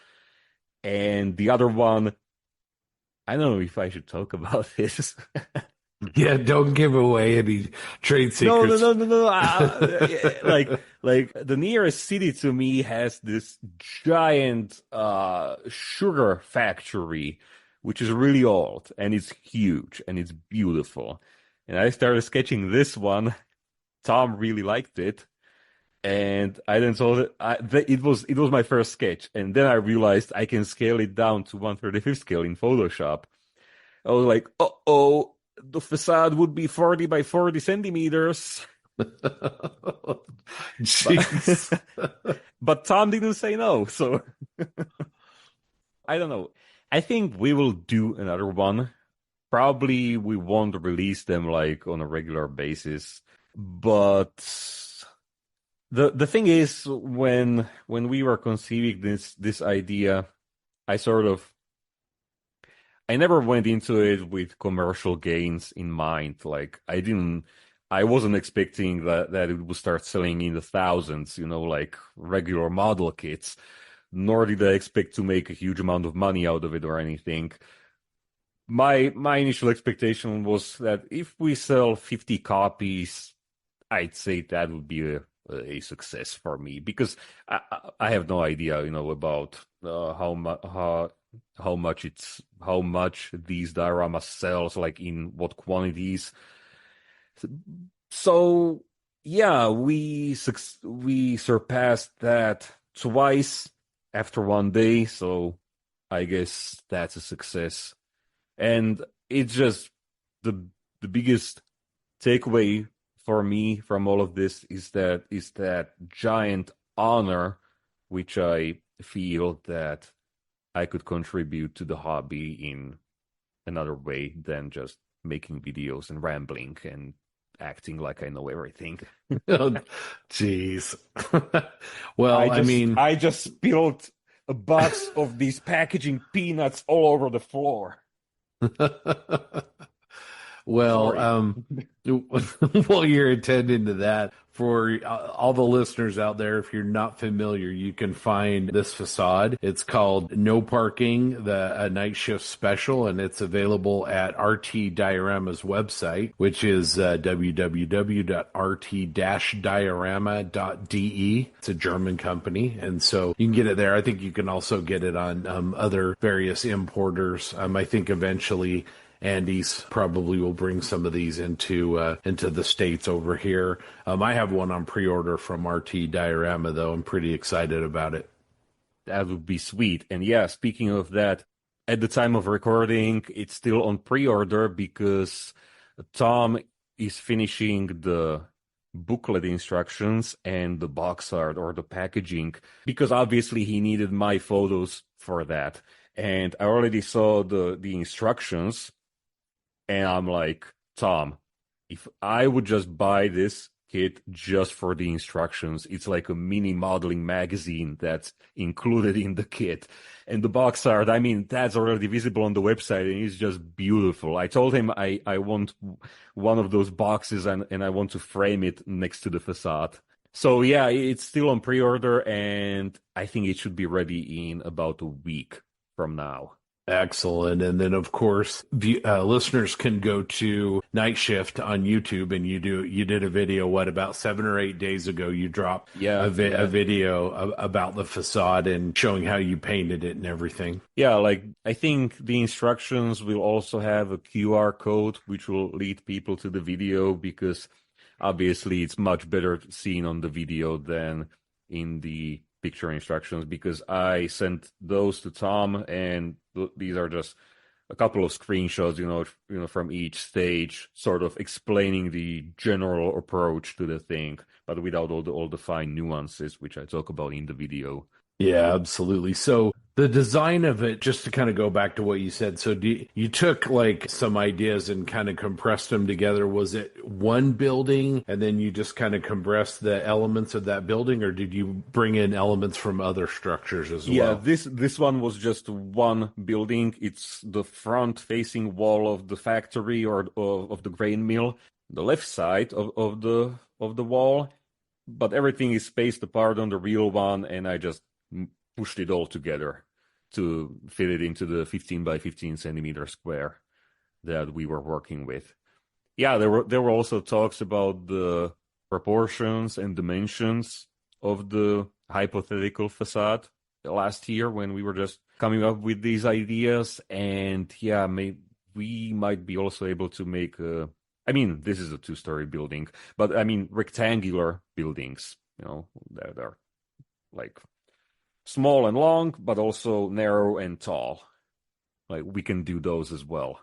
And the other one, I don't know if I should talk about this. Yeah, don't give away any trade secrets. No. Like the nearest city to me has this giant sugar factory, which is really old, and it's huge and it's beautiful. And I started sketching this one. Tom really liked it, and I then told it it was my first sketch, and then I realized I can scale it down to 1/35 scale in Photoshop. I was like, uh-oh, the facade would be 40 by 40 centimeters. Jeez. But Tom didn't say no, so I don't know. I think we will do another one. Probably we won't release them like on a regular basis, but the thing is, when we were conceiving this idea, I never went into it with commercial gains in mind. Like, I wasn't expecting that it would start selling in the thousands, like regular model kits, nor did I expect to make a huge amount of money out of it or anything. My initial expectation was that if we sell 50 copies, I'd say that would be a success for me, because I have no idea, about how much these dioramas sells, like in what quantities. So yeah, we surpassed that twice after one day, so I guess that's a success. And it's just the biggest takeaway for me from all of this is that giant honor, which I feel that I could contribute to the hobby in another way than just making videos and rambling and acting like I know everything. Oh, jeez. Well, I just spilled a box of these packaging peanuts all over the floor. well, while you're attending to that, for all the listeners out there, if you're not familiar, you can find this facade. It's called No Parking, a night shift special, and it's available at RT Diorama's website, which is www.rt-diorama.de. It's a German company, and so you can get it there. I think you can also get it on other various importers. I think eventually Andy's probably will bring some of these into the States over here. I have one on pre-order from RT Diorama, though. I'm pretty excited about it. That would be sweet. And yeah, speaking of that, at the time of recording, it's still on pre-order because Tom is finishing the booklet instructions and the box art or the packaging, because obviously he needed my photos for that. And I already saw the instructions. And I'm like, Tom, if I would just buy this kit just for the instructions, it's like a mini modeling magazine that's included in the kit. And the box art, I mean, that's already visible on the website, and it's just beautiful. I told him I want one of those boxes and I want to frame it next to the facade. So yeah, it's still on pre-order, and I think it should be ready in about a week from now. Excellent. And then, of course, listeners can go to Night Shift on YouTube, and you did a video, about 7 or 8 days ago, you dropped a video about the facade and showing how you painted it and everything. Yeah, like I think the instructions will also have a QR code, which will lead people to the video, because obviously it's much better seen on the video than in the picture instructions, because I sent those to Tom, and these are just a couple of screenshots, from each stage, sort of explaining the general approach to the thing, but without all the fine nuances, which I talk about in the video. Yeah, absolutely. So the design of it, just to kind of go back to what you said, so you took like some ideas and kind of compressed them together. Was it one building and then you just kind of compressed the elements of that building, or did you bring in elements from other structures as well? Yeah, this one was just one building. It's the front-facing wall of the factory or of the grain mill, the left side of the wall, but everything is spaced apart on the real one, and I just pushed it all together to fit it into the 15 by 15 centimeter square that we were working with. Yeah, there were also talks about the proportions and dimensions of the hypothetical facade last year when we were just coming up with these ideas. And yeah, we might be also able to make this is a 2-story building, but rectangular buildings, that are like small and long, but also narrow and tall. Like we can do those as well.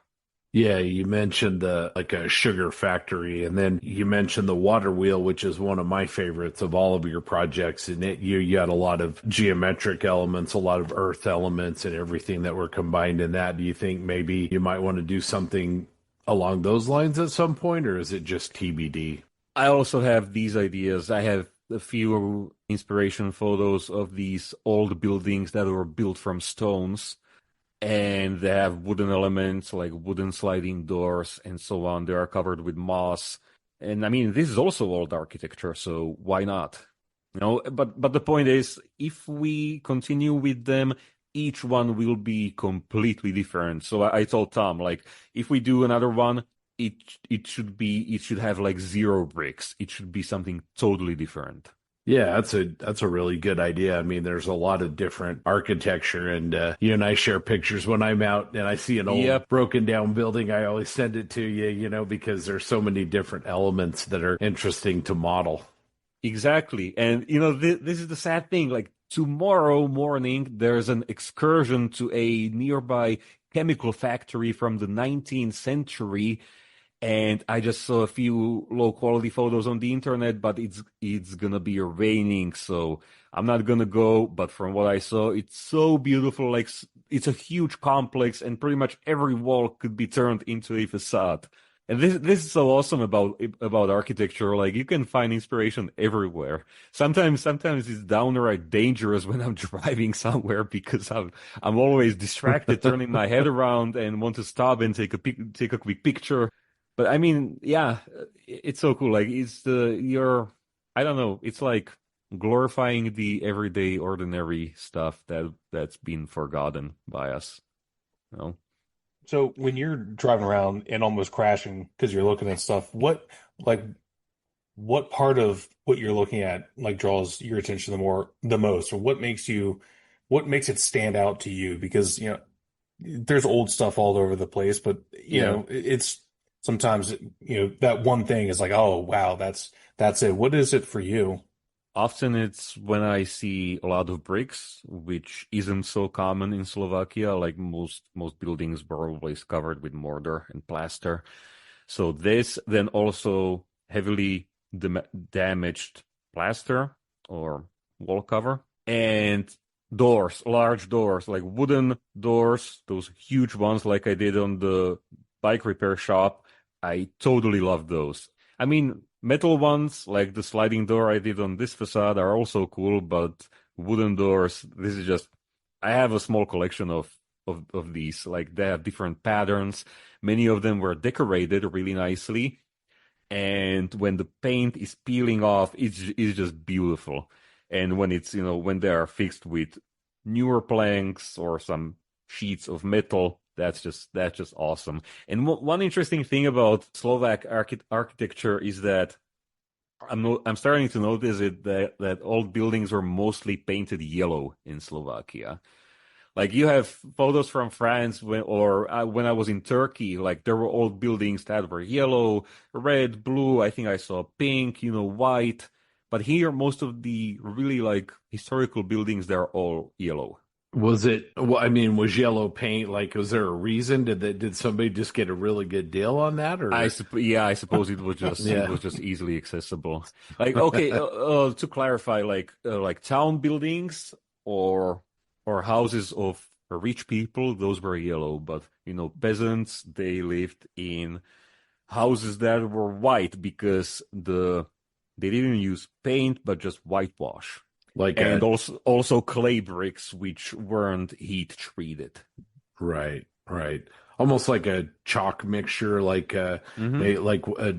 Yeah, you mentioned like a sugar factory, and then you mentioned the water wheel, which is one of my favorites of all of your projects. And you had a lot of geometric elements, a lot of earth elements, and everything that were combined in that. Do you think maybe you might want to do something along those lines at some point, or is it just TBD? I also have these ideas. I have a few inspiration photos of these old buildings that were built from stones, and they have wooden elements like wooden sliding doors and so on. They are covered with moss, and this is also old architecture, so why not? But the point is, if we continue with them, each one will be completely different. So I told Tom, like, if we do another one, it should have like 0 bricks. It should be something totally different. Yeah, that's a really good idea. There's a lot of different architecture, and you and I share pictures. When I'm out and I see an old broken down building, I always send it to you, because there's so many different elements that are interesting to model. Exactly. And, this is the sad thing. Like, tomorrow morning, there's an excursion to a nearby chemical factory from the 19th century. And I just saw a few low quality photos on the internet, but it's gonna be raining, so I'm not gonna go. But from what I saw, it's so beautiful. Like it's a huge complex, and pretty much every wall could be turned into a facade. And this is so awesome about architecture. Like you can find inspiration everywhere. Sometimes it's downright dangerous when I'm driving somewhere because I'm always distracted, turning my head around and want to stop and take a quick picture. But I mean, yeah, it's so cool. Like I don't know, it's like glorifying the everyday, ordinary stuff that's been forgotten by us. You know? So when you're driving around and almost crashing because you're looking at stuff, what part of what you're looking at like draws your attention the most, or what makes it stand out to you? Because there's old stuff all over the place, but you know it's sometimes that one thing is like, oh wow, that's it. What is it for you? Often it's when I see a lot of bricks, which isn't so common in Slovakia. Like most buildings were always covered with mortar and plaster. So this, then also heavily damaged plaster or wall cover, and doors, large doors, like wooden doors, those huge ones like I did on the bike repair shop. I totally love those. I mean, metal ones, like the sliding door I did on this facade, are also cool, but wooden doors, this is just, I have a small collection of these. Like they have different patterns. Many of them were decorated really nicely. And when the paint is peeling off, it's just beautiful. And when when they are fixed with newer planks or some sheets of metal, that's just awesome. And one interesting thing about Slovak architecture is that I'm starting to notice that old buildings were mostly painted yellow in Slovakia. Like you have photos from France when I was in Turkey, like there were old buildings that were yellow, red, blue. I think I saw pink, white. But here, most of the really like historical buildings, they're all yellow. Was it? Well, I mean, was yellow paint like? Was there a reason? Did somebody just get a really good deal on that? Or I suppose it was just it was just easily accessible. Like okay, to clarify, like town buildings or houses of rich people, those were yellow. But peasants, they lived in houses that were white because they didn't use paint but just whitewash. Also clay bricks, which weren't heat treated. Right. Almost like a chalk mixture,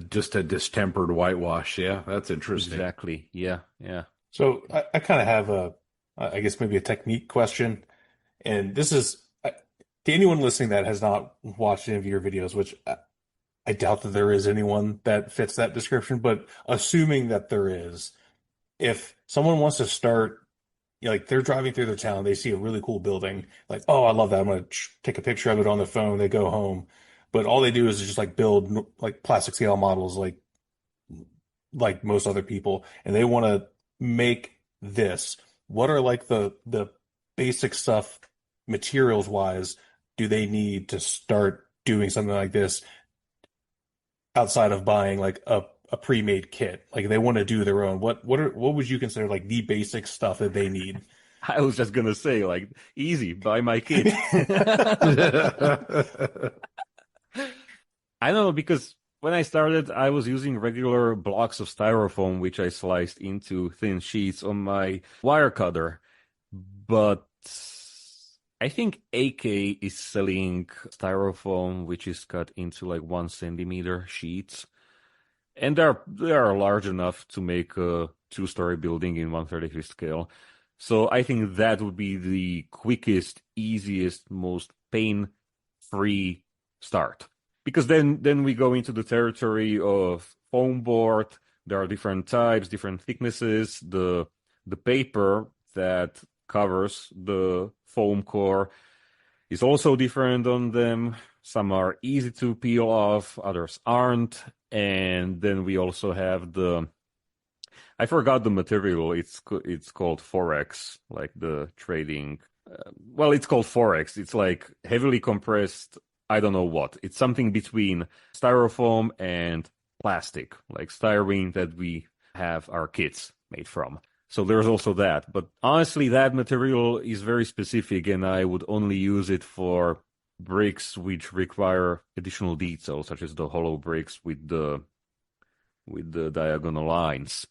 just a distempered whitewash. Yeah, that's interesting. Exactly. Yeah. So I kind of have I guess maybe a technique question, and this is to anyone listening that has not watched any of your videos, which I doubt that there is anyone that fits that description, but assuming that there is. If someone wants to start, like they're driving through their town, they see a really cool building, like, oh, I love that. I'm going to take a picture of it on their phone. They go home, but all they do is just like build like plastic scale models, like most other people, and they want to make this. What are like the basic stuff, materials wise, do they need to start doing something like this outside of buying like a pre-made kit? Like they want to do their own. What would you consider like the basic stuff that they need? I was just gonna say, like, easy, buy my kit. I don't know, because when I started, I was using regular blocks of styrofoam, which I sliced into thin sheets on my wire cutter. But I think AK is selling styrofoam, which is cut into like 1 centimeter sheets. And they are large enough to make a 2-story building in 1/35 scale. So I think that would be the quickest, easiest, most pain-free start. Because then we go into the territory of foam board. There are different types, different thicknesses. The paper that covers the foam core is also different on them. Some are easy to peel off, others aren't. And then we also have I forgot the material. It's called Forex, like the trading. It's called Forex. It's like heavily compressed I don't know what. It's something between styrofoam and plastic, like styrene that we have our kits made from. So there's also that. But honestly, that material is very specific, and I would only use it for bricks which require additional details, such as the hollow bricks with the diagonal lines.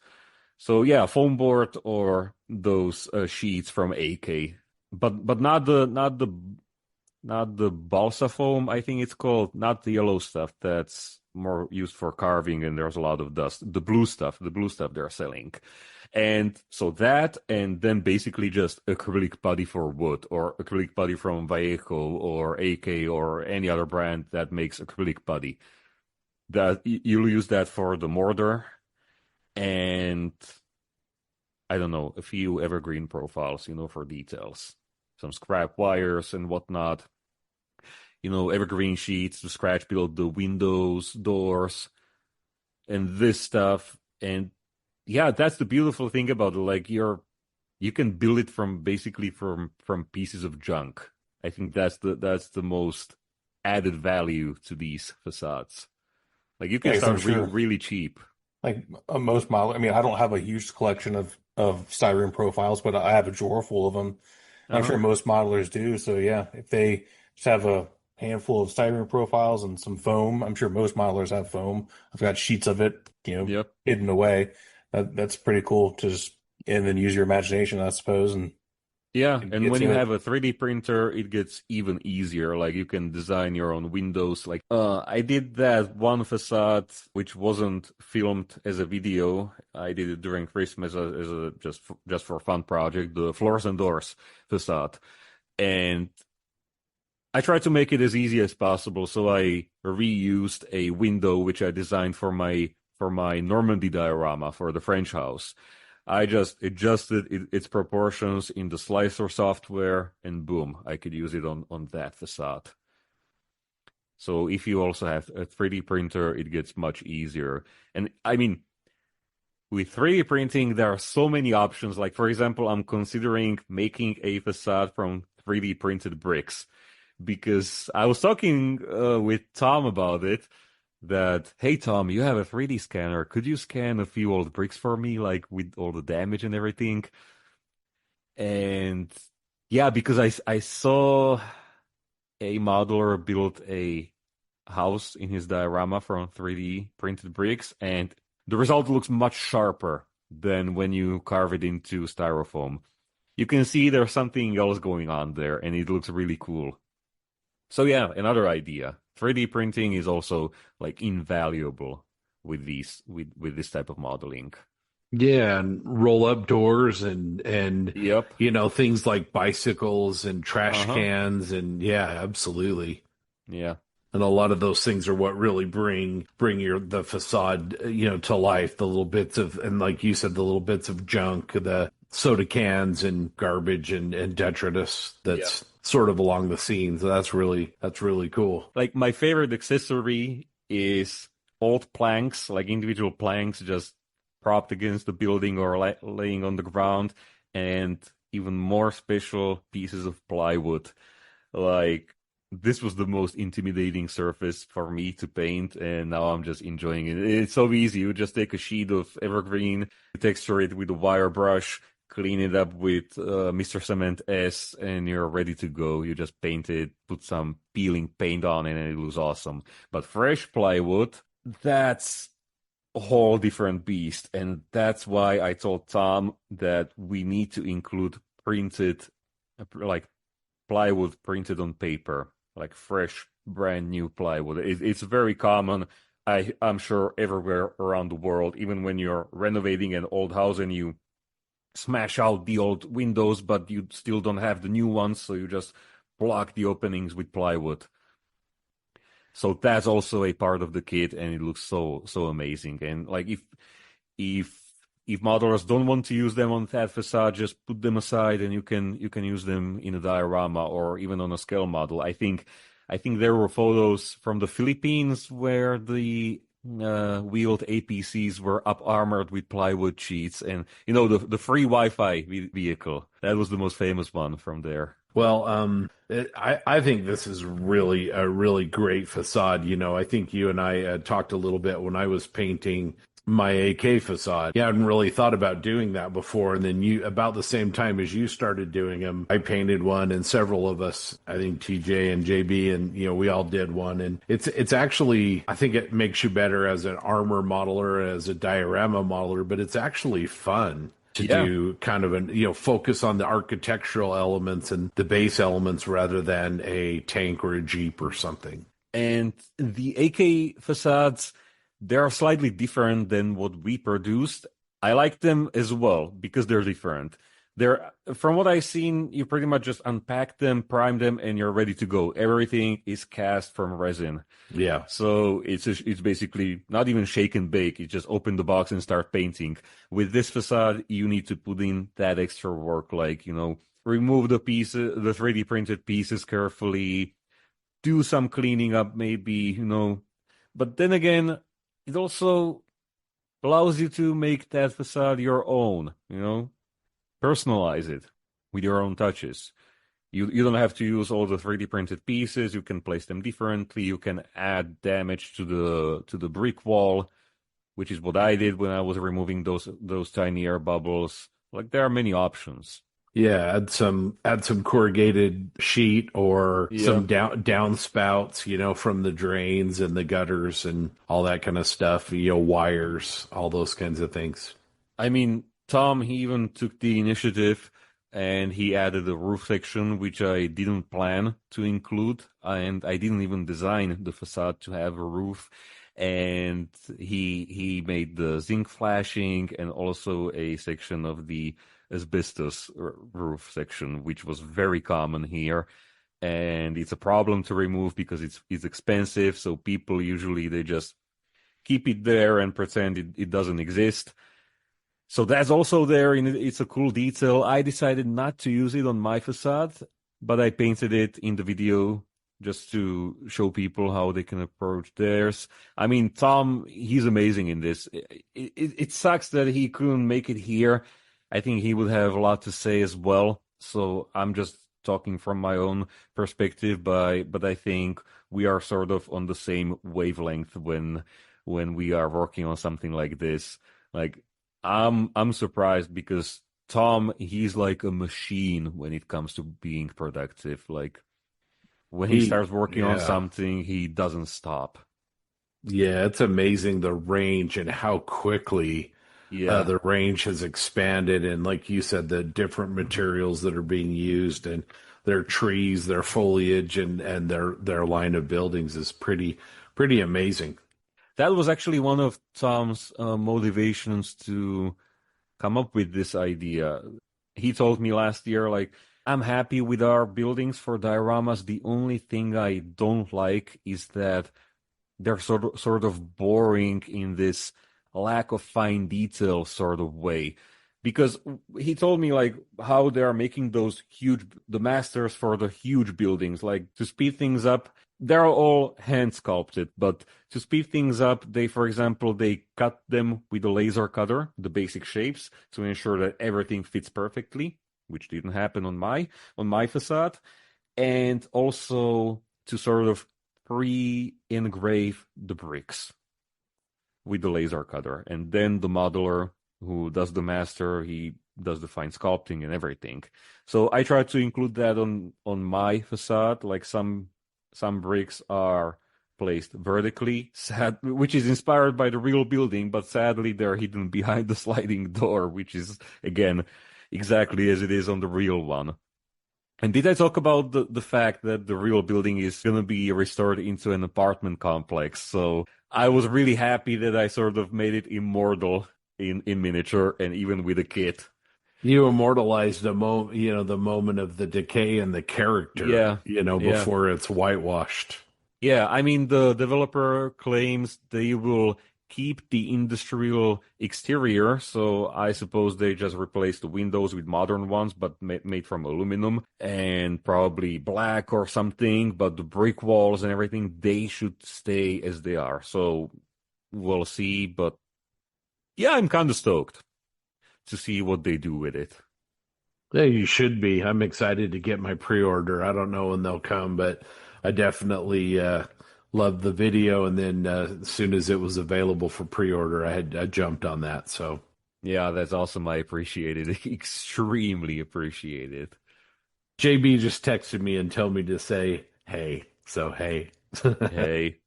So yeah, foam board or those sheets from AK, but not the balsa foam, I think it's called, not the yellow stuff that's more used for carving and there's a lot of dust. The blue stuff they're selling. And so that, and then basically just acrylic putty for wood, or acrylic putty from Vallejo or AK or any other brand that makes acrylic putty. That you'll use that for the mortar, and I don't know, a few evergreen profiles, for details. Some scrap wires and whatnot. Evergreen sheets to scratch build the windows, doors, and this stuff. And yeah, that's the beautiful thing about it. Like you can build it from pieces of junk. I think that's the most added value to these facades. Like you can start really cheap. Like most model, I mean, I don't have a huge collection of styrene profiles, but I have a drawer full of them. I'm sure most modelers do. So yeah, if they just have a handful of styrene profiles and some foam, I'm sure most modelers have foam. I've got sheets of it, hidden away. That's pretty cool to just, and then use your imagination, I suppose. And and when you have a 3D printer, it gets even easier. Like you can design your own windows. Like I did that one facade which wasn't filmed as a video. I did it during Christmas as a just for fun project, the floors and doors facade. And I tried to make it as easy as possible, so I reused a window which I designed for my Normandy diorama for the French house. I just adjusted its proportions in the slicer software, and boom, I could use it on that facade. So if you also have a 3D printer, it gets much easier. And I mean, with 3D printing, there are so many options. Like, for example, I'm considering making a facade from 3D printed bricks, because I was talking with Tom about it. That, hey, Tom, you have a 3D scanner. Could you scan a few old bricks for me, like with all the damage and everything? And yeah, because I saw a modeler build a house in his diorama from 3D printed bricks, and the result looks much sharper than when you carve it into styrofoam. You can see there's something else going on there, and it looks really cool. So yeah, another idea. 3D printing is also like invaluable with this type of modeling. Yeah, and roll up doors and Yep. Things like bicycles and trash cans, and yeah, absolutely. Yeah. And a lot of those things are what really bring the facade, to life. The little bits of, and like you said, the little bits of junk, the soda cans and garbage and detritus that's sort of along the scene. So that's really cool. Like my favorite accessory is old planks, like individual planks just propped against the building or laying on the ground, and even more special pieces of plywood. Like this was the most intimidating surface for me to paint, and now I'm just enjoying it. It's so easy. You just take a sheet of evergreen, texture it with a wire brush, clean it up with Mr. Cement S, and you're ready to go. You just paint it, put some peeling paint on it, and it looks awesome. But fresh plywood, that's a whole different beast. And that's why I told Tom that we need to include printed, like plywood printed on paper, like fresh, brand new plywood. It's very common. I'm sure everywhere around the world, even when you're renovating an old house and you smash out the old windows, but you still don't have the new ones, so you just block the openings with plywood. So that's also a part of the kit, and it looks so amazing. And like if modelers don't want to use them on that facade, just put them aside, and you can use them in a diorama or even on a scale model. I think there were photos from the Philippines where the wheeled APCs were up armored with plywood sheets, and the free Wi-Fi vehicle. That was the most famous one from there. Well, I think this is really a really great facade. You know, I think you and I talked a little bit when I was painting my AK facade. Yeah, I hadn't really thought about doing that before. And then you, about the same time as you started doing them, I painted one, and several of us, I think TJ and JB, and we all did one. And it's actually, I think it makes you better as an armor modeler, as a diorama modeler, but it's actually fun to do kind of focus on the architectural elements and the base elements rather than a tank or a Jeep or something. And the AK facades, they are slightly different than what we produced. I like them as well because they're different. From what I've seen, you pretty much just unpack them, prime them, and you're ready to go. Everything is cast from resin. Yeah. So it's basically not even shake and bake. You just open the box and start painting. With this facade, you need to put in that extra work, like, remove the pieces, the 3D printed pieces carefully, do some cleaning up maybe, But then again, it also allows you to make that facade your own, personalize it with your own touches. You don't have to use all the 3D printed pieces. You can place them differently. You can add damage to the brick wall, which is what I did when I was removing those tiny air bubbles. Like, there are many options. Yeah, add some corrugated sheet or some downspouts, from the drains and the gutters and all that kind of stuff, wires, all those kinds of things. I mean, Tom, he even took the initiative and he added a roof section, which I didn't plan to include, and I didn't even design the facade to have a roof. And he made the zinc flashing and also a section of the asbestos roof section, which was very common here. And it's a problem to remove because it's expensive. So people usually, they just keep it there and pretend it doesn't exist. So that's also there, and it's a cool detail. I decided not to use it on my facade, but I painted it in the video just to show people how they can approach theirs. I mean, Tom, he's amazing in this. It sucks that he couldn't make it here. I think he would have a lot to say as well. So I'm just talking from my own perspective, but I think we are sort of on the same wavelength when we are working on something like this. Like, I'm surprised because Tom, he's like a machine when it comes to being productive. Like, when he starts working on something, he doesn't stop. Yeah, it's amazing the range and how quickly the range has expanded. And like you said, the different materials that are being used and their trees, their foliage, and their line of buildings is pretty amazing. That was actually one of Tom's motivations to come up with this idea. He told me last year, like, I'm happy with our buildings for dioramas. The only thing I don't like is that they're sort of boring in this lack of fine detail sort of way. Because he told me, like, how they are making the masters for the huge buildings, like, to speed things up. They're all hand sculpted, but to speed things up, for example, they cut them with a laser cutter, the basic shapes, to ensure that everything fits perfectly, which didn't happen on my facade, and also to sort of pre-engrave the bricks with the laser cutter. And then the modeler who does the master, he does the fine sculpting and everything. So I try to include that on my facade, like some bricks are placed vertically, which is inspired by the real building, but sadly they're hidden behind the sliding door, which is, again, exactly as it is on the real one. And did I talk about the fact that the real building is going to be restored into an apartment complex? So I was really happy that I sort of made it immortal in miniature and even with a kit. You immortalized the moment of the decay and the character, before it's whitewashed. Yeah, I mean, the developer claims they will keep the industrial exterior, so I suppose they just replaced the windows with modern ones, but made from aluminum and probably black or something, but the brick walls and everything, they should stay as they are. So we'll see, but yeah, I'm kind of stoked to see what they do with it. Yeah, you should be. I'm excited to get my pre-order. I don't know when they'll come, but I definitely loved the video. And then as soon as it was available for pre-order, I jumped on that. So Yeah, that's awesome. I appreciate it. Extremely appreciate it. JB just texted me and told me to say, hey. So, hey. Hey.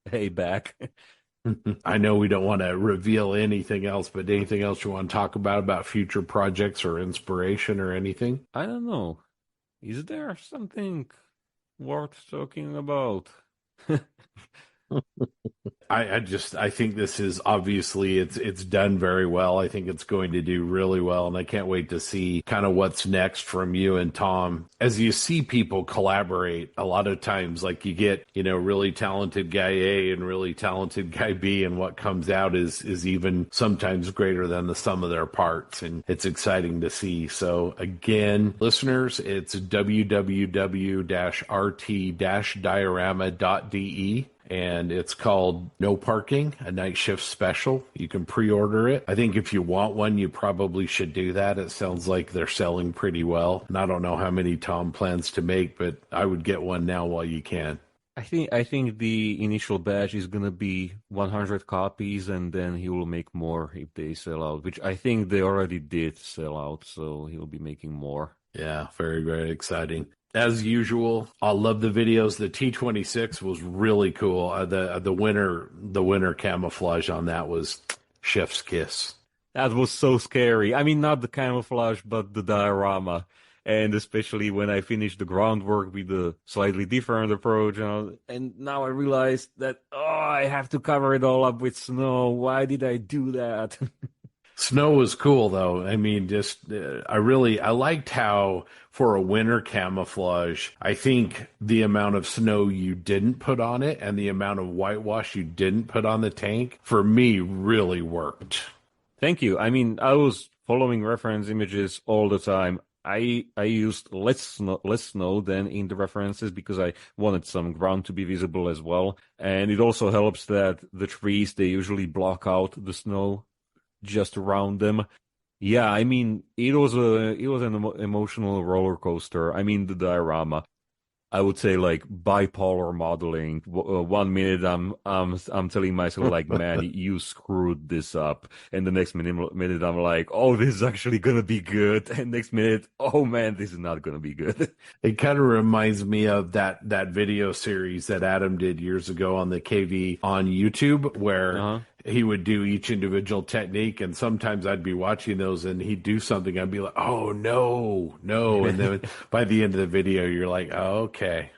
Hey, back. I know we don't want to reveal anything else, but anything else you want to talk about future projects or inspiration or anything? I don't know. Is there something worth talking about? I think this is obviously it's done very well. I think it's going to do really well, and I can't wait to see kind of what's next from you and Tom. As you see people collaborate, a lot of times like you get, really talented guy A and really talented guy B, and what comes out is even sometimes greater than the sum of their parts, and it's exciting to see. So again, listeners, it's www-rt-diorama.de. And it's called No Parking, a night shift special. You can pre-order it. I think if you want one, you probably should do that. It sounds like they're selling pretty well. And I don't know how many Tom plans to make, but I would get one now while you can. I think the initial batch is gonna be 100 copies, and then he will make more if they sell out, which I think they already did sell out, so he'll be making more. Yeah, very, very exciting. As usual, I love the videos. The T26 was really cool. The winter camouflage on that was chef's kiss. That was so scary. I mean, not the camouflage, but the diorama. And especially when I finished the groundwork with the slightly different approach. And now I realized that, I have to cover it all up with snow. Why did I do that? Snow was cool though. I mean, I liked how for a winter camouflage, I think the amount of snow you didn't put on it and the amount of whitewash you didn't put on the tank, for me, really worked. Thank you. I mean, I was following reference images all the time. I used less snow than in the references because I wanted some ground to be visible as well. And it also helps that the trees, they usually block out the snow just around them. Yeah, I mean, it was an emotional roller coaster. I mean, the diorama, I would say like bipolar modeling. 1 minute I'm telling myself like, man, you screwed this up, and the next minute I'm like, oh, this is actually gonna be good, and next minute, oh man, this is not gonna be good. It kind of reminds me of that video series that Adam did years ago on the KV on YouTube, where he would do each individual technique, and sometimes I'd be watching those and he'd do something, I'd be like, oh no, and then by the end of the video you're like, oh, okay,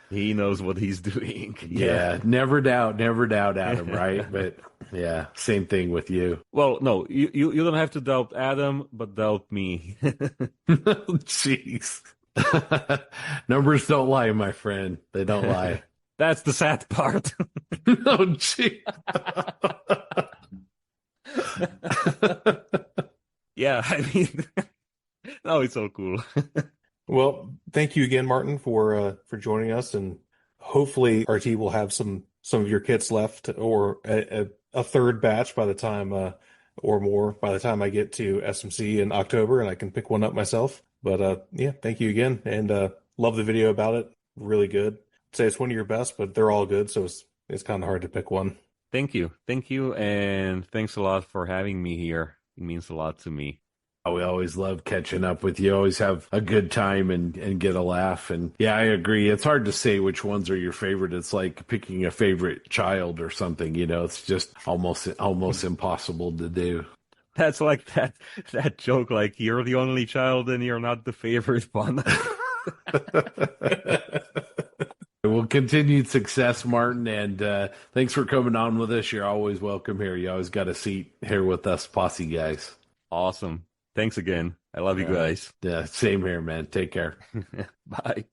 he knows what he's doing. Yeah, never doubt Adam, right? But yeah, same thing with you. Well, no, you don't have to doubt Adam, but doubt me. Jeez. Numbers don't lie, my friend. They don't lie. That's the sad part. Oh, gee. Yeah, I mean, no, it's so cool. Well, thank you again, Martin, for joining us, and hopefully RT will have some of your kits left, or a third batch by the time, or more by the time I get to SMC in October, and I can pick one up myself. But yeah, thank you again, and love the video about it. Really good. I'd say it's one of your best, but they're all good, so it's kind of hard to pick one. Thank you, and thanks a lot for having me here. It means a lot to me. We always love catching up with you. Always have a good time and get a laugh. And yeah, I agree. It's hard to say which ones are your favorite. It's like picking a favorite child or something, It's just almost impossible to do. That's like that joke, like you're the only child and you're not the favorite one. Well, continued success, Martin, and thanks for coming on with us. You're always welcome here. You always got a seat here with us Posse guys. Awesome. Thanks again. I love you guys. Yeah, same here, man. Take care. Bye.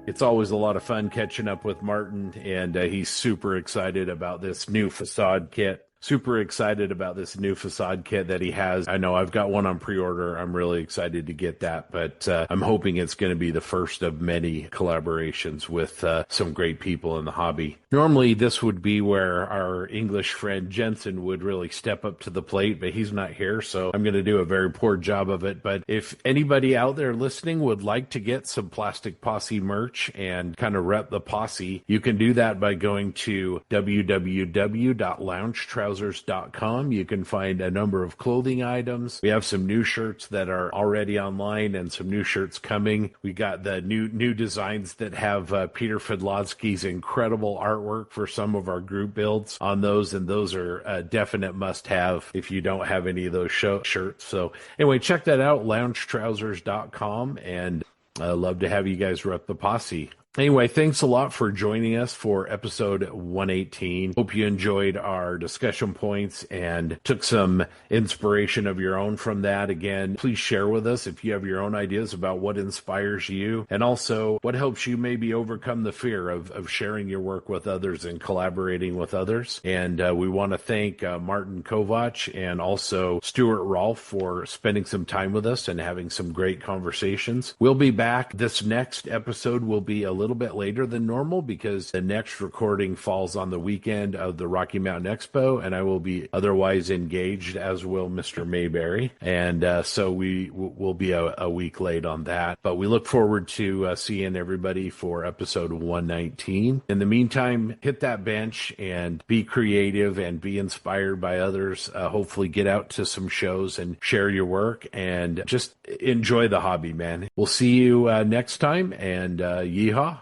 It's always a lot of fun catching up with Martin, and he's super excited about this new Façade kit. super excited about this new facade kit that he has. I know I've got one on pre-order. I'm really excited to get that, but I'm hoping it's going to be the first of many collaborations with some great people in the hobby. Normally, this would be where our English friend Jensen would really step up to the plate, but he's not here, so I'm going to do a very poor job of it. But if anybody out there listening would like to get some Plastic Posse merch and kind of rep the posse, you can do that by going to www.loungetrousers.com. You can find a number of clothing items. We have some new shirts that are already online and some new shirts coming. We got the new designs that have Peter Fidlotsky's incredible artwork for some of our group builds on those, and those are a definite must-have if you don't have any of those shirts. So anyway, check that out, loungetrousers.com, and I'd love to have you guys rep the posse. Anyway, thanks a lot for joining us for episode 118. Hope you enjoyed our discussion points and took some inspiration of your own from that. Again, please share with us if you have your own ideas about what inspires you and also what helps you maybe overcome the fear of sharing your work with others and collaborating with others. And we want to thank Martin Kovac and also Stewart Rolfe for spending some time with us and having some great conversations. We'll be back. This next episode will be a little bit later than normal because the next recording falls on the weekend of the Rocky Mountain Expo, and I will be otherwise engaged, as will Mr. Mayberry, and so we will be a week late on that. But we look forward to seeing everybody for episode 119. In the meantime, hit that bench and be creative and be inspired by others. Hopefully get out to some shows and share your work and just enjoy the hobby, man. We'll see you next time, and yeehaw.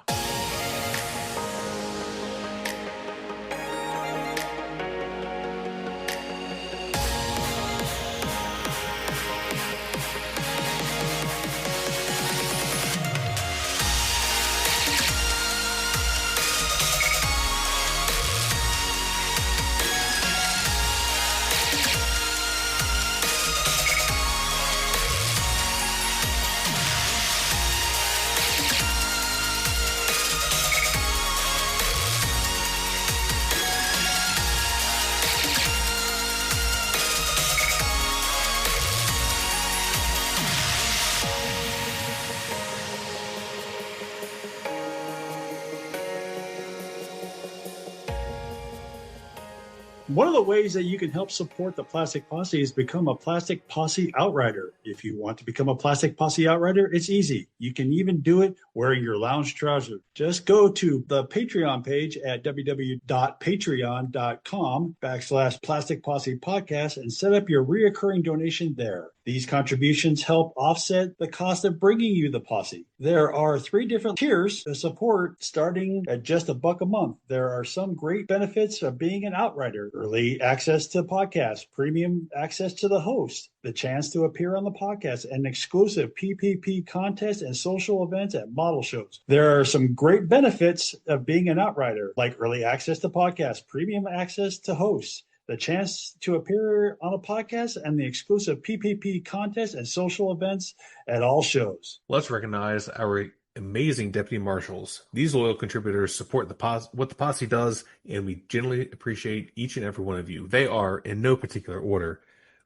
One of the ways that you can help support the Plastic Posse is become a Plastic Posse Outrider. If you want to become a Plastic Posse Outrider, it's easy. You can even do it wearing your lounge trousers. Just go to the Patreon page at www.patreon.com/Plastic Posse Podcast and set up your reoccurring donation there. These contributions help offset the cost of bringing you the posse. There are 3 different tiers of support starting at just $1 a month. There are some great benefits of being an outrider: early access to podcasts, premium access to the host, the chance to appear on the podcast, and exclusive PPP contests and social events at model shows. There are some great benefits of being an outrider, like early access to podcasts, premium access to hosts, the chance to appear on a podcast, and the exclusive PPP contests and social events at all shows. Let's recognize our amazing deputy marshals. These loyal contributors support what the posse does, and we genuinely appreciate each and every one of you. They are, in no particular order: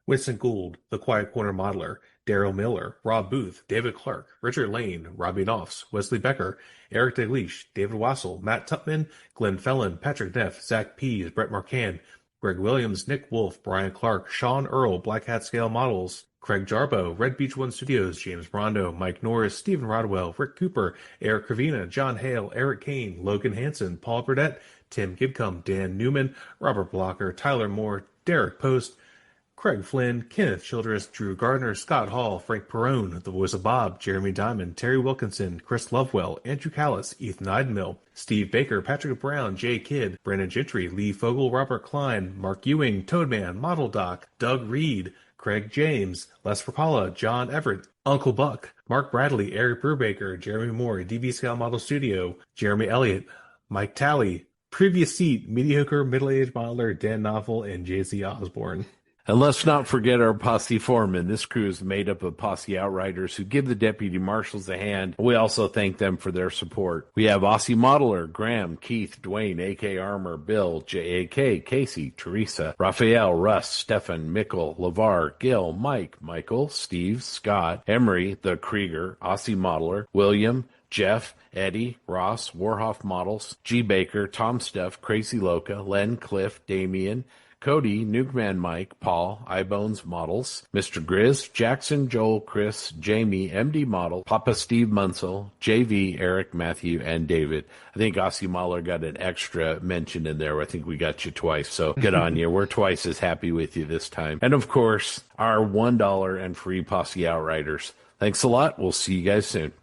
Winston Gould, the Quiet Corner Modeler; Daryl Miller; Rob Booth; David Clark; Richard Lane; Robbie Knopfs; Wesley Becker; Eric DeLeash; David Wassel; Matt Tupman; Glenn Fellon; Patrick Neff; Zach Pease; Brett Marcan; Greg Williams; Nick Wolf; Brian Clark; Sean Earl; Black Hat Scale Models; Craig Jarbo; Red Beach One Studios; James Brondo; Mike Norris; Stephen Rodwell; Rick Cooper; Eric Cravina; John Hale; Eric Kane; Logan Hansen; Paul Burdett; Tim Gibcom; Dan Newman; Robert Blocker; Tyler Moore; Derek Post; Craig Flynn; Kenneth Childress; Drew Gardner; Scott Hall; Frank Perrone; The Voice of Bob; Jeremy Diamond; Terry Wilkinson; Chris Lovewell; Andrew Callis; Ethan Eidenmill; Steve Baker; Patrick Brown; Jay Kidd; Brandon Gentry; Lee Fogel; Robert Klein; Mark Ewing; Toadman; Model Doc; Doug Reed; Craig James; Les Rapala; John Everett; Uncle Buck; Mark Bradley; Eric Brubaker; Jeremy Moore; DB Scale Model Studio; Jeremy Elliott; Mike Talley; Previous Seat; Mediocre Middle-Aged Modeler Dan Novel; and JZ Osborne. And let's not forget our posse foreman. This crew is made up of posse outriders who give the deputy marshals a hand. We also thank them for their support. We have Aussie Modeler, Graham, Keith, Dwayne, AK Armor, Bill, JAK, Casey, Teresa, Raphael, Russ, Stefan, Mickle, LeVar, Gil, Mike, Michael, Steve, Scott, Emery, the Krieger, Aussie Modeler, William, Jeff, Eddie, Ross, Warhoff Models, G. Baker, Tom Stuff, Crazy Loca, Len, Cliff, Damien, Cody, Nukeman Mike, Paul, iBones Models, Mr. Grizz, Jackson, Joel, Chris, Jamie, MD Model, Papa Steve Munsell, JV, Eric, Matthew, and David. I think Aussie Mahler got an extra mention in there. I think we got you twice, so good on you. We're twice as happy with you this time. And of course, our $1 and free Posse Outriders. Thanks a lot. We'll see you guys soon.